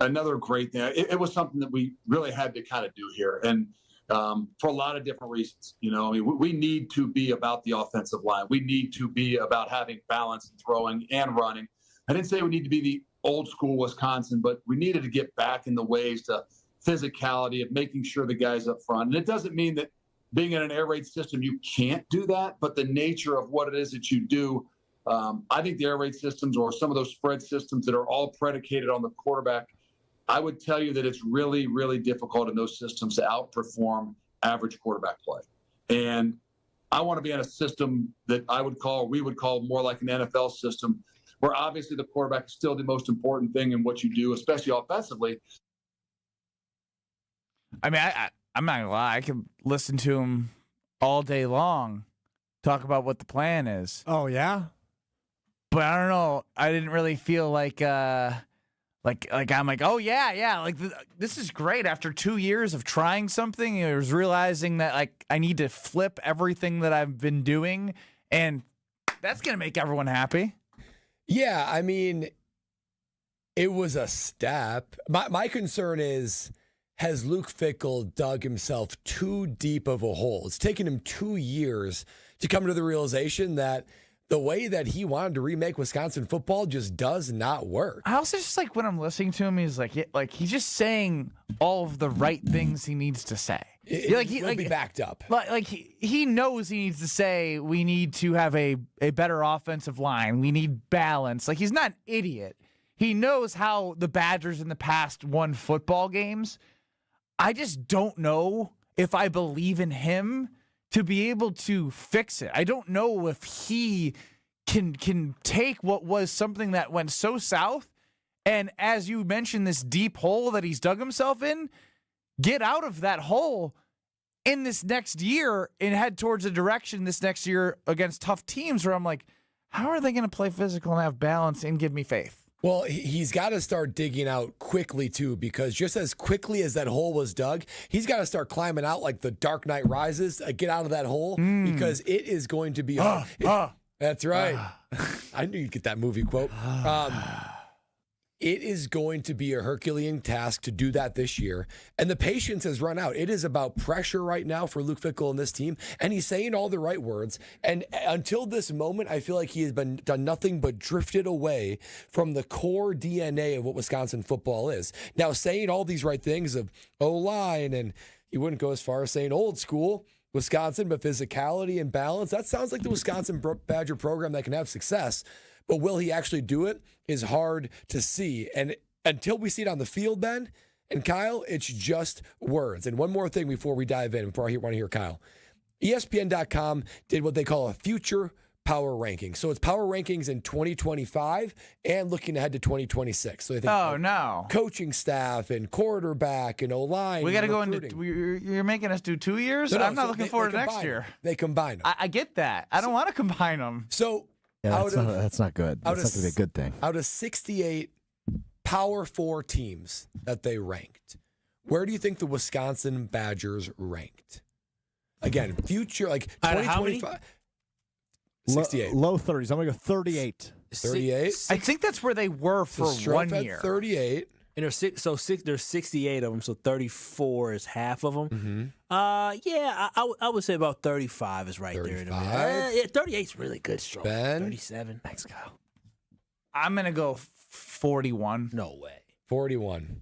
[SPEAKER 25] Another great thing. It was something that we really had to kind of do here, and for a lot of different reasons. You know, I mean, we need to be about the offensive line. We need to be about having balance and throwing and running. I didn't say we need to be the old school Wisconsin, but we needed to get back in the ways to physicality of making sure the guys up front. And it doesn't mean that being in an air raid system, you can't do that, but the nature of what it is that you do, I think the air raid systems or some of those spread systems that are all predicated on the quarterback, I would tell you that it's really, really difficult in those systems to outperform average quarterback play. And I want to be in a system that we would call more like an NFL system, where obviously the quarterback is still the most important thing in what you do, especially offensively.
[SPEAKER 1] I mean, I'm not gonna lie. I can listen to him all day long talk about what the plan is.
[SPEAKER 4] Oh yeah,
[SPEAKER 1] but I don't know. I didn't really feel like I'm like, oh yeah. Like this is great. After 2 years of trying something, I was realizing that like I need to flip everything that I've been doing, and that's gonna make everyone happy.
[SPEAKER 2] Yeah, I mean, it was a step. My concern is, has Luke Fickell dug himself too deep of a hole? It's taken him 2 years to come to the realization that the way that he wanted to remake Wisconsin football just does not work.
[SPEAKER 1] I also just like when I'm listening to him, he's like he's just saying all of the right things he needs to say.
[SPEAKER 2] He'll be backed up.
[SPEAKER 1] Like he knows he needs to say we need to have a better offensive line. We need balance. Like he's not an idiot. He knows how the Badgers in the past won football games. I just don't know if I believe in him to be able to fix it. I don't know if he can take what was something that went so south and, as you mentioned, this deep hole that he's dug himself in, get out of that hole in this next year and head towards a direction this next year against tough teams where I'm like, how are they going to play physical and have balance and give me faith?
[SPEAKER 2] Well, he's got to start digging out quickly, too, because just as quickly as that hole was dug, he's got to start climbing out like the Dark Knight Rises, get out of that hole, because it is going to be hard. That's right. I knew you'd get that movie quote. It is going to be a Herculean task to do that this year, and the patience has run out. It is about pressure right now for Luke Fickell and this team, and he's saying all the right words. And until this moment, I feel like he has done nothing but drifted away from the core DNA of what Wisconsin football is. Now, saying all these right things of O-line, and he wouldn't go as far as saying old school Wisconsin, but physicality and balance, that sounds like the Wisconsin Badger program that can have success. But will he actually do it is hard to see. And until we see it on the field, Ben and Kyle, it's just words. And one more thing before we dive in, before I want to hear Kyle. ESPN.com did what they call a future power ranking. So it's power rankings in 2025 and looking ahead to 2026. So they think coaching staff and quarterback and O-line.
[SPEAKER 1] We got to go into, you're making us do 2 years? I'm not looking forward to next year.
[SPEAKER 2] They combine them.
[SPEAKER 1] I get that. I don't want to combine them.
[SPEAKER 2] So
[SPEAKER 4] yeah, that's not good. That's not going to be a good thing.
[SPEAKER 2] Out of 68 Power 4 teams that they ranked, where do you think the Wisconsin Badgers ranked? Again, future, like 2025. 68.
[SPEAKER 4] Low 30s. I'm going to go 38.
[SPEAKER 2] 38?
[SPEAKER 1] I think that's where they were for 1 year.
[SPEAKER 2] 38.
[SPEAKER 3] And there's 68 of them, so 34 is half of them.
[SPEAKER 2] Mm-hmm.
[SPEAKER 3] I would say about 35 is right
[SPEAKER 2] 35?
[SPEAKER 3] there. Yeah, 38 is really good. Strong.
[SPEAKER 2] Ben?
[SPEAKER 3] 37.
[SPEAKER 4] Thanks, Kyle.
[SPEAKER 1] I'm going to go 41.
[SPEAKER 3] No way.
[SPEAKER 2] 41.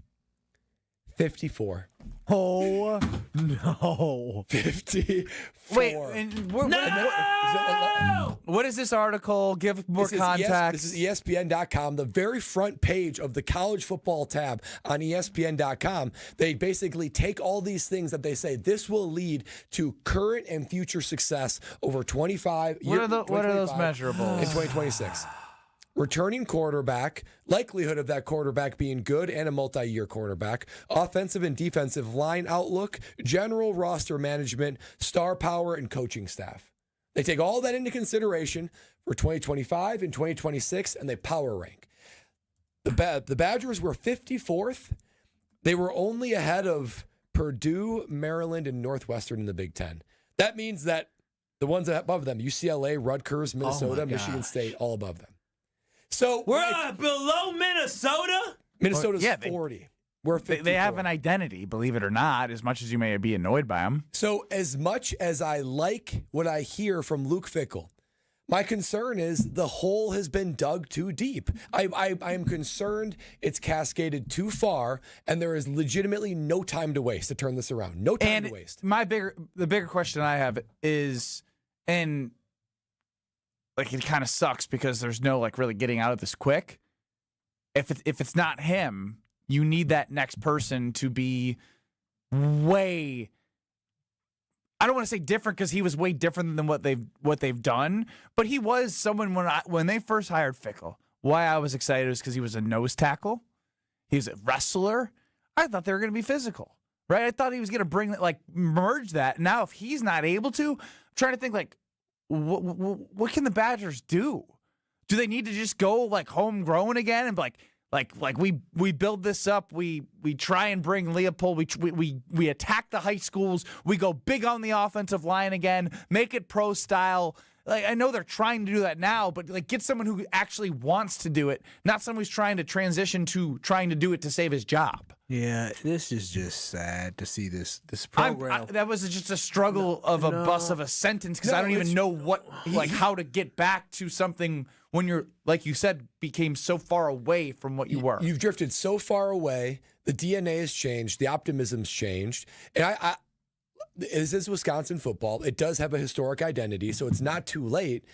[SPEAKER 2] 54.
[SPEAKER 4] Oh, no.
[SPEAKER 2] 54.
[SPEAKER 1] Wait, and what is this article? Give more context.
[SPEAKER 2] This is ESPN.com, the very front page of the college football tab on ESPN.com. They basically take all these things that they say, this will lead to current and future success over 25 years.
[SPEAKER 1] What are those measurables?
[SPEAKER 2] In 2026. Returning quarterback, likelihood of that quarterback being good and a multi-year quarterback, offensive and defensive line outlook, general roster management, star power, and coaching staff. They take all that into consideration for 2025 and 2026, and they power rank. The Badgers were 54th. They were only ahead of Purdue, Maryland, and Northwestern in the Big Ten. That means that the ones above them, UCLA, Rutgers, Minnesota, Michigan State, all above them. So
[SPEAKER 3] we're below Minnesota?
[SPEAKER 2] Minnesota's 40. We're 54.
[SPEAKER 1] They have an identity, believe it or not, as much as you may be annoyed by them.
[SPEAKER 2] So as much as I like what I hear from Luke Fickell, My concern is the hole has been dug too deep. I am concerned it's cascaded too far, and there is legitimately no time to waste to turn this around. No time to waste.
[SPEAKER 1] The bigger question I have is, and like it kind of sucks because there's no like really getting out of this quick. If it's not him, you need that next person to be way. I don't want to say different because he was way different than what they've done, but he was someone when they first hired Fickell. Why I was excited is because he was a nose tackle, he was a wrestler. I thought they were going to be physical, right? I thought he was going to merge that. Now, if he's not able to, I'm trying to think like, what can the Badgers do? Do they need to just go like homegrown again and like we build this up, we try and bring Leopold, we attack the high schools, we go big on the offensive line again, make it pro style. Like I know they're trying to do that now, but like get someone who actually wants to do it, not someone who's trying to transition to trying to do it to save his job.
[SPEAKER 3] Yeah, this is just sad to see this program.
[SPEAKER 1] That was just a struggle of a bus of a sentence because I don't even know how to get back to something when you're, like you said, became so far away from what you were.
[SPEAKER 2] You've drifted so far away. The DNA has changed. The optimism's changed. And this is Wisconsin football. It does have a historic identity, so it's not too late.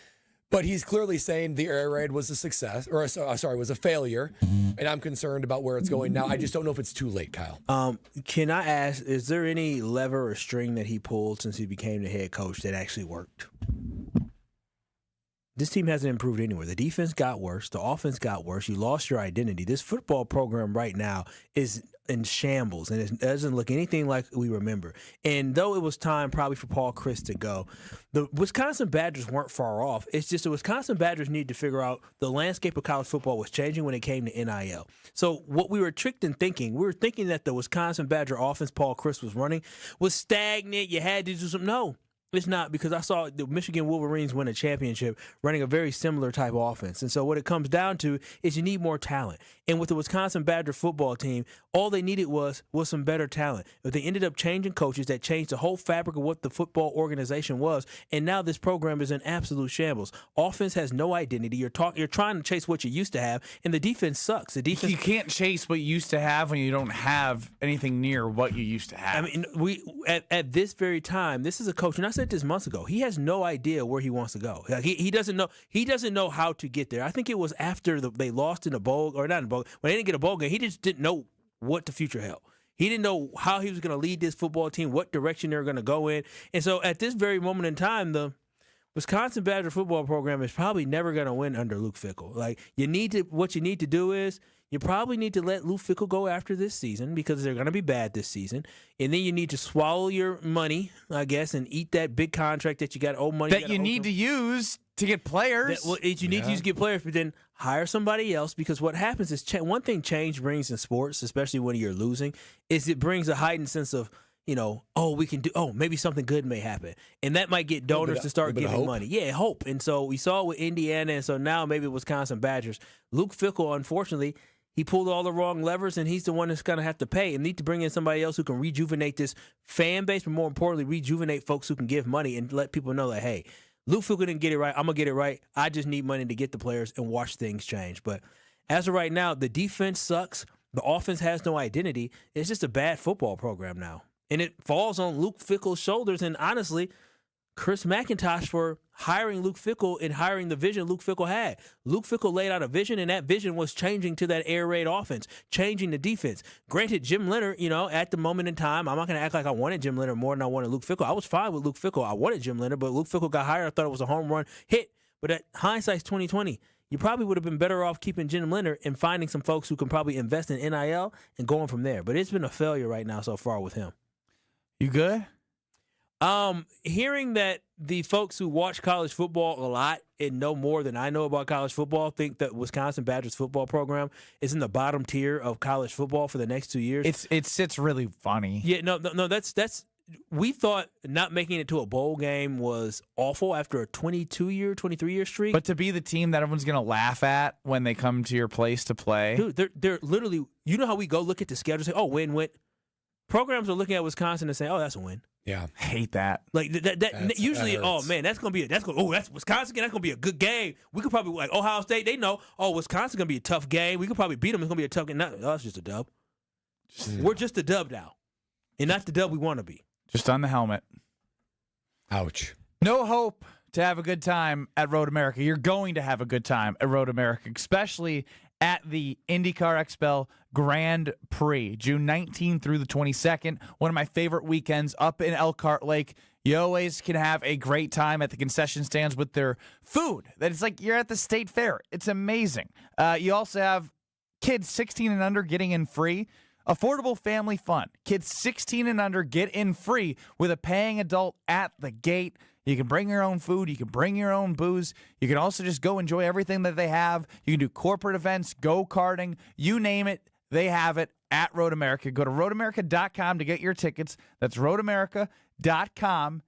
[SPEAKER 2] But he's clearly saying the air raid was a success, or was a failure, and I'm concerned about where it's going now. I just don't know if it's too late, Kyle.
[SPEAKER 3] Can I ask, is there any lever or string that he pulled since he became the head coach that actually worked? This team hasn't improved anywhere. The defense got worse. The offense got worse. You lost your identity. This football program right now is in shambles, and it doesn't look anything like we remember. And though it was time probably for Paul Chryst to go, the Wisconsin Badgers weren't far off. It's just the Wisconsin Badgers needed to figure out the landscape of college football was changing when it came to NIL. So what we were tricked in thinking, we were thinking that the Wisconsin Badger offense Paul Chryst was running was stagnant. You had to do something. No. It's not, because I saw the Michigan Wolverines win a championship running a very similar type of offense. And so what it comes down to is you need more talent. And with the Wisconsin Badger football team, all they needed was some better talent. But they ended up changing coaches that changed the whole fabric of what the football organization was. And now this program is in absolute shambles. Offense has no identity. You're trying to chase what you used to have, and the defense sucks. You
[SPEAKER 1] can't chase what you used to have when you don't have anything near what you used to have.
[SPEAKER 3] I mean, at this very time, this is a coach, and I said this months ago, he has no idea where he wants to go. Like he doesn't know. He doesn't know how to get there. I think it was after they lost in a bowl, or not in a bowl, when they didn't get a bowl game. He just didn't know what the future held. He didn't know how he was going to lead this football team, what direction they were going to go in. And so at this very moment in time, the Wisconsin Badger football program is probably never going to win under Luke Fickell. Like what you need to do is you probably need to let Luke Fickell go after this season, because they're going to be bad this season. And then you need to swallow your money, I guess, and eat that big contract that you got owed money.
[SPEAKER 1] That you need to use to get players.
[SPEAKER 3] You need to use to get players, but then hire somebody else, because what happens is one thing change brings in sports, especially when you're losing, is it brings a heightened sense of, maybe something good may happen. And that might get donors to start giving money. Yeah, hope. And so we saw it with Indiana, and so now maybe Wisconsin Badgers. Luke Fickell, unfortunately, he pulled all the wrong levers, and he's the one that's going to have to pay and need to bring in somebody else who can rejuvenate this fan base, but more importantly, rejuvenate folks who can give money and let people know that, hey, Luke Fickell didn't get it right. I'm going to get it right. I just need money to get the players and watch things change. But as of right now, the defense sucks. The offense has no identity. It's just a bad football program now. And it falls on Luke Fickell's shoulders, and honestly, Chris McIntosh for hiring Luke Fickell and hiring the vision Luke Fickell had. Luke Fickell laid out a vision, and that vision was changing to that air raid offense, changing the defense. Granted, Jim Leonard, at the moment in time, I'm not going to act like I wanted Jim Leonard more than I wanted Luke Fickell. I was fine with Luke Fickell. I wanted Jim Leonard, but Luke Fickell got hired. I thought it was a home run hit. But at hindsight's 2020, you probably would have been better off keeping Jim Leonard and finding some folks who can probably invest in NIL and going from there. But it's been a failure right now so far with him.
[SPEAKER 1] You good?
[SPEAKER 3] Hearing that the folks who watch college football a lot and know more than I know about college football think that Wisconsin Badgers football program is in the bottom tier of college football for the next 2 years.
[SPEAKER 1] It's really funny.
[SPEAKER 3] Yeah, no, that's we thought not making it to a bowl game was awful after a 23-year streak.
[SPEAKER 1] But to be the team that everyone's going to laugh at when they come to your place to play.
[SPEAKER 3] Dude, they're literally, you know how we go look at the schedule and say, oh, win. programs are looking at Wisconsin and saying, "Oh, that's a win."
[SPEAKER 2] Yeah,
[SPEAKER 1] I hate that.
[SPEAKER 3] Like that usually,
[SPEAKER 2] that
[SPEAKER 3] oh
[SPEAKER 2] hurts.
[SPEAKER 3] man, that's Wisconsin. That's gonna be a good game. We could probably like Ohio State. They know, Wisconsin's gonna be a tough game. We could probably beat them. It's gonna be a tough game. No, it's just a dub. We're just a dub now, and not the dub we want to be.
[SPEAKER 1] Just on the helmet.
[SPEAKER 2] Ouch.
[SPEAKER 1] No hope to have a good time at Road America. You're going to have a good time at Road America, especially at the IndyCar XPEL Grand Prix, June 19th through the 22nd. One of my favorite weekends up in Elkhart Lake. You always can have a great time at the concession stands with their food. That it's like you're at the state fair. It's amazing. You also have kids 16 and under getting in free. Affordable family fun. Kids 16 and under get in free with a paying adult at the gate. You can bring your own food. You can bring your own booze. You can also just go enjoy everything that they have. You can do corporate events, go-karting, you name it. They have it at Road America. Go to roadamerica.com to get your tickets. That's roadamerica.com.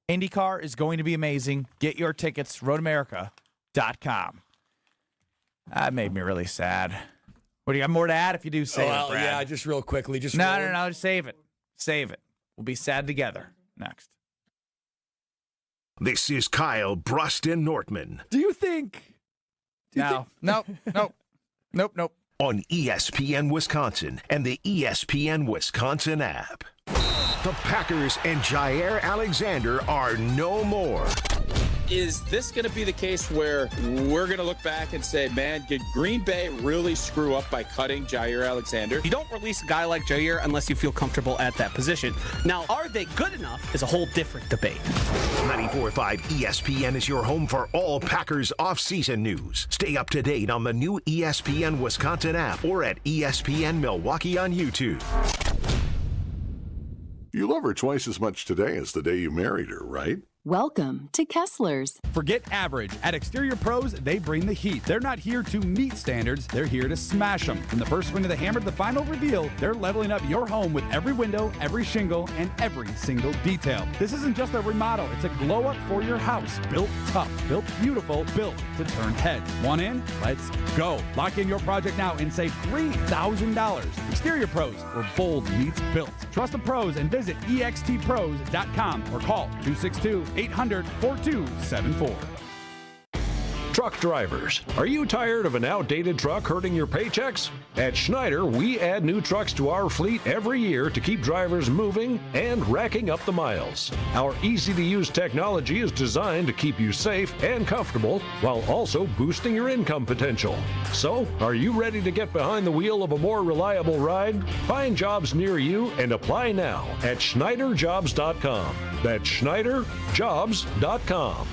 [SPEAKER 1] IndyCar is going to be amazing. Get your tickets, roadamerica.com. That made me really sad. What do you got more to add if you do say it, Brad?
[SPEAKER 2] Yeah, just real quickly.
[SPEAKER 1] No, just save it. Save it. We'll be sad together. Next.
[SPEAKER 5] This is Kyle Bruston Nortman.
[SPEAKER 4] Do you think?
[SPEAKER 1] Nope.
[SPEAKER 5] On ESPN Wisconsin and the ESPN Wisconsin app. The Packers and Jair Alexander are no more.
[SPEAKER 6] Is this going to be the case where we're going to look back and say, man, did Green Bay really screw up by cutting Jair Alexander?
[SPEAKER 14] You don't release a guy like Jair unless you feel comfortable at that position. Now, are they good enough is a whole different debate.
[SPEAKER 5] 94.5 ESPN is your home for all Packers off-season news. Stay up to date on the new ESPN Wisconsin app or at ESPN Milwaukee on YouTube.
[SPEAKER 13] You love her twice as much today as the day you married her, right?
[SPEAKER 15] Welcome to Kessler's.
[SPEAKER 11] Forget average. At Exterior Pros, they bring the heat. They're not here to meet standards. They're here to smash them. From the first swing of the hammer to the final reveal, they're leveling up your home with every window, every shingle, and every single detail. This isn't just a remodel. It's a glow-up for your house. Built tough, built beautiful, built to turn heads. Want in? Let's go. Lock in your project now and save $3,000. Exterior Pros, where bold meets built. Trust the pros and visit extpros.com or call 262-800-4274.
[SPEAKER 17] Truck drivers, are you tired of an outdated truck hurting your paychecks? At Schneider, we add new trucks to our fleet every year to keep drivers moving and racking up the miles. Our easy-to-use technology is designed to keep you safe and comfortable while also boosting your income potential. So, are you ready to get behind the wheel of a more reliable ride? Find jobs near you and apply now at SchneiderJobs.com. That's SchneiderJobs.com.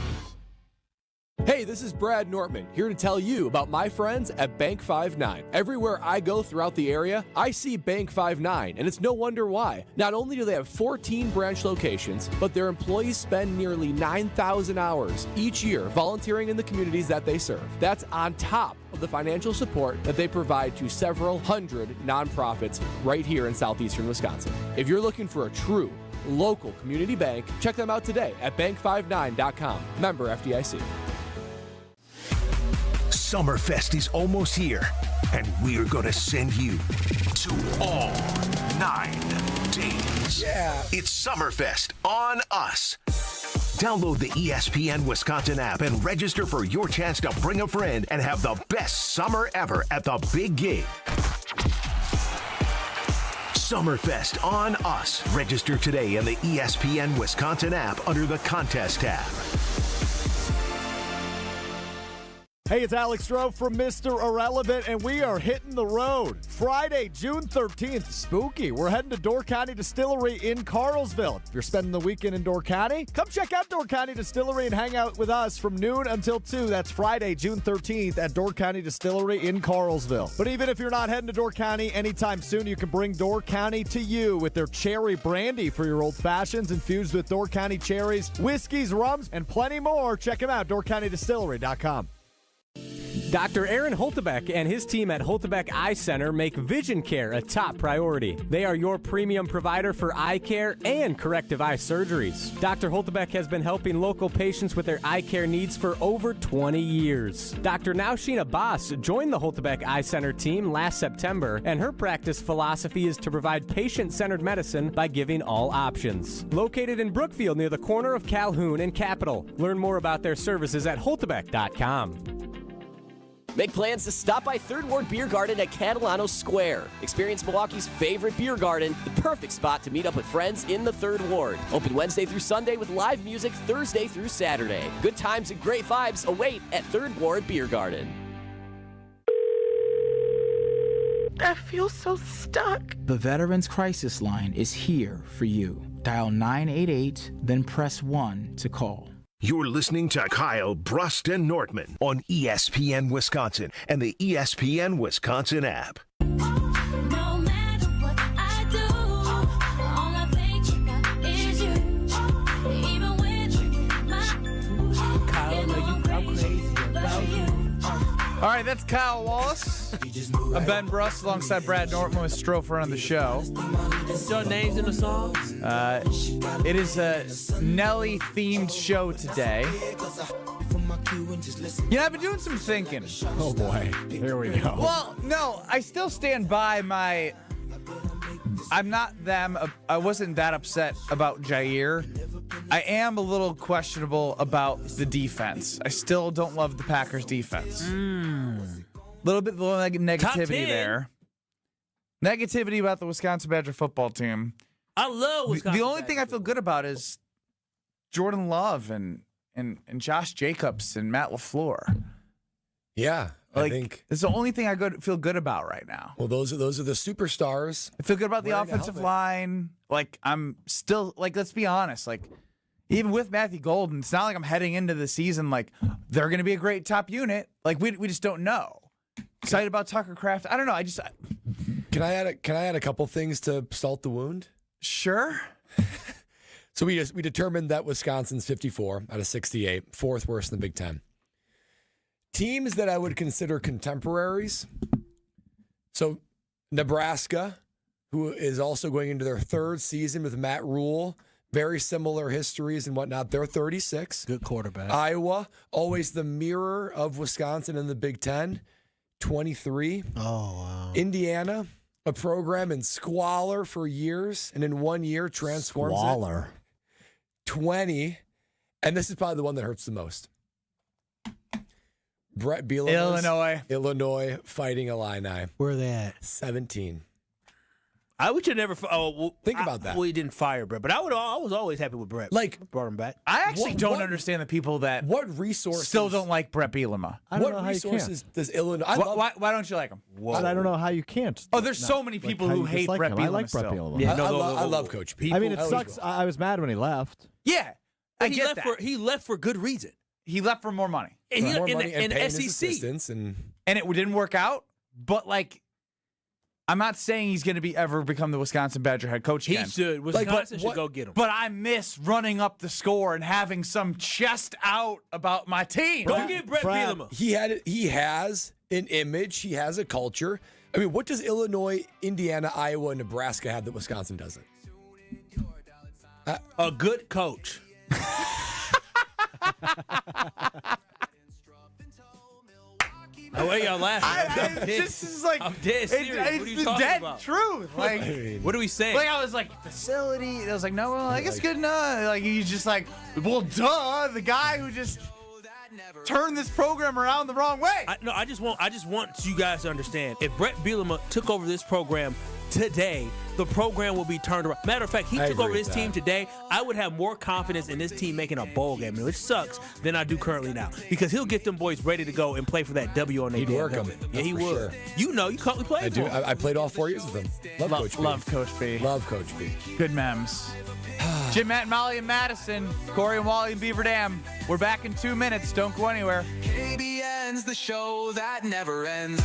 [SPEAKER 28] Hey, this is Brad Nortman, here to tell you about my friends at Bank 5-9. Everywhere I go throughout the area, I see Bank 5-9, and it's no wonder why. Not only do they have 14 branch locations, but their employees spend nearly 9,000 hours each year volunteering in the communities that they serve. That's on top of the financial support that they provide to several hundred nonprofits right here in southeastern Wisconsin. If you're looking for a true local community bank, check them out today at bank59.com. Member FDIC.
[SPEAKER 5] Summerfest is almost here, and we're going to send you to all 9 days.
[SPEAKER 2] Yeah.
[SPEAKER 5] It's Summerfest on us. Download the ESPN Wisconsin app and register for your chance to bring a friend and have the best summer ever at the big gig. Summerfest on us. Register today in the ESPN Wisconsin app under the contest tab.
[SPEAKER 4] Hey, it's Alex Stroh from Mr. Irrelevant, and we are hitting the road. Friday, June 13th, spooky. We're heading to Door County Distillery in Carlsville. If you're spending the weekend in Door County, come check out Door County Distillery and hang out with us from noon until 2. That's Friday, June 13th at Door County Distillery in Carlsville. But even if you're not heading to Door County anytime soon, you can bring Door County to you with their cherry brandy for your old fashions infused with Door County cherries, whiskeys, rums, and plenty more. Check them out, doorcountydistillery.com.
[SPEAKER 28] Dr. Aaron Holtebeck and his team at Holtebeck Eye Center make vision care a top priority. They are your premium provider for eye care and corrective eye surgeries. Dr. Holtebeck has been helping local patients with their eye care needs for over 20 years. Dr. Nausheen Abbas joined the Holtebeck Eye Center team last September, and her practice philosophy is to provide patient-centered medicine by giving all options. Located in Brookfield near the corner of Calhoun and Capitol. Learn more about their services at holtebeck.com.
[SPEAKER 10] Make plans to stop by Third Ward Beer Garden at Catalano Square. Experience Milwaukee's favorite beer garden, the perfect spot to meet up with friends in the Third Ward. Open Wednesday through Sunday with live music Thursday through Saturday. Good times and great vibes await at Third Ward Beer Garden.
[SPEAKER 18] I feel so stuck.
[SPEAKER 19] The Veterans Crisis Line is here for you. Dial 988, then press 1 to call.
[SPEAKER 5] You're listening to Kyle, Brust, and Nortman on ESPN Wisconsin and the ESPN Wisconsin app.
[SPEAKER 1] All right, that's Kyle Wallace. I'm Ben Bruss alongside Brad Nortman with Strofer on the show.
[SPEAKER 3] Your names in the songs?
[SPEAKER 1] It is a Nelly-themed show today. You know, I've been doing some thinking.
[SPEAKER 4] Oh, boy. Here we go.
[SPEAKER 1] Well, no, I still stand by my... I wasn't that upset about Jair. I am a little questionable about the defense. I still don't love the Packers' defense. Little negativity there. Negativity about the Wisconsin Badger football team.
[SPEAKER 3] I love Wisconsin.
[SPEAKER 1] The only thing I feel good about is Jordan Love and Josh Jacobs and Matt LaFleur.
[SPEAKER 2] Yeah, I think
[SPEAKER 1] it's the only thing I feel good about right now.
[SPEAKER 2] Well, those are the superstars.
[SPEAKER 1] I feel good about the offensive line. Like, I'm still, like, let's be honest, like, even with Matthew Golden, it's not like I'm heading into the season like they're going to be a great top unit. Like, we just don't know. Excited about Tucker Kraft. I don't know.
[SPEAKER 2] Can I add a couple things to salt the wound?
[SPEAKER 1] Sure.
[SPEAKER 2] So we determined that Wisconsin's 54 out of 68, fourth worst in the Big Ten. Teams that I would consider contemporaries. So Nebraska, who is also going into their third season with Matt Rule, very similar histories and whatnot. They're 36.
[SPEAKER 3] Good quarterback.
[SPEAKER 2] Iowa, always the mirror of Wisconsin in the Big Ten, 23.
[SPEAKER 3] Oh, wow.
[SPEAKER 2] Indiana, a program in squalor for years, and in 1 year transforms
[SPEAKER 4] Squalor.
[SPEAKER 2] 20. And this is probably the one that hurts the most. Brett Bielema's Illinois Fighting Illini.
[SPEAKER 3] Where are they at?
[SPEAKER 2] 17.
[SPEAKER 3] I should never.
[SPEAKER 2] Think about that.
[SPEAKER 3] We didn't fire Brett, but I was always happy with Brett.
[SPEAKER 2] Like,
[SPEAKER 3] brought him back.
[SPEAKER 1] I actually don't understand the people that still don't like Brett Bielema.
[SPEAKER 2] What resources does Illinois?
[SPEAKER 1] Why don't you like him?
[SPEAKER 4] I don't know how you can't.
[SPEAKER 1] Oh, there's so many people who hate Brett Bielema.
[SPEAKER 4] I like Brett
[SPEAKER 1] still.
[SPEAKER 4] Bielema.
[SPEAKER 2] Yeah, I love Coach Pete.
[SPEAKER 4] I mean, it sucks. I was mad when he left.
[SPEAKER 1] Yeah, I get that.
[SPEAKER 3] He left for good reason.
[SPEAKER 1] He left for more money.
[SPEAKER 3] And
[SPEAKER 2] more money and paying his
[SPEAKER 3] SEC.
[SPEAKER 2] assistants and
[SPEAKER 1] it didn't work out. But like, I'm not saying he's going to ever become the Wisconsin Badger head coach again.
[SPEAKER 3] He should. Wisconsin should go get him.
[SPEAKER 1] But I miss running up the score and having some chest out about my team.
[SPEAKER 3] Go get Brett Bielema.
[SPEAKER 2] He has an image. He has a culture. I mean, what does Illinois, Indiana, Iowa, and Nebraska have that Wisconsin doesn't?
[SPEAKER 3] A good coach. Oh, wait, y'all laughing.
[SPEAKER 1] This is like,
[SPEAKER 3] I'm dead serious. What are you
[SPEAKER 1] the
[SPEAKER 3] talking
[SPEAKER 1] dead
[SPEAKER 3] about?
[SPEAKER 1] truth. Like,
[SPEAKER 3] what are we saying?
[SPEAKER 1] Like, I was like, facility. I was like, no, well, I guess good enough. Like, he's just like, well, duh, the guy who just turned this program around the wrong way.
[SPEAKER 3] I just want you guys to understand. If Brett Bielema took over this program today, the program will be turned around. Matter of fact, he took over this team today. I would have more confidence in this team making a bowl game, which sucks, than I do currently now. Because he'll get them boys ready to go and play for that W on their
[SPEAKER 2] He'd work them.
[SPEAKER 3] Yeah, he would.
[SPEAKER 2] Sure.
[SPEAKER 3] You know, you currently played
[SPEAKER 2] I do.
[SPEAKER 3] for him.
[SPEAKER 2] I played all 4 years with him.
[SPEAKER 1] Love Coach B.
[SPEAKER 2] Love Coach B.
[SPEAKER 1] Good memes. Jim, Matt, and Molly in Madison. Corey and Wally in Beaver Dam. We're back in 2 minutes. Don't go anywhere.
[SPEAKER 20] KBN's the show that never ends.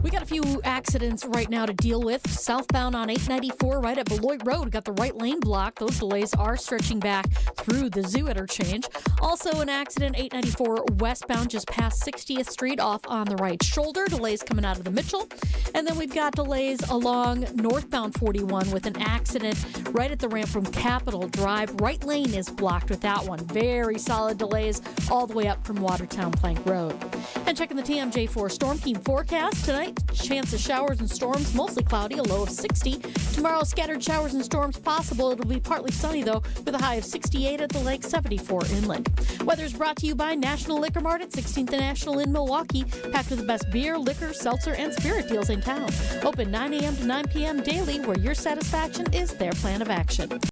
[SPEAKER 7] We got a few accidents right now to deal with. Southbound on 894 right at Beloit Road. Got the right lane blocked. Those delays are stretching back through the Zoo interchange. Also an accident 894 westbound just past 60th Street off on the right shoulder. Delays coming out of the Mitchell. And then we've got delays along northbound 41 with an accident right at the ramp from Capitol Drive. Right lane is blocked with that one. Very solid delays all the way up from Watertown Plank Road. And checking the TMJ4 Storm Team forecast tonight, chance of showers and storms, mostly cloudy, a low of 60. Tomorrow, scattered showers and storms possible. It'll be partly sunny, though, with a high of 68 at the lake, 74 inland. Weather is brought to you by National Liquor Mart at 16th and National in Milwaukee, packed with the best beer, liquor, seltzer, and spirit deals in town. Open 9 a.m. to 9 p.m. daily, where your satisfaction is their plan of action.